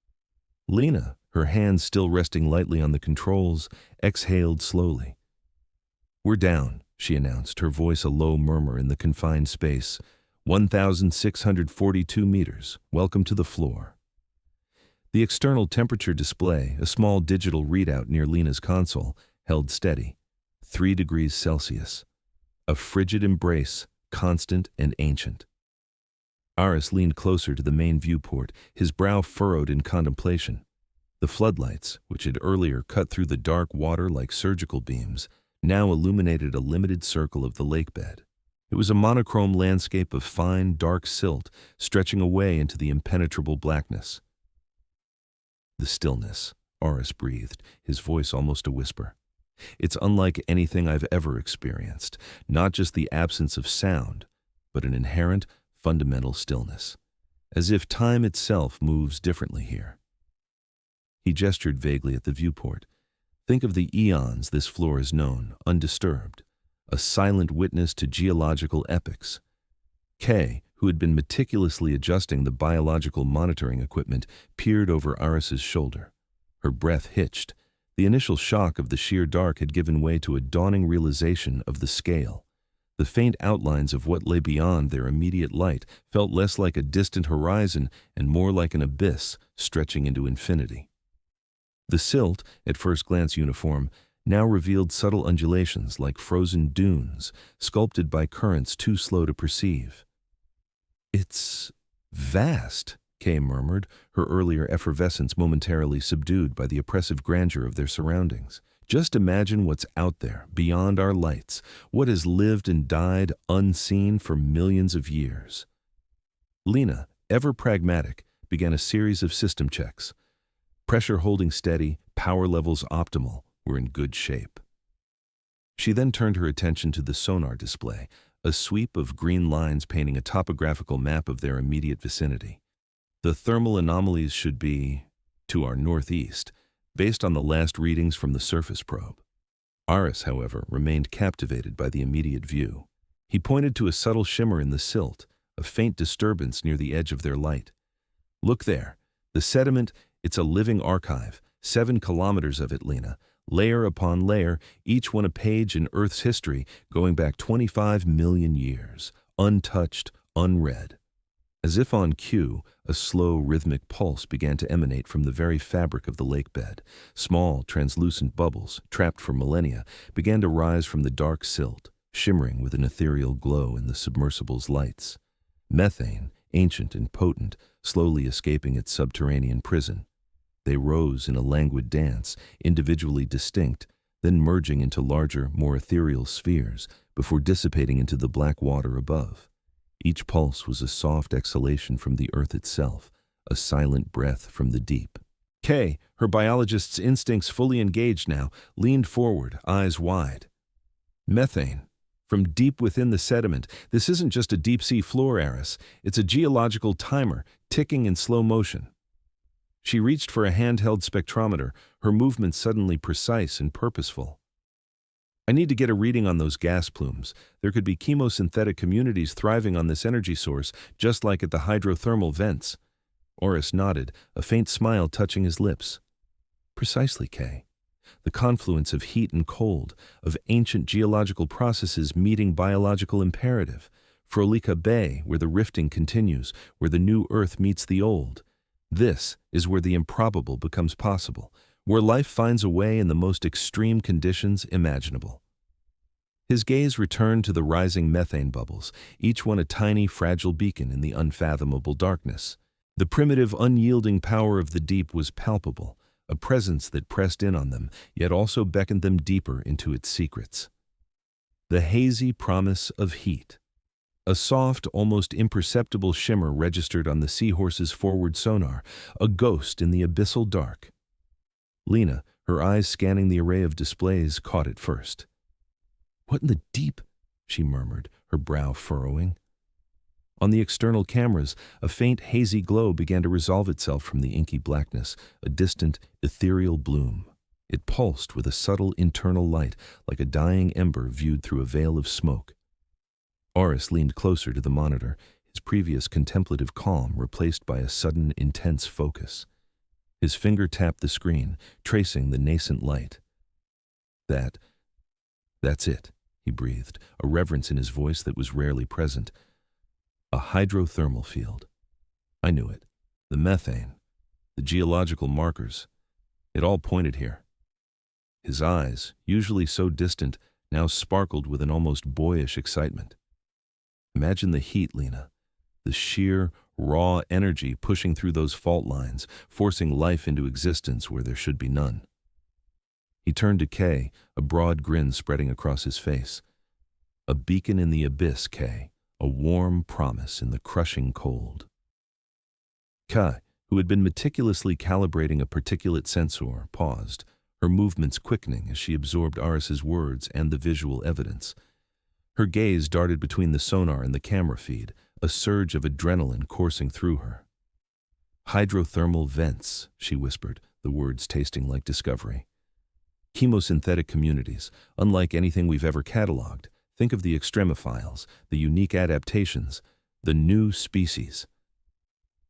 Lena, her hands still resting lightly on the controls, exhaled slowly. "We're down," she announced, her voice a low murmur in the confined space. 1,642 meters. Welcome to the floor. The external temperature display, a small digital readout near Lena's console, held steady. 3 degrees Celsius. A frigid embrace, constant and ancient. Aris leaned closer to the main viewport, his brow furrowed in contemplation. The floodlights, which had earlier cut through the dark water like surgical beams, now illuminated a limited circle of the lakebed. It was a monochrome landscape of fine, dark silt, stretching away into the impenetrable blackness. The stillness, Aris breathed, his voice almost a whisper. It's unlike anything I've ever experienced, not just the absence of sound, but an inherent, fundamental stillness, as if time itself moves differently here. He gestured vaguely at the viewport. Think of the eons this floor has known, undisturbed, a silent witness to geological epochs. Kay, who had been meticulously adjusting the biological monitoring equipment, peered over Aris's shoulder. Her breath hitched. The initial shock of the sheer dark had given way to a dawning realization of the scale. The faint outlines of what lay beyond their immediate light felt less like a distant horizon and more like an abyss stretching into infinity. The silt, at first glance uniform, now revealed subtle undulations like frozen dunes, sculpted by currents too slow to perceive. "It's vast," Kay murmured, her earlier effervescence momentarily subdued by the oppressive grandeur of their surroundings. Just imagine what's out there, beyond our lights, what has lived and died unseen for millions of years. Lena, ever pragmatic, began a series of system checks. Pressure holding steady, power levels optimal, were in good shape. She then turned her attention to the sonar display, a sweep of green lines painting a topographical map of their immediate vicinity. The thermal anomalies should be to our northeast, based on the last readings from the surface probe. Aris, however, remained captivated by the immediate view. He pointed to a subtle shimmer in the silt, a faint disturbance near the edge of their light. Look there. The sediment, it's a living archive, 7 kilometers of it, Lena, layer upon layer, each one a page in Earth's history going back 25 million years, untouched, unread. As if on cue, a slow, rhythmic pulse began to emanate from the very fabric of the lake bed. Small, translucent bubbles, trapped for millennia, began to rise from the dark silt, shimmering with an ethereal glow in the submersible's lights. Methane, ancient and potent, slowly escaping its subterranean prison. They rose in a languid dance, individually distinct, then merging into larger, more ethereal spheres, before dissipating into the black water above. Each pulse was a soft exhalation from the earth itself, a silent breath from the deep. Kay, her biologist's instincts fully engaged now, leaned forward, eyes wide. Methane. From deep within the sediment, this isn't just a deep-sea floor, Aris. It's a geological timer, ticking in slow motion. She reached for a handheld spectrometer, her movements suddenly precise and purposeful. I need to get a reading on those gas plumes. There could be chemosynthetic communities thriving on this energy source, just like at the hydrothermal vents. Aris nodded, a faint smile touching his lips. Precisely, Kay. The confluence of heat and cold, of ancient geological processes meeting biological imperative. Frolica Bay, where the rifting continues, where the new Earth meets the old. This is where the improbable becomes possible, where life finds a way in the most extreme conditions imaginable. His gaze returned to the rising methane bubbles, each one a tiny, fragile beacon in the unfathomable darkness. The primitive, unyielding power of the deep was palpable, a presence that pressed in on them, yet also beckoned them deeper into its secrets. The hazy promise of heat. A soft, almost imperceptible shimmer registered on the seahorse's forward sonar, a ghost in the abyssal dark. Lena, her eyes scanning the array of displays, caught it first. "What in the deep?" she murmured, her brow furrowing. On the external cameras, a faint hazy glow began to resolve itself from the inky blackness, a distant, ethereal bloom. It pulsed with a subtle internal light, like a dying ember viewed through a veil of smoke. Aris leaned closer to the monitor, his previous contemplative calm replaced by a sudden, intense focus. His finger tapped the screen, tracing the nascent light. That's it, he breathed, a reverence in his voice that was rarely present. A hydrothermal field. I knew it. The methane, the geological markers, it all pointed here. His eyes, usually so distant, now sparkled with an almost boyish excitement. Imagine the heat, Lena, the sheer, raw energy pushing through those fault lines, forcing life into existence where there should be none. He turned to Kay, a broad grin spreading across his face. A beacon in the abyss, Kay. A warm promise in the crushing cold. Kay, who had been meticulously calibrating a particulate sensor, paused, her movements quickening as she absorbed Aris's words and the visual evidence. Her gaze darted between the sonar and the camera feed, a surge of adrenaline coursing through her. Hydrothermal vents, she whispered, the words tasting like discovery. Chemosynthetic communities, unlike anything we've ever cataloged. Think of the extremophiles, the unique adaptations, the new species.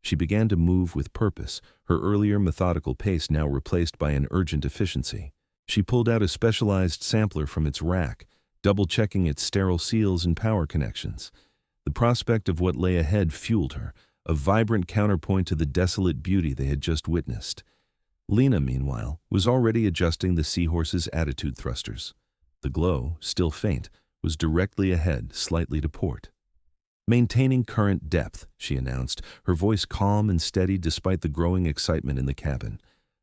She began to move with purpose, her earlier methodical pace now replaced by an urgent efficiency. She pulled out a specialized sampler from its rack, double-checking its sterile seals and power connections. The prospect of what lay ahead fueled her, a vibrant counterpoint to the desolate beauty they had just witnessed. Lena, meanwhile, was already adjusting the seahorse's attitude thrusters. The glow, still faint, was directly ahead, slightly to port. Maintaining current depth, she announced, her voice calm and steady despite the growing excitement in the cabin.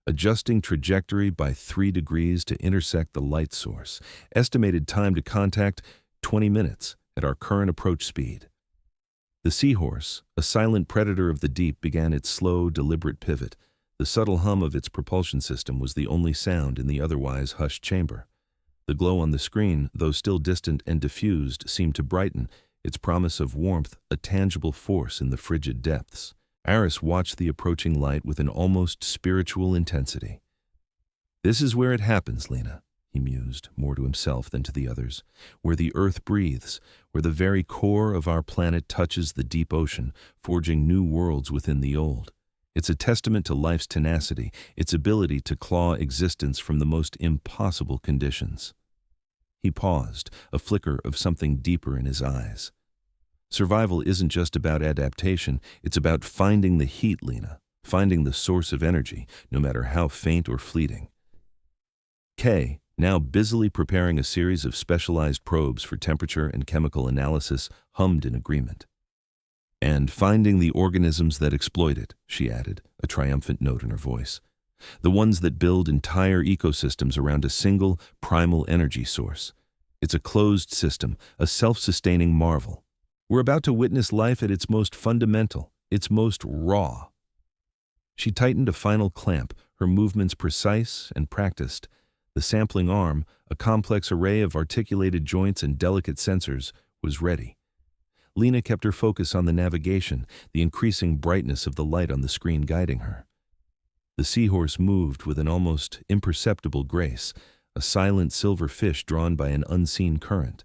adjusting trajectory by 3 degrees to intersect the light source. Estimated time to contact, 20 minutes at our current approach speed. The seahorse, a silent predator of the deep, began its slow, deliberate pivot. The subtle hum of its propulsion system was the only sound in the otherwise hushed chamber. The glow on the screen, though still distant and diffused, seemed to brighten, its promise of warmth a tangible force in the frigid depths. Aris watched the approaching light with an almost spiritual intensity. "This is where it happens, Lena," he mused, more to himself than to the others, "where the earth breathes, where the very core of our planet touches the deep ocean, forging new worlds within the old. It's a testament to life's tenacity, its ability to claw existence from the most impossible conditions." He paused, a flicker of something deeper in his eyes. "Survival isn't just about adaptation, it's about finding the heat, Lena, finding the source of energy, no matter how faint or fleeting." Kay, now busily preparing a series of specialized probes for temperature and chemical analysis, hummed in agreement. "And finding the organisms that exploit it," she added, a triumphant note in her voice. "The ones that build entire ecosystems around a single, primal energy source. It's a closed system, a self-sustaining marvel. We're about to witness life at its most fundamental, its most raw." She tightened a final clamp, her movements precise and practiced. The sampling arm, a complex array of articulated joints and delicate sensors, was ready. Lena kept her focus on the navigation, the increasing brightness of the light on the screen guiding her. The seahorse moved with an almost imperceptible grace, a silent silver fish drawn by an unseen current.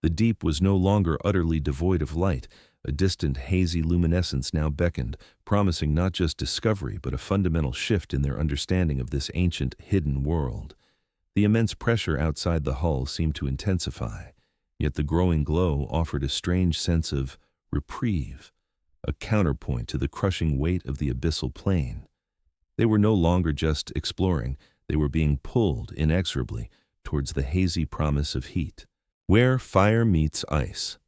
The deep was no longer utterly devoid of light. A distant, hazy luminescence now beckoned, promising not just discovery but a fundamental shift in their understanding of this ancient, hidden world. The immense pressure outside the hull seemed to intensify, yet the growing glow offered a strange sense of reprieve, a counterpoint to the crushing weight of the abyssal plain. They were no longer just exploring, they were being pulled inexorably towards the hazy promise of heat. Where fire meets ice.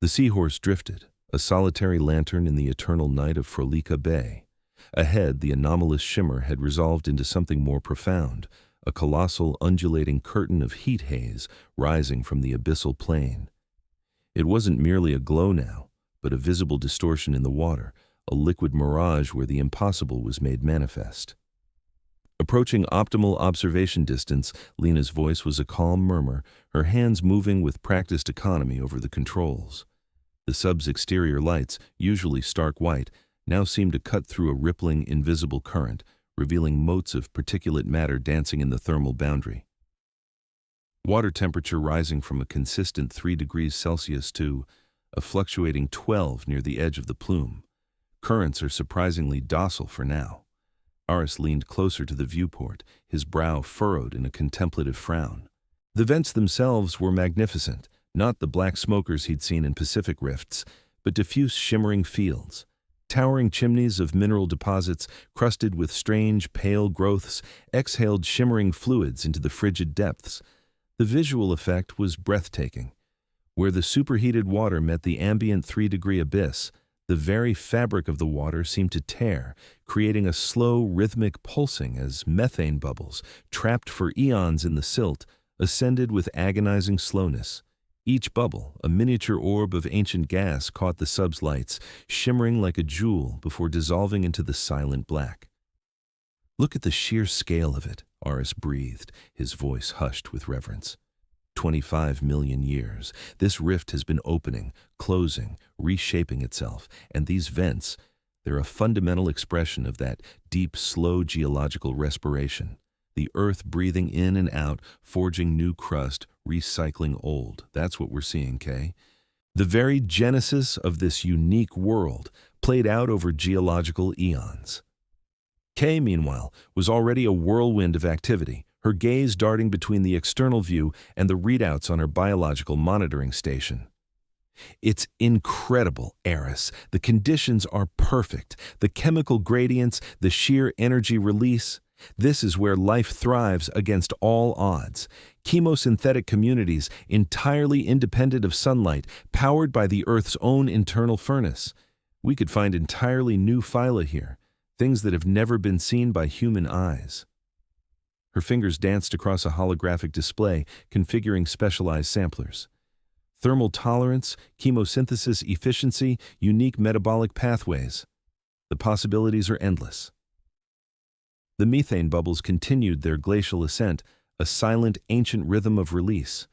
The seahorse drifted, a solitary lantern in the eternal night of Frolica Bay. Ahead, the anomalous shimmer had resolved into something more profound, a colossal undulating curtain of heat haze rising from the abyssal plain. It wasn't merely a glow now, but a visible distortion in the water, a liquid mirage where the impossible was made manifest. Approaching optimal observation distance, Lena's voice was a calm murmur, her hands moving with practiced economy over the controls. The sub's exterior lights, usually stark white, now seemed to cut through a rippling, invisible current, revealing motes of particulate matter dancing in the thermal boundary. Water temperature rising from a consistent 3 degrees Celsius to a fluctuating 12 near the edge of the plume. Currents are surprisingly docile for now. Aris leaned closer to the viewport, his brow furrowed in a contemplative frown. The vents themselves were magnificent, not the black smokers he'd seen in Pacific rifts, but diffuse shimmering fields. Towering chimneys of mineral deposits, crusted with strange, pale growths, exhaled shimmering fluids into the frigid depths. The visual effect was breathtaking. Where the superheated water met the ambient 3-degree abyss, the very fabric of the water seemed to tear, creating a slow, rhythmic pulsing as methane bubbles, trapped for eons in the silt, ascended with agonizing slowness. Each bubble, a miniature orb of ancient gas, caught the sub's lights, shimmering like a jewel before dissolving into the silent black. "Look at the sheer scale of it," Aris breathed, his voice hushed with reverence. 25 million years. This rift has been opening, closing, reshaping itself, and these vents, they're a fundamental expression of that deep, slow geological respiration. The earth breathing in and out, forging new crust, recycling old. That's what we're seeing, Kay. The very genesis of this unique world, played out over geological eons. Kay, meanwhile, was already a whirlwind of activity, her gaze darting between the external view and the readouts on her biological monitoring station. "It's incredible, Aris. The conditions are perfect. The chemical gradients, the sheer energy release. This is where life thrives against all odds. Chemosynthetic communities, entirely independent of sunlight, powered by the Earth's own internal furnace. We could find entirely new phyla here. things that have never been seen by human eyes. Her fingers danced across a holographic display, configuring specialized samplers. Thermal tolerance, chemosynthesis efficiency, unique metabolic pathways. The possibilities are endless. The methane bubbles continued their glacial ascent, a silent, ancient rhythm of release.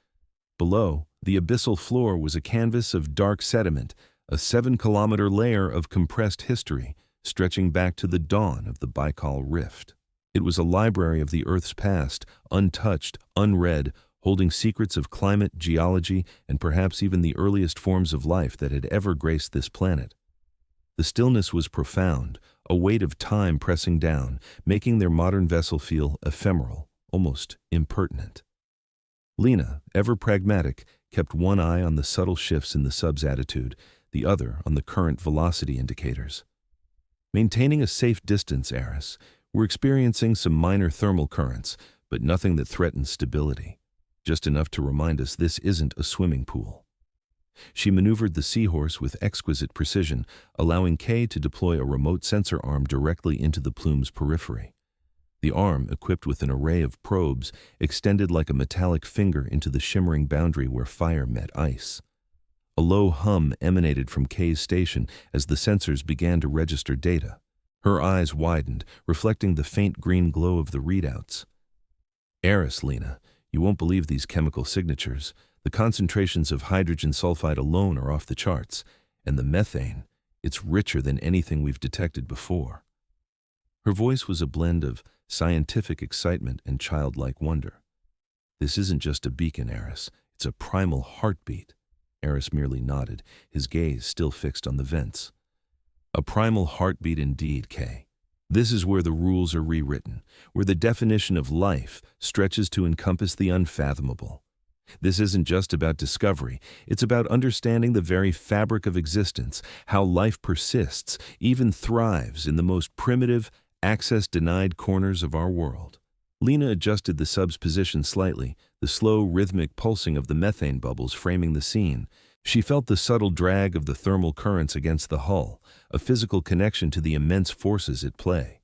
Below, the abyssal floor was a canvas of dark sediment, a 7-kilometer layer of compressed history, stretching back to the dawn of the Baikal Rift. It was a library of the Earth's past, untouched, unread, holding secrets of climate, geology, and perhaps even the earliest forms of life that had ever graced this planet. The stillness was profound, a weight of time pressing down, making their modern vessel feel ephemeral, almost impertinent. Lena, ever pragmatic, kept one eye on the subtle shifts in the sub's attitude, the other on the current velocity indicators. Maintaining a safe distance, Eris. We're experiencing some minor thermal currents, but nothing that threatens stability. Just enough to remind us this isn't a swimming pool. She maneuvered the seahorse with exquisite precision, allowing Kay to deploy a remote sensor arm directly into the plume's periphery. The arm, equipped with an array of probes, extended like a metallic finger into the shimmering boundary where fire met ice. A low hum emanated from Kay's station as the sensors began to register data. Her eyes widened, reflecting the faint green glow of the readouts. Eris, Lena, you won't believe these chemical signatures. The concentrations of hydrogen sulfide alone are off the charts, and the methane, it's richer than anything we've detected before. Her voice was a blend of scientific excitement and childlike wonder. This isn't just a beacon, Eris. It's a primal heartbeat. Eris merely nodded, his gaze still fixed on the vents. A primal heartbeat indeed, Kay. This is where the rules are rewritten, where the definition of life stretches to encompass the unfathomable. This isn't just about discovery, it's about understanding the very fabric of existence, how life persists, even thrives in the most primitive, access-denied corners of our world. Lena adjusted the sub's position slightly, the slow, rhythmic pulsing of the methane bubbles framing the scene. She felt the subtle drag of the thermal currents against the hull, a physical connection to the immense forces at play.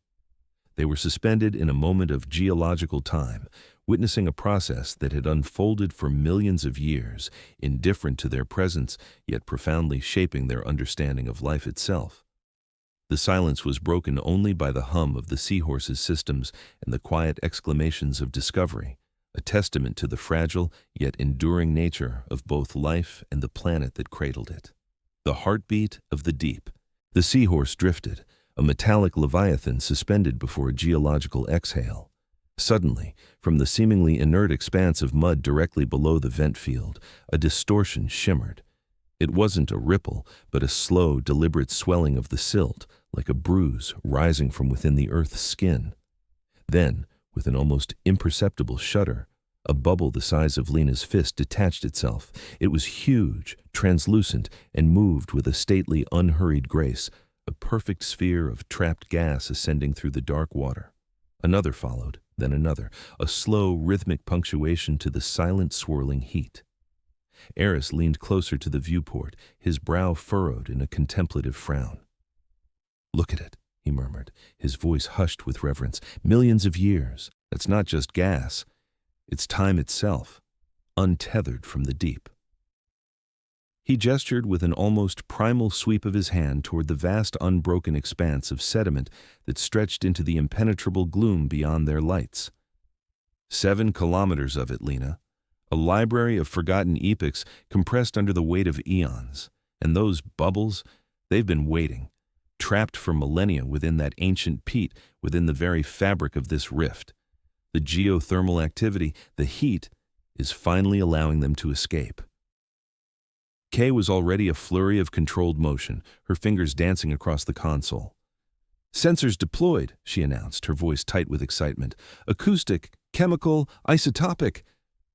They were suspended in a moment of geological time, witnessing a process that had unfolded for millions of years, indifferent to their presence, yet profoundly shaping their understanding of life itself. The silence was broken only by the hum of the seahorse's systems and the quiet exclamations of discovery, a testament to the fragile yet enduring nature of both life and the planet that cradled it. The heartbeat of the deep. The seahorse drifted, a metallic leviathan suspended before a geological exhale. Suddenly, from the seemingly inert expanse of mud directly below the vent field, a distortion shimmered. It wasn't a ripple, but a slow, deliberate swelling of the silt, like a bruise rising from within the Earth's skin. Then, with an almost imperceptible shudder, a bubble the size of Lena's fist detached itself. It was huge, translucent, and moved with a stately, unhurried grace, a perfect sphere of trapped gas ascending through the dark water. Another followed, then another, a slow, rhythmic punctuation to the silent, swirling heat. Eris leaned closer to the viewport, his brow furrowed in a contemplative frown. "Look at it," he murmured, his voice hushed with reverence. "Millions of years. That's not just gas. It's time itself, untethered from the deep." He gestured with an almost primal sweep of his hand toward the vast unbroken expanse of sediment that stretched into the impenetrable gloom beyond their lights. 7 kilometers of it, Lena. A library of forgotten epochs compressed under the weight of eons. And those bubbles, they've been waiting, trapped for millennia within that ancient peat, within the very fabric of this rift. The geothermal activity, the heat, is finally allowing them to escape. Kay was already a flurry of controlled motion, her fingers dancing across the console. "Sensors deployed," she announced, her voice tight with excitement. "Acoustic, chemical, isotopic.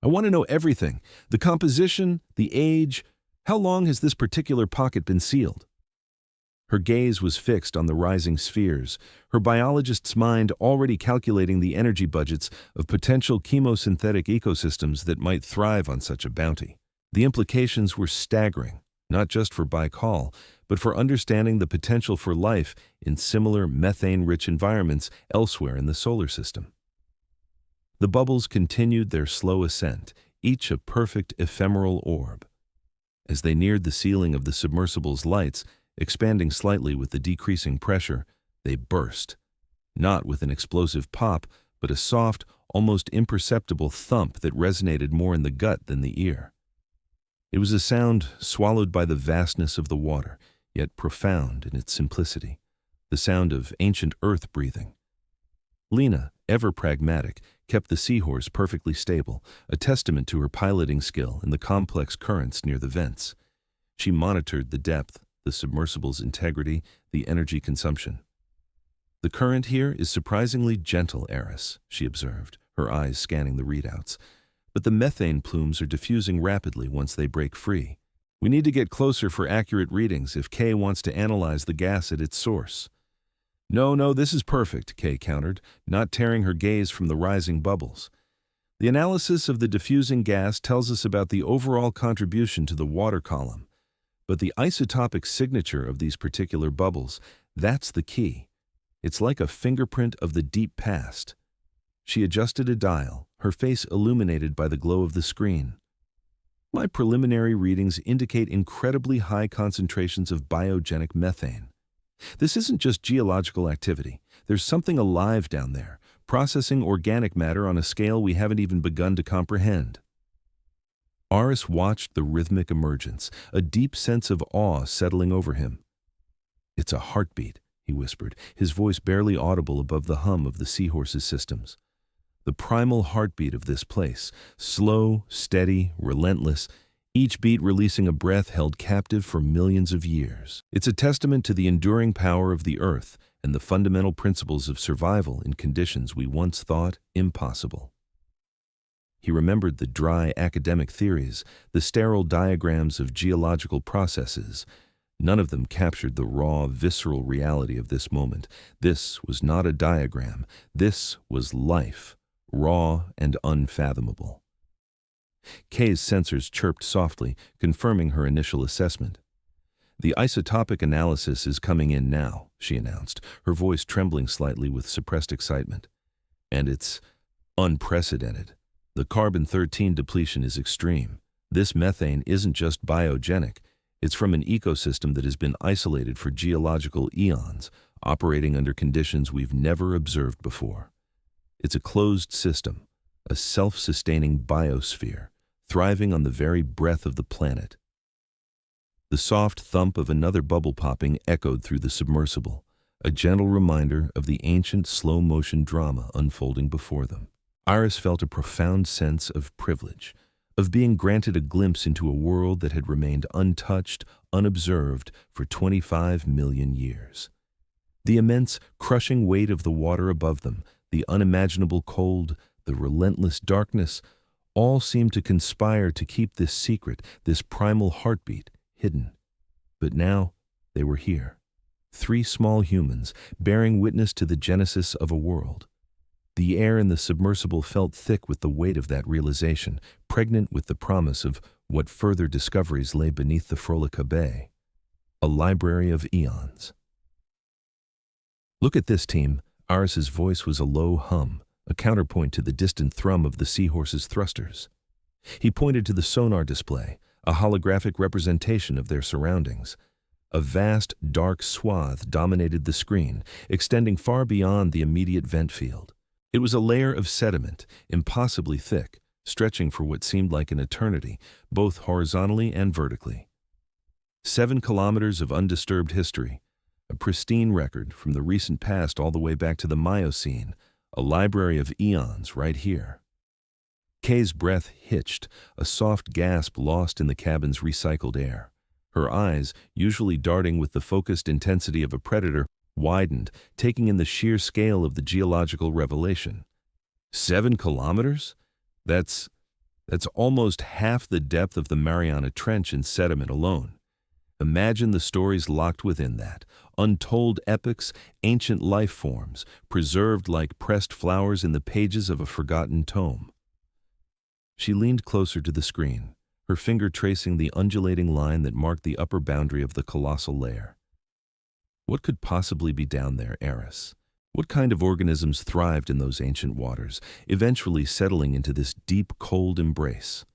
I want to know everything. The composition, the age. How long has this particular pocket been sealed?" Her gaze was fixed on the rising spheres, her biologist's mind already calculating the energy budgets of potential chemosynthetic ecosystems that might thrive on such a bounty. The implications were staggering. not just for Baikal, but for understanding the potential for life in similar methane-rich environments elsewhere in the solar system. The bubbles continued their slow ascent, each a perfect ephemeral orb. As they neared the ceiling of the submersible's lights, expanding slightly with the decreasing pressure, they burst, not with an explosive pop, but a soft, almost imperceptible thump that resonated more in the gut than the ear. It was a sound swallowed by the vastness of the water, yet profound in its simplicity, the sound of ancient earth breathing. Lena, ever pragmatic, kept the seahorse perfectly stable, a testament to her piloting skill in the complex currents near the vents. She monitored the depth, the submersible's integrity, the energy consumption. "The current here is surprisingly gentle, Eris," she observed, her eyes scanning the readouts. "But the methane plumes are diffusing rapidly once they break free. We need to get closer for accurate readings if Kay wants to analyze the gas at its source." No, this is perfect," Kay countered, not tearing her gaze from the rising bubbles. "The analysis of the diffusing gas tells us about the overall contribution to the water column. But the isotopic signature of these particular bubbles, that's the key. It's like a fingerprint of the deep past." She adjusted a dial, her face illuminated by the glow of the screen. "My preliminary readings indicate incredibly high concentrations of biogenic methane. This isn't just geological activity. There's something alive down there, processing organic matter on a scale we haven't even begun to comprehend." Aris watched the rhythmic emergence, a deep sense of awe settling over him. "It's a heartbeat," he whispered, his voice barely audible above the hum of the seahorse's systems. "The primal heartbeat of this place, slow, steady, relentless, each beat releasing a breath held captive for millions of years. It's a testament to the enduring power of the earth and the fundamental principles of survival in conditions we once thought impossible." He remembered the dry academic theories, the sterile diagrams of geological processes. None of them captured the raw, visceral reality of this moment. This was not a diagram. This was life, raw and unfathomable. Kay's sensors chirped softly, confirming her initial assessment. "The isotopic analysis is coming in now," she announced, her voice trembling slightly with suppressed excitement. "And it's unprecedented. The carbon-13 depletion is extreme. This methane isn't just biogenic. It's from an ecosystem that has been isolated for geological eons, operating under conditions we've never observed before. It's a closed system, a self-sustaining biosphere, thriving on the very breath of the planet." The soft thump of another bubble popping echoed through the submersible, a gentle reminder of the ancient slow-motion drama unfolding before them. Iris felt a profound sense of privilege, of being granted a glimpse into a world that had remained untouched, unobserved for 25 million years. The immense, crushing weight of the water above them, the unimaginable cold, the relentless darkness, all seemed to conspire to keep this secret, this primal heartbeat, hidden. But now they were here, 3 small humans, bearing witness to the genesis of a world. The air in the submersible felt thick with the weight of that realization, pregnant with the promise of what further discoveries lay beneath the Frolica Bay. A library of eons. "Look at this, team." Aris's voice was a low hum, a counterpoint to the distant thrum of the seahorse's thrusters. He pointed to the sonar display, a holographic representation of their surroundings. A vast, dark swath dominated the screen, extending far beyond the immediate vent field. It was a layer of sediment, impossibly thick, stretching for what seemed like an eternity, both horizontally and vertically. 7 kilometers of undisturbed history, a pristine record from the recent past all the way back to the Miocene, a library of eons right here. Kay's breath hitched, a soft gasp lost in the cabin's recycled air. Her eyes, usually darting with the focused intensity of a predator, widened, taking in the sheer scale of the geological revelation. 7 kilometers? That's almost half the depth of the Mariana Trench in sediment alone. Imagine the stories locked within that, untold epics, ancient life forms, preserved like pressed flowers in the pages of a forgotten tome. She leaned closer to the screen, her finger tracing the undulating line that marked the upper boundary of the colossal layer. What could possibly be down there, Eris? What kind of organisms thrived in those ancient waters, eventually settling into this deep, cold embrace?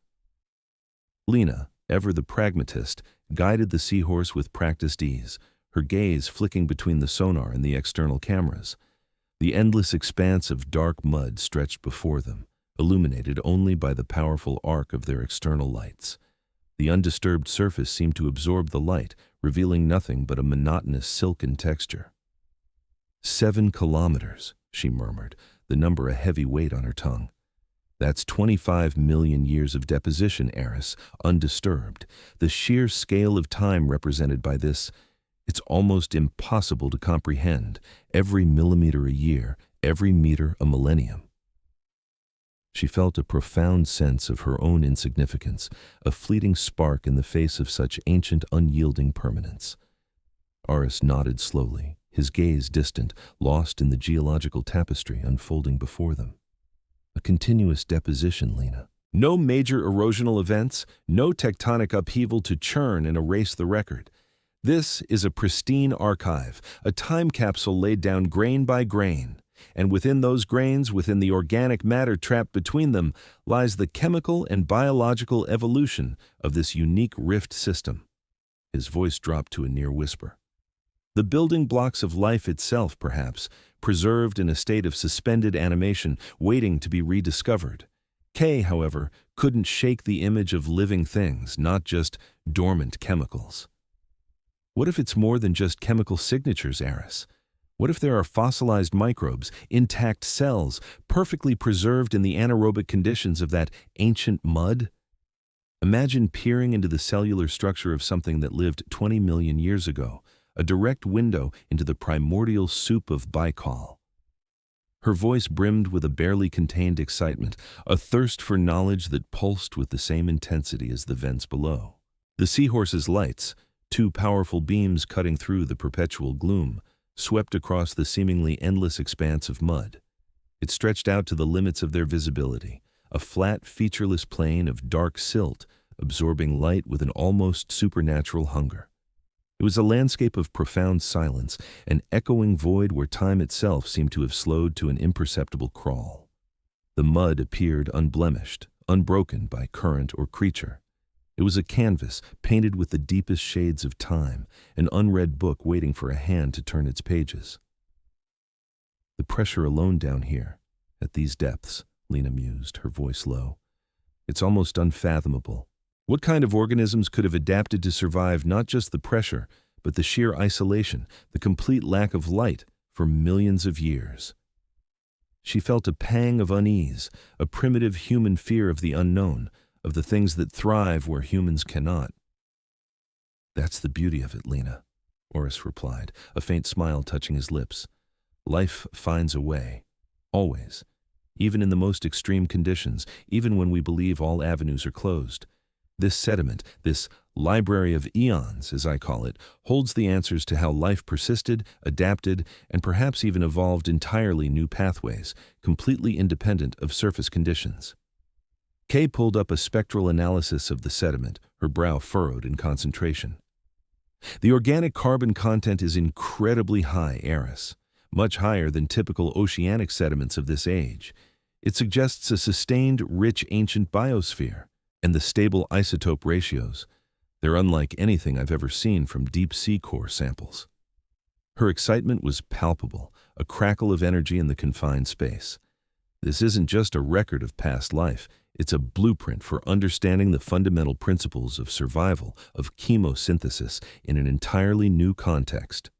Lena, ever the pragmatist, guided the seahorse with practiced ease, her gaze flicking between the sonar and the external cameras. The endless expanse of dark mud stretched before them, illuminated only by the powerful arc of their external lights. The undisturbed surface seemed to absorb the light, revealing nothing but a monotonous silken texture. 7 kilometers, she murmured, the number a heavy weight on her tongue. That's 25 million years of deposition, Eris, undisturbed. The sheer scale of time represented by this, it's almost impossible to comprehend. Every millimeter a year, every meter a millennium. She felt a profound sense of her own insignificance, a fleeting spark in the face of such ancient, unyielding permanence. Eris nodded slowly, his gaze distant, lost in the geological tapestry unfolding before them. A continuous deposition, Lena. No major erosional events, no tectonic upheaval to churn and erase the record. This is a pristine archive, a time capsule laid down grain by grain. And within those grains, within the organic matter trapped between them, lies the chemical and biological evolution of this unique rift system. His voice dropped to a near whisper. The building blocks of life itself, perhaps, preserved in a state of suspended animation, waiting to be rediscovered. Kay, however, couldn't shake the image of living things, not just dormant chemicals. What if it's more than just chemical signatures, Eris? What if there are fossilized microbes, intact cells, perfectly preserved in the anaerobic conditions of that ancient mud? Imagine peering into the cellular structure of something that lived 20 million years ago, a direct window into the primordial soup of Baikal. Her voice brimmed with a barely contained excitement, a thirst for knowledge that pulsed with the same intensity as the vents below. The seahorse's lights, 2 powerful beams cutting through the perpetual gloom, swept across the seemingly endless expanse of mud. It stretched out to the limits of their visibility, a flat, featureless plain of dark silt, absorbing light with an almost supernatural hunger. It was a landscape of profound silence, an echoing void where time itself seemed to have slowed to an imperceptible crawl. The mud appeared unblemished, unbroken by current or creature. It was a canvas painted with the deepest shades of time, an unread book waiting for a hand to turn its pages. The pressure alone down here, at these depths, Lena mused, her voice low. It's almost unfathomable. What kind of organisms could have adapted to survive not just the pressure, but the sheer isolation, the complete lack of light for millions of years? She felt a pang of unease, a primitive human fear of the unknown, of the things that thrive where humans cannot. That's the beauty of it, Lena, Oris replied, a faint smile touching his lips. Life finds a way, always, even in the most extreme conditions, even when we believe all avenues are closed. This sediment, this library of eons, as I call it, holds the answers to how life persisted, adapted, and perhaps even evolved entirely new pathways, completely independent of surface conditions. Kay pulled up a spectral analysis of the sediment, her brow furrowed in concentration. The organic carbon content is incredibly high, Eris, much higher than typical oceanic sediments of this age. It suggests a sustained, rich ancient biosphere, and the stable isotope ratios. They're unlike anything I've ever seen from deep-sea core samples. Her excitement was palpable, a crackle of energy in the confined space. This isn't just a record of past life. It's a blueprint for understanding the fundamental principles of survival, of chemosynthesis, in an entirely new context.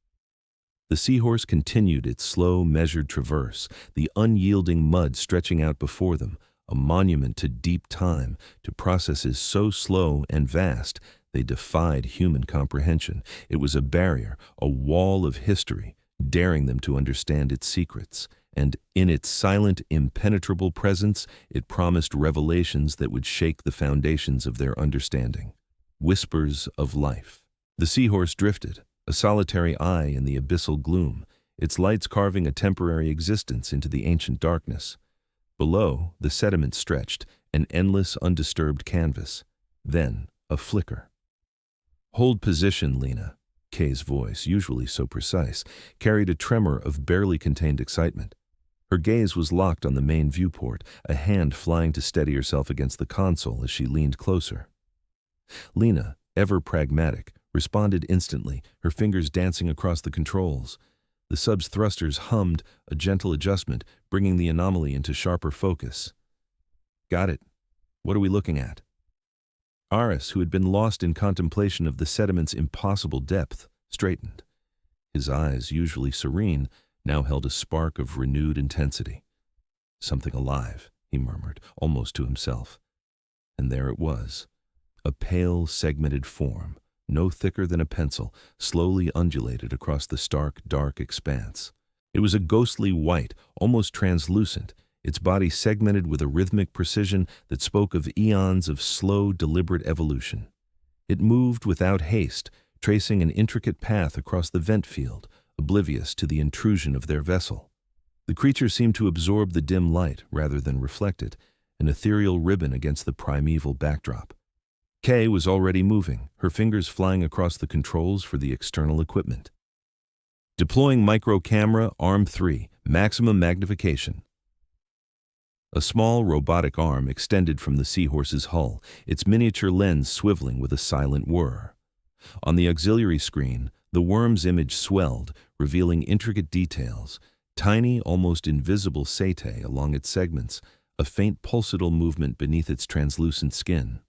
The seahorse continued its slow, measured traverse, the unyielding mud stretching out before them, a monument to deep time, to processes so slow and vast they defied human comprehension. It was a barrier, a wall of history, daring them to understand its secrets. And in its silent, impenetrable presence, it promised revelations that would shake the foundations of their understanding. Whispers of life. The seahorse drifted, a solitary eye in the abyssal gloom, its lights carving a temporary existence into the ancient darkness. Below, the sediment stretched, an endless, undisturbed canvas. Then, a flicker. "Hold position, Lena." Kay's voice, usually so precise, carried a tremor of barely contained excitement. Her gaze was locked on the main viewport, a hand flying to steady herself against the console as she leaned closer. Lena, ever pragmatic, responded instantly, her fingers dancing across the controls. The sub's thrusters hummed, a gentle adjustment, bringing the anomaly into sharper focus. "Got it. What are we looking at?" Aris, who had been lost in contemplation of the sediment's impossible depth, straightened. His eyes, usually serene, now held a spark of renewed intensity. "Something alive," he murmured, almost to himself. And there it was, a pale, segmented form, no thicker than a pencil, slowly undulated across the stark, dark expanse. It was a ghostly white, almost translucent, its body segmented with a rhythmic precision that spoke of eons of slow, deliberate evolution. It moved without haste, tracing an intricate path across the vent field, oblivious to the intrusion of their vessel. The creature seemed to absorb the dim light rather than reflect it, an ethereal ribbon against the primeval backdrop. Kay was already moving, her fingers flying across the controls for the external equipment. "Deploying micro camera, arm 3, maximum magnification." A small robotic arm extended from the seahorse's hull, its miniature lens swiveling with a silent whir. On the auxiliary screen, the worm's image swelled, revealing intricate details, tiny, almost invisible setae along its segments, a faint pulsatile movement beneath its translucent skin.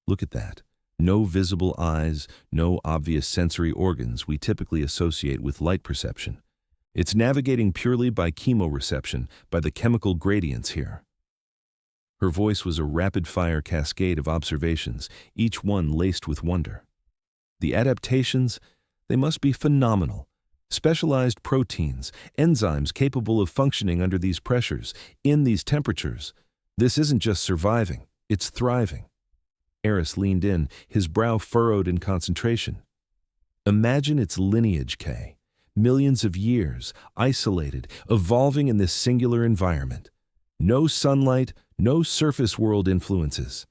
"Look at that. No visible eyes, no obvious sensory organs we typically associate with light perception. It's navigating purely by chemoreception, by the chemical gradients here." Her voice was a rapid-fire cascade of observations, each one laced with wonder. "The adaptations, they must be phenomenal. Specialized proteins, enzymes capable of functioning under these pressures, in these temperatures. This isn't just surviving, it's thriving." Eris leaned in, his brow furrowed in concentration. "Imagine its lineage, Kay. Millions of years, isolated, evolving in this singular environment. No sunlight, no surface world influences.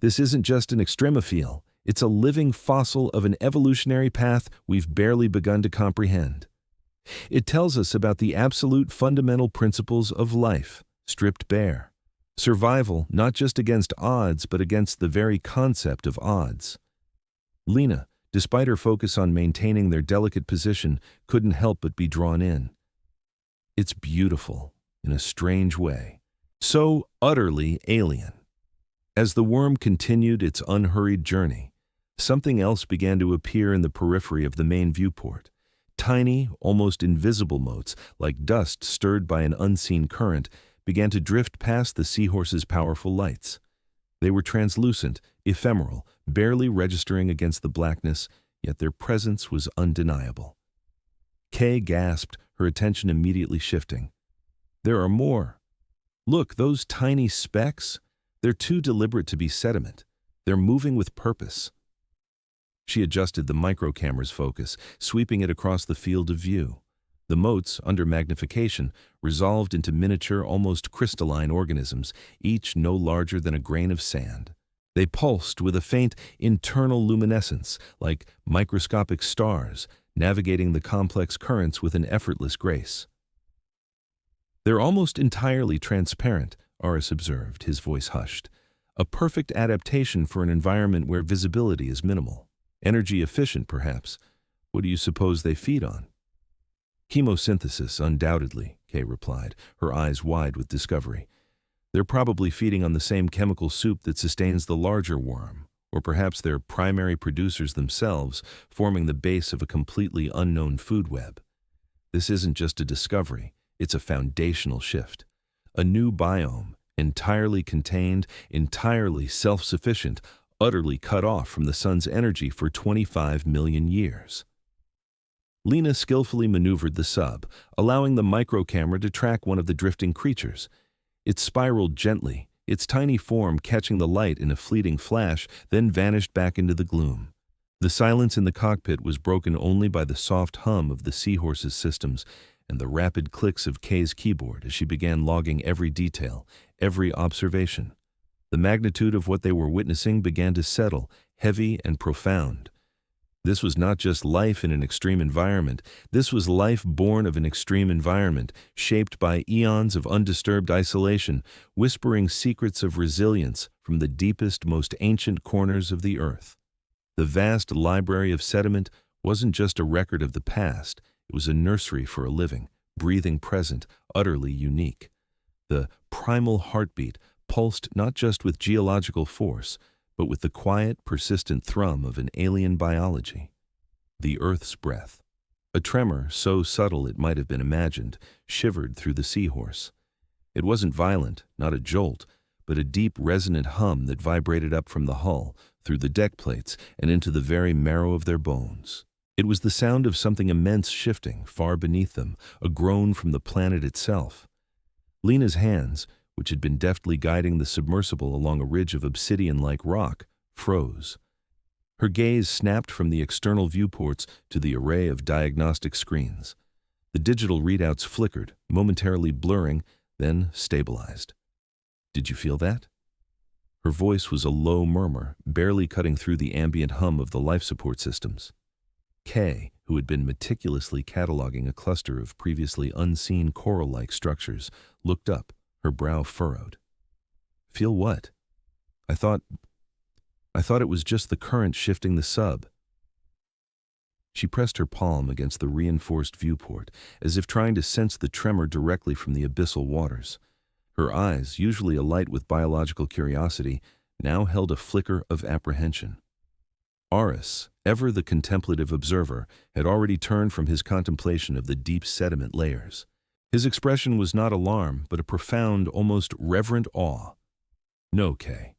This isn't just an extremophile, it's a living fossil of an evolutionary path we've barely begun to comprehend. It tells us about the absolute fundamental principles of life, stripped bare. Survival not just against odds, but against the very concept of odds." Lena, despite her focus on maintaining their delicate position, couldn't help but be drawn in. "It's beautiful, in a strange way. So utterly alien." As the worm continued its unhurried journey, something else began to appear in the periphery of the main viewport. Tiny, almost invisible motes, like dust stirred by an unseen current, began to drift past the seahorse's powerful lights. They were translucent, ephemeral, barely registering against the blackness, yet their presence was undeniable. Kay gasped, her attention immediately shifting. "There are more. Look, those tiny specks? They're too deliberate to be sediment. They're moving with purpose." She adjusted the microcamera's focus, sweeping it across the field of view. The motes, under magnification, resolved into miniature, almost crystalline organisms, each no larger than a grain of sand. They pulsed with a faint internal luminescence, like microscopic stars, navigating the complex currents with an effortless grace. "They're almost entirely transparent," Aris observed, his voice hushed. "A perfect adaptation for an environment where visibility is minimal. Energy efficient, perhaps. What do you suppose they feed on?" "Chemosynthesis, undoubtedly," Kay replied, her eyes wide with discovery. "They're probably feeding on the same chemical soup that sustains the larger worm, or perhaps they're primary producers themselves, forming the base of a completely unknown food web. This isn't just a discovery, it's a foundational shift. A new biome, entirely contained, entirely self-sufficient, utterly cut off from the sun's energy for 25 million years." Lena skillfully maneuvered the sub, allowing the microcamera to track one of the drifting creatures. It spiraled gently, its tiny form catching the light in a fleeting flash, then vanished back into the gloom. The silence in the cockpit was broken only by the soft hum of the seahorse's systems and the rapid clicks of Kay's keyboard as she began logging every detail, every observation. The magnitude of what they were witnessing began to settle, heavy and profound. This was not just life in an extreme environment. This was life born of an extreme environment, shaped by eons of undisturbed isolation, whispering secrets of resilience from the deepest, most ancient corners of the earth. The vast library of sediment wasn't just a record of the past. It was a nursery for a living, breathing present, utterly unique. The primal heartbeat pulsed not just with geological force, but with the quiet, persistent thrum of an alien biology. The Earth's breath. A tremor so subtle it might have been imagined, shivered through the seahorse. It wasn't violent, not a jolt, but a deep, resonant hum that vibrated up from the hull, through the deck plates, and into the very marrow of their bones. It was the sound of something immense shifting, far beneath them, a groan from the planet itself. Lena's hands, which had been deftly guiding the submersible along a ridge of obsidian-like rock, froze. Her gaze snapped from the external viewports to the array of diagnostic screens. The digital readouts flickered, momentarily blurring, then stabilized. "Did you feel that?" Her voice was a low murmur, barely cutting through the ambient hum of the life support systems. Kay, who had been meticulously cataloging a cluster of previously unseen coral-like structures, looked up, her brow furrowed. "Feel what?" I thought it was just the current shifting the sub." She pressed her palm against the reinforced viewport, as if trying to sense the tremor directly from the abyssal waters. Her eyes, usually alight with biological curiosity, now held a flicker of apprehension. Aris, ever the contemplative observer, had already turned from his contemplation of the deep sediment layers. His expression was not alarm, but a profound, almost reverent awe. "No, Kay.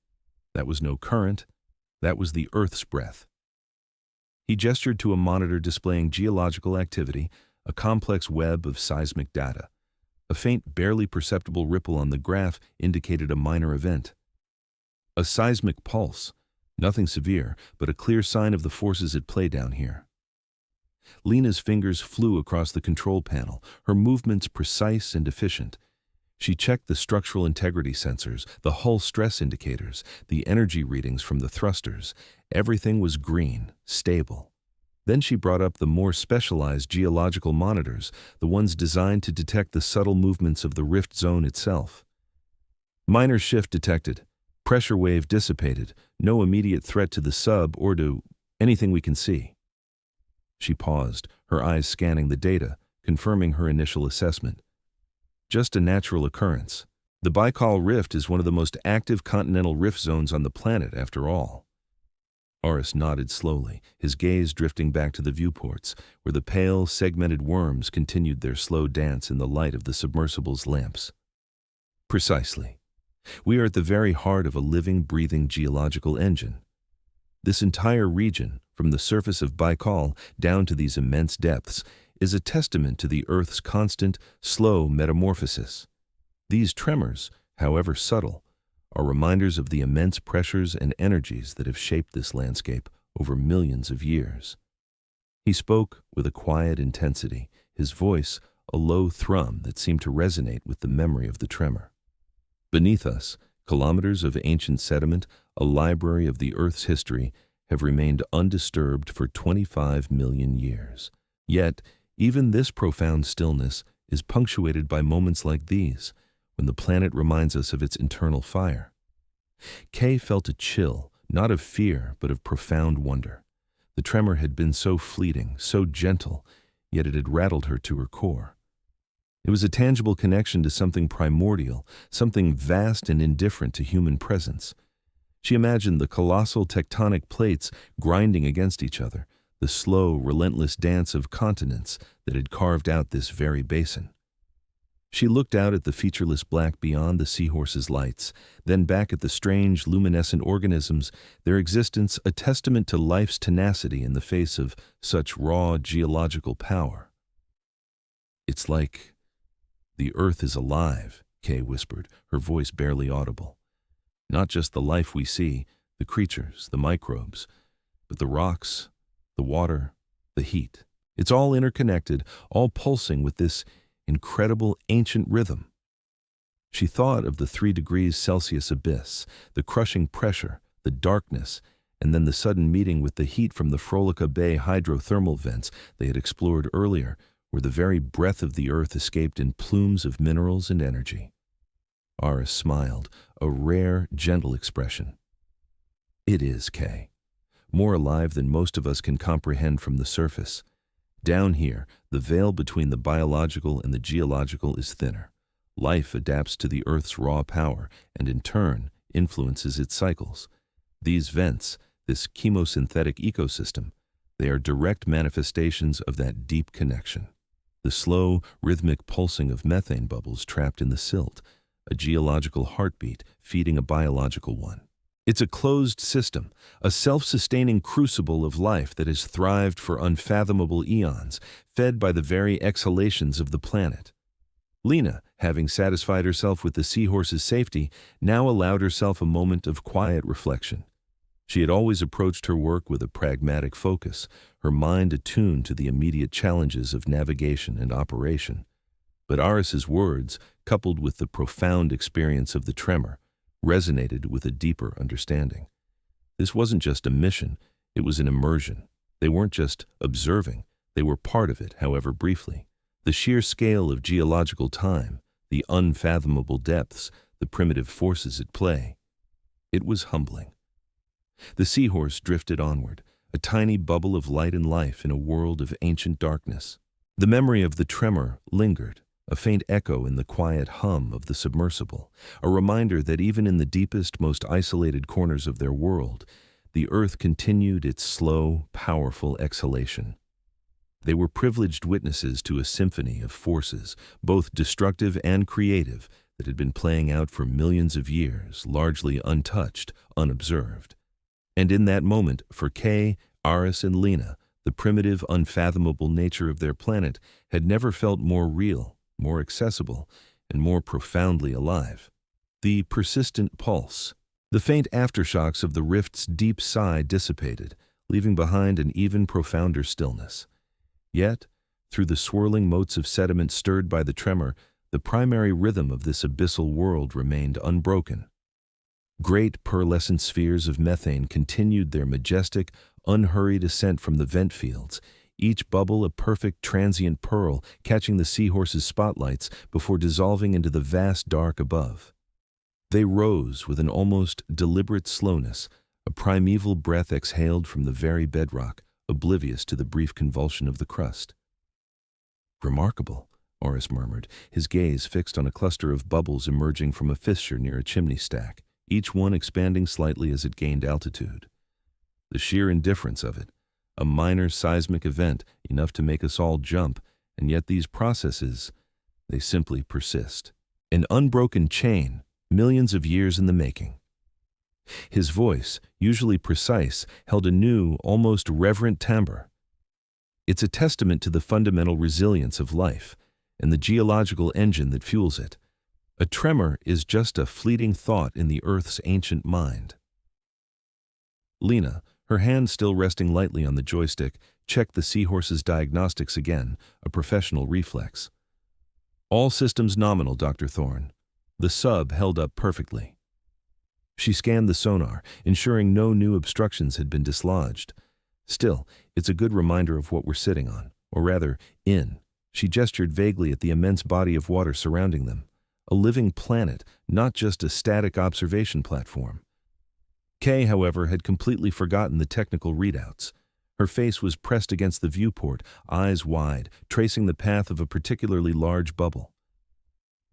That was no current. That was the Earth's breath." He gestured to a monitor displaying geological activity, a complex web of seismic data. A faint, barely perceptible ripple on the graph indicated a minor event. A seismic pulse. Nothing severe, but a clear sign of the forces at play down here. Lena's fingers flew across the control panel, her movements precise and efficient. She checked the structural integrity sensors, the hull stress indicators, the energy readings from the thrusters. Everything was green, stable. Then she brought up the more specialized geological monitors, the ones designed to detect the subtle movements of the rift zone itself. "Minor shift detected. Pressure wave dissipated. No immediate threat to the sub or to anything we can see." She paused, her eyes scanning the data, confirming her initial assessment. "Just a natural occurrence. The Baikal Rift is one of the most active continental rift zones on the planet, after all." Aris nodded slowly, his gaze drifting back to the viewports, where the pale, segmented worms continued their slow dance in the light of the submersible's lamps. "Precisely. We are at the very heart of a living, breathing geological engine. This entire region, from the surface of Baikal down to these immense depths, is a testament to the Earth's constant, slow metamorphosis. These tremors, however subtle, are reminders of the immense pressures and energies that have shaped this landscape over millions of years." He spoke with a quiet intensity, his voice a low thrum that seemed to resonate with the memory of the tremor. "Beneath us, kilometers of ancient sediment, a library of the Earth's history, have remained undisturbed for 25 million years. Yet, even this profound stillness is punctuated by moments like these, when the planet reminds us of its internal fire." Kay felt a chill, not of fear, but of profound wonder. The tremor had been so fleeting, so gentle, yet it had rattled her to her core. It was a tangible connection to something primordial, something vast and indifferent to human presence. She imagined the colossal tectonic plates grinding against each other, the slow, relentless dance of continents that had carved out this very basin. She looked out at the featureless black beyond the seahorse's lights, then back at the strange, luminescent organisms, their existence a testament to life's tenacity in the face of such raw geological power. "It's like the Earth is alive," Kay whispered, her voice barely audible. "Not just the life we see, the creatures, the microbes, but the rocks, the water, the heat. It's all interconnected, all pulsing with this incredible ancient rhythm." She thought of the 3 degrees Celsius abyss, the crushing pressure, the darkness, and then the sudden meeting with the heat from the Frolica Bay hydrothermal vents they had explored earlier, where the very breath of the earth escaped in plumes of minerals and energy. Aris smiled, a rare, gentle expression. It is, Kay. More alive than most of us can comprehend from the surface. Down here, the veil between the biological and the geological is thinner. Life adapts to the Earth's raw power and, in turn, influences its cycles. These vents, this chemosynthetic ecosystem, they are direct manifestations of that deep connection. The slow, rhythmic pulsing of methane bubbles trapped in the silt, a geological heartbeat feeding a biological one. It's a closed system, a self-sustaining crucible of life that has thrived for unfathomable eons, fed by the very exhalations of the planet. Lena, having satisfied herself with the seahorse's safety, now allowed herself a moment of quiet reflection. She had always approached her work with a pragmatic focus, her mind attuned to the immediate challenges of navigation and operation. But Aris's words, coupled with the profound experience of the tremor, resonated with a deeper understanding. This wasn't just a mission, it was an immersion. They weren't just observing, they were part of it, however briefly. The sheer scale of geological time, the unfathomable depths, the primitive forces at play. It was humbling. The seahorse drifted onward, a tiny bubble of light and life in a world of ancient darkness. The memory of the tremor lingered, a faint echo in the quiet hum of the submersible, a reminder that even in the deepest, most isolated corners of their world, the earth continued its slow, powerful exhalation. They were privileged witnesses to a symphony of forces, both destructive and creative, that had been playing out for millions of years, largely untouched, unobserved. And in that moment, for Kay, Aris, and Lena, the primitive, unfathomable nature of their planet had never felt more real, more accessible, and more profoundly alive. The persistent pulse. The faint aftershocks of the rift's deep sigh dissipated, leaving behind an even profounder stillness. Yet, through the swirling motes of sediment stirred by the tremor, the primary rhythm of this abyssal world remained unbroken. Great pearlescent spheres of methane continued their majestic, unhurried ascent from the vent fields, each bubble a perfect transient pearl catching the seahorse's spotlights before dissolving into the vast dark above. They rose with an almost deliberate slowness, a primeval breath exhaled from the very bedrock, oblivious to the brief convulsion of the crust. "Remarkable," Aris murmured, his gaze fixed on a cluster of bubbles emerging from a fissure near a chimney stack, each one expanding slightly as it gained altitude. The sheer indifference of it, a minor seismic event enough to make us all jump, and yet these processes, they simply persist. An unbroken chain, millions of years in the making. His voice, usually precise, held a new, almost reverent timbre. It's a testament to the fundamental resilience of life and the geological engine that fuels it. A tremor is just a fleeting thought in the Earth's ancient mind. Lena, her hand still resting lightly on the joystick, checked the seahorse's diagnostics again, a professional reflex. "All systems nominal, Dr. Thorne." The sub held up perfectly. She scanned the sonar, ensuring no new obstructions had been dislodged. Still, it's a good reminder of what we're sitting on, or rather, in. She gestured vaguely at the immense body of water surrounding them. A living planet, not just a static observation platform. Kay, however, had completely forgotten the technical readouts. Her face was pressed against the viewport, eyes wide, tracing the path of a particularly large bubble.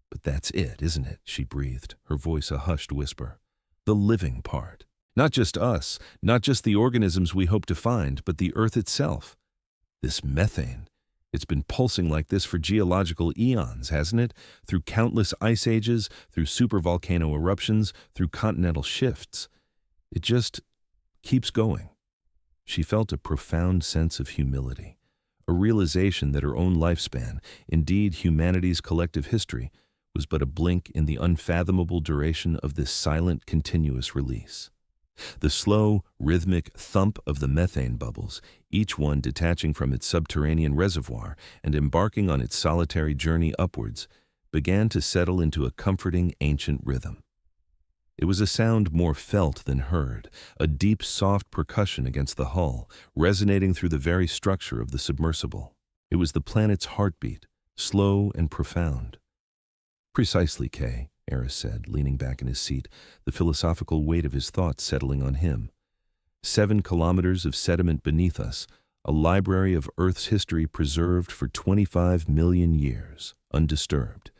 "But that's it, isn't it?" she breathed, her voice a hushed whisper. "The living part. Not just us, not just the organisms we hope to find, but the Earth itself. This methane. It's been pulsing like this for geological eons, hasn't it? Through countless ice ages, through supervolcano eruptions, through continental shifts. It just keeps going." She felt a profound sense of humility, a realization that her own lifespan, indeed humanity's collective history, was but a blink in the unfathomable duration of this silent, continuous release. The slow, rhythmic thump of the methane bubbles, each one detaching from its subterranean reservoir and embarking on its solitary journey upwards, began to settle into a comforting ancient rhythm. It was a sound more felt than heard, a deep, soft percussion against the hull, resonating through the very structure of the submersible. It was the planet's heartbeat, slow and profound. "Precisely, Kay," Eris said, leaning back in his seat, the philosophical weight of his thoughts settling on him. 7 kilometers of sediment beneath us, a library of Earth's history preserved for 25 million years, undisturbed.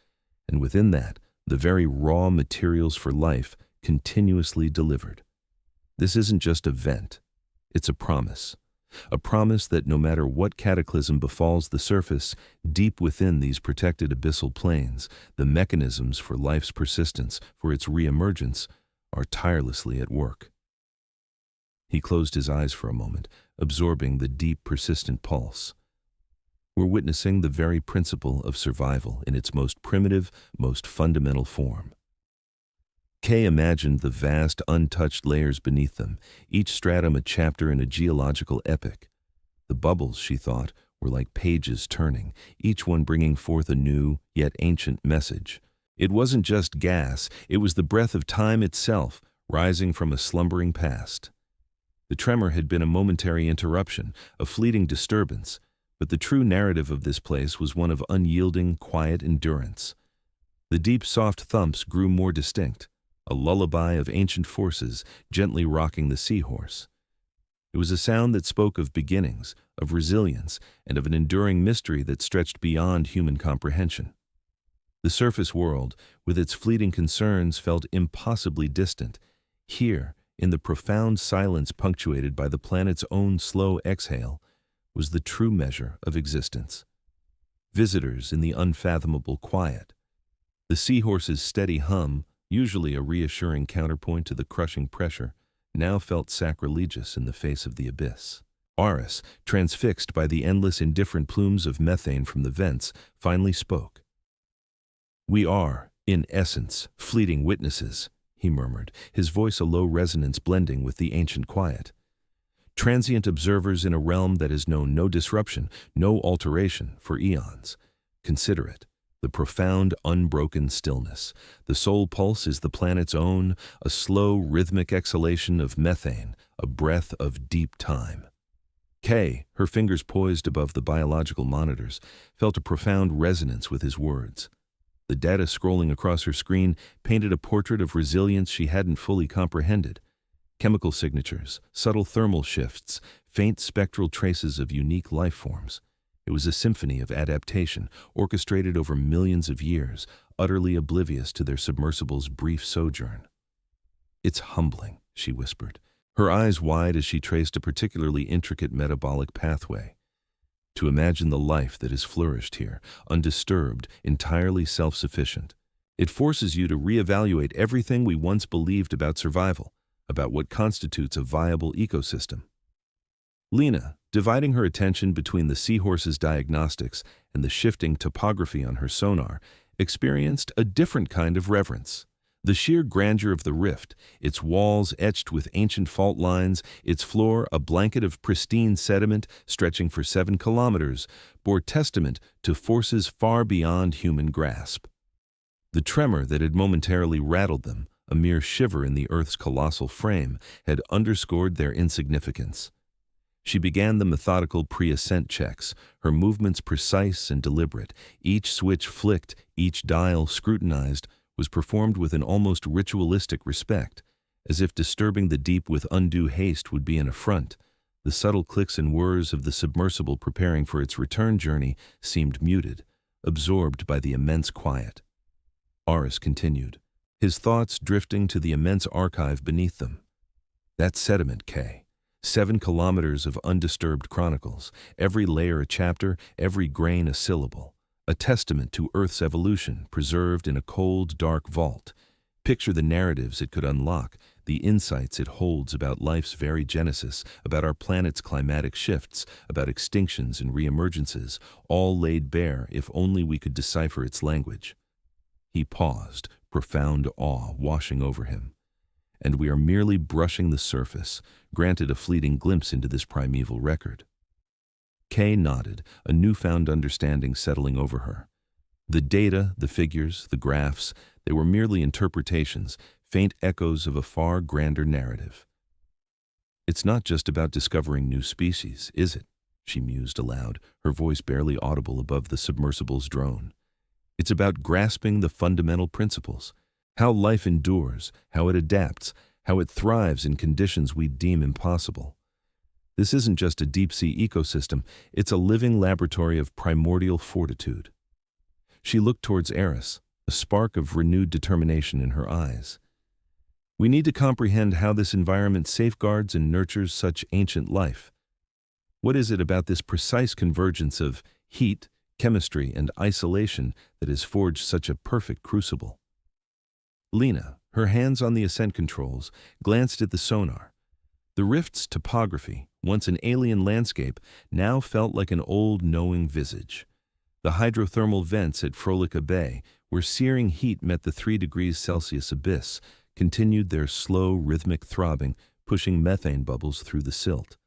And within that, the very raw materials for life continuously delivered. This isn't just a vent, it's a promise. A promise that no matter what cataclysm befalls the surface, deep within these protected abyssal plains, the mechanisms for life's persistence, for its reemergence, are tirelessly at work. He closed his eyes for a moment, absorbing the deep, persistent pulse. We're witnessing the very principle of survival in its most primitive, most fundamental form. Kay imagined the vast, untouched layers beneath them, each stratum a chapter in a geological epic. The bubbles, she thought, were like pages turning, each one bringing forth a new, yet ancient message. It wasn't just gas, it was the breath of time itself, rising from a slumbering past. The tremor had been a momentary interruption, a fleeting disturbance, but the true narrative of this place was one of unyielding, quiet endurance. The deep, soft thumps grew more distinct, a lullaby of ancient forces gently rocking the seahorse. It was a sound that spoke of beginnings, of resilience, and of an enduring mystery that stretched beyond human comprehension. The surface world, with its fleeting concerns, felt impossibly distant. Here, in the profound silence punctuated by the planet's own slow exhale, was the true measure of existence. Visitors in the unfathomable quiet. The seahorse's steady hum, usually a reassuring counterpoint to the crushing pressure, now felt sacrilegious in the face of the abyss. Eris, transfixed by the endless indifferent plumes of methane from the vents, finally spoke. "We are, in essence, fleeting witnesses," he murmured, his voice a low resonance blending with the ancient quiet. "Transient observers in a realm that has known no disruption, no alteration for eons. Consider it. The profound, unbroken stillness. The sole pulse is the planet's own, a slow, rhythmic exhalation of methane, a breath of deep time." Kay, her fingers poised above the biological monitors, felt a profound resonance with his words. The data scrolling across her screen painted a portrait of resilience she hadn't fully comprehended. Chemical signatures, subtle thermal shifts, faint spectral traces of unique life forms. It was a symphony of adaptation, orchestrated over millions of years, utterly oblivious to their submersible's brief sojourn. "It's humbling," she whispered, her eyes wide as she traced a particularly intricate metabolic pathway. "To imagine the life that has flourished here, undisturbed, entirely self-sufficient. It forces you to reevaluate everything we once believed about survival, about what constitutes a viable ecosystem." Lena, dividing her attention between the seahorse's diagnostics and the shifting topography on her sonar, experienced a different kind of reverence. The sheer grandeur of the rift, its walls etched with ancient fault lines, its floor a blanket of pristine sediment stretching for 7 kilometers, bore testament to forces far beyond human grasp. The tremor that had momentarily rattled them, a mere shiver in the Earth's colossal frame, had underscored their insignificance. She began the methodical pre-ascent checks, her movements precise and deliberate. Each switch flicked, each dial scrutinized, was performed with an almost ritualistic respect, as if disturbing the deep with undue haste would be an affront. The subtle clicks and whirs of the submersible preparing for its return journey seemed muted, absorbed by the immense quiet. Eris continued, his thoughts drifting to the immense archive beneath them. That sediment, Kay. 7 kilometers of undisturbed chronicles, every layer a chapter, every grain a syllable, a testament to Earth's evolution preserved in a cold, dark vault. Picture the narratives it could unlock, the insights it holds about life's very genesis, about our planet's climatic shifts, about extinctions and reemergences, all laid bare if only we could decipher its language. He paused, profound awe washing over him. And we are merely brushing the surface, granted a fleeting glimpse into this primeval record. Kay nodded, a newfound understanding settling over her. The data, the figures, the graphs, they were merely interpretations, faint echoes of a far grander narrative. "It's not just about discovering new species, is it?" she mused aloud, her voice barely audible above the submersible's drone. "It's about grasping the fundamental principles, how life endures, how it adapts, how it thrives in conditions we deem impossible. This isn't just a deep-sea ecosystem, it's a living laboratory of primordial fortitude." She looked towards Eris, a spark of renewed determination in her eyes. "We need to comprehend how this environment safeguards and nurtures such ancient life. What is it about this precise convergence of heat, chemistry, and isolation that has forged such a perfect crucible?" Lena, her hands on the ascent controls, glanced at the sonar. The rift's topography, once an alien landscape, now felt like an old knowing visage. The hydrothermal vents at Frolica Bay, where searing heat met the 3 degrees Celsius abyss, continued their slow, rhythmic throbbing, pushing methane bubbles through the silt.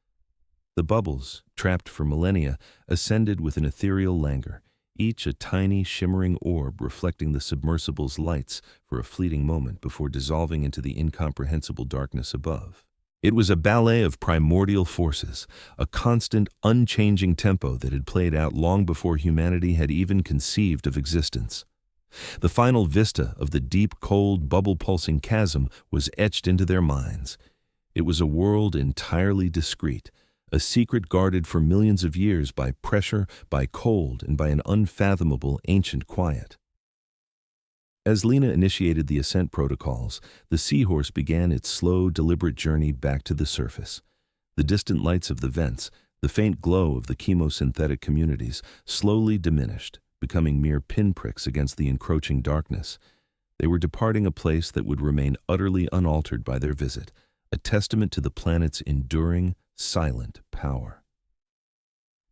The bubbles, trapped for millennia, ascended with an ethereal languor, each a tiny, shimmering orb reflecting the submersible's lights for a fleeting moment before dissolving into the incomprehensible darkness above. It was a ballet of primordial forces, a constant, unchanging tempo that had played out long before humanity had even conceived of existence. The final vista of the deep, cold, bubble-pulsing chasm was etched into their minds. It was a world entirely discrete, a secret guarded for millions of years by pressure, by cold, and by an unfathomable ancient quiet. As Lena initiated the ascent protocols, the seahorse began its slow, deliberate journey back to the surface. The distant lights of the vents, the faint glow of the chemosynthetic communities, slowly diminished, becoming mere pinpricks against the encroaching darkness. They were departing a place that would remain utterly unaltered by their visit, a testament to the planet's enduring, silent power.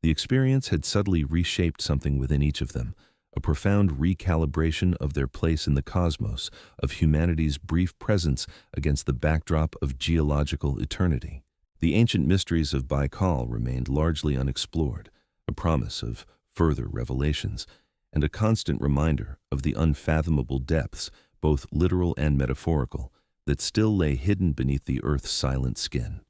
The experience had subtly reshaped something within each of them, a profound recalibration of their place in the cosmos, of humanity's brief presence against the backdrop of geological eternity. The ancient mysteries of Baikal remained largely unexplored, a promise of further revelations, and a constant reminder of the unfathomable depths, both literal and metaphorical, that still lay hidden beneath the Earth's silent skin.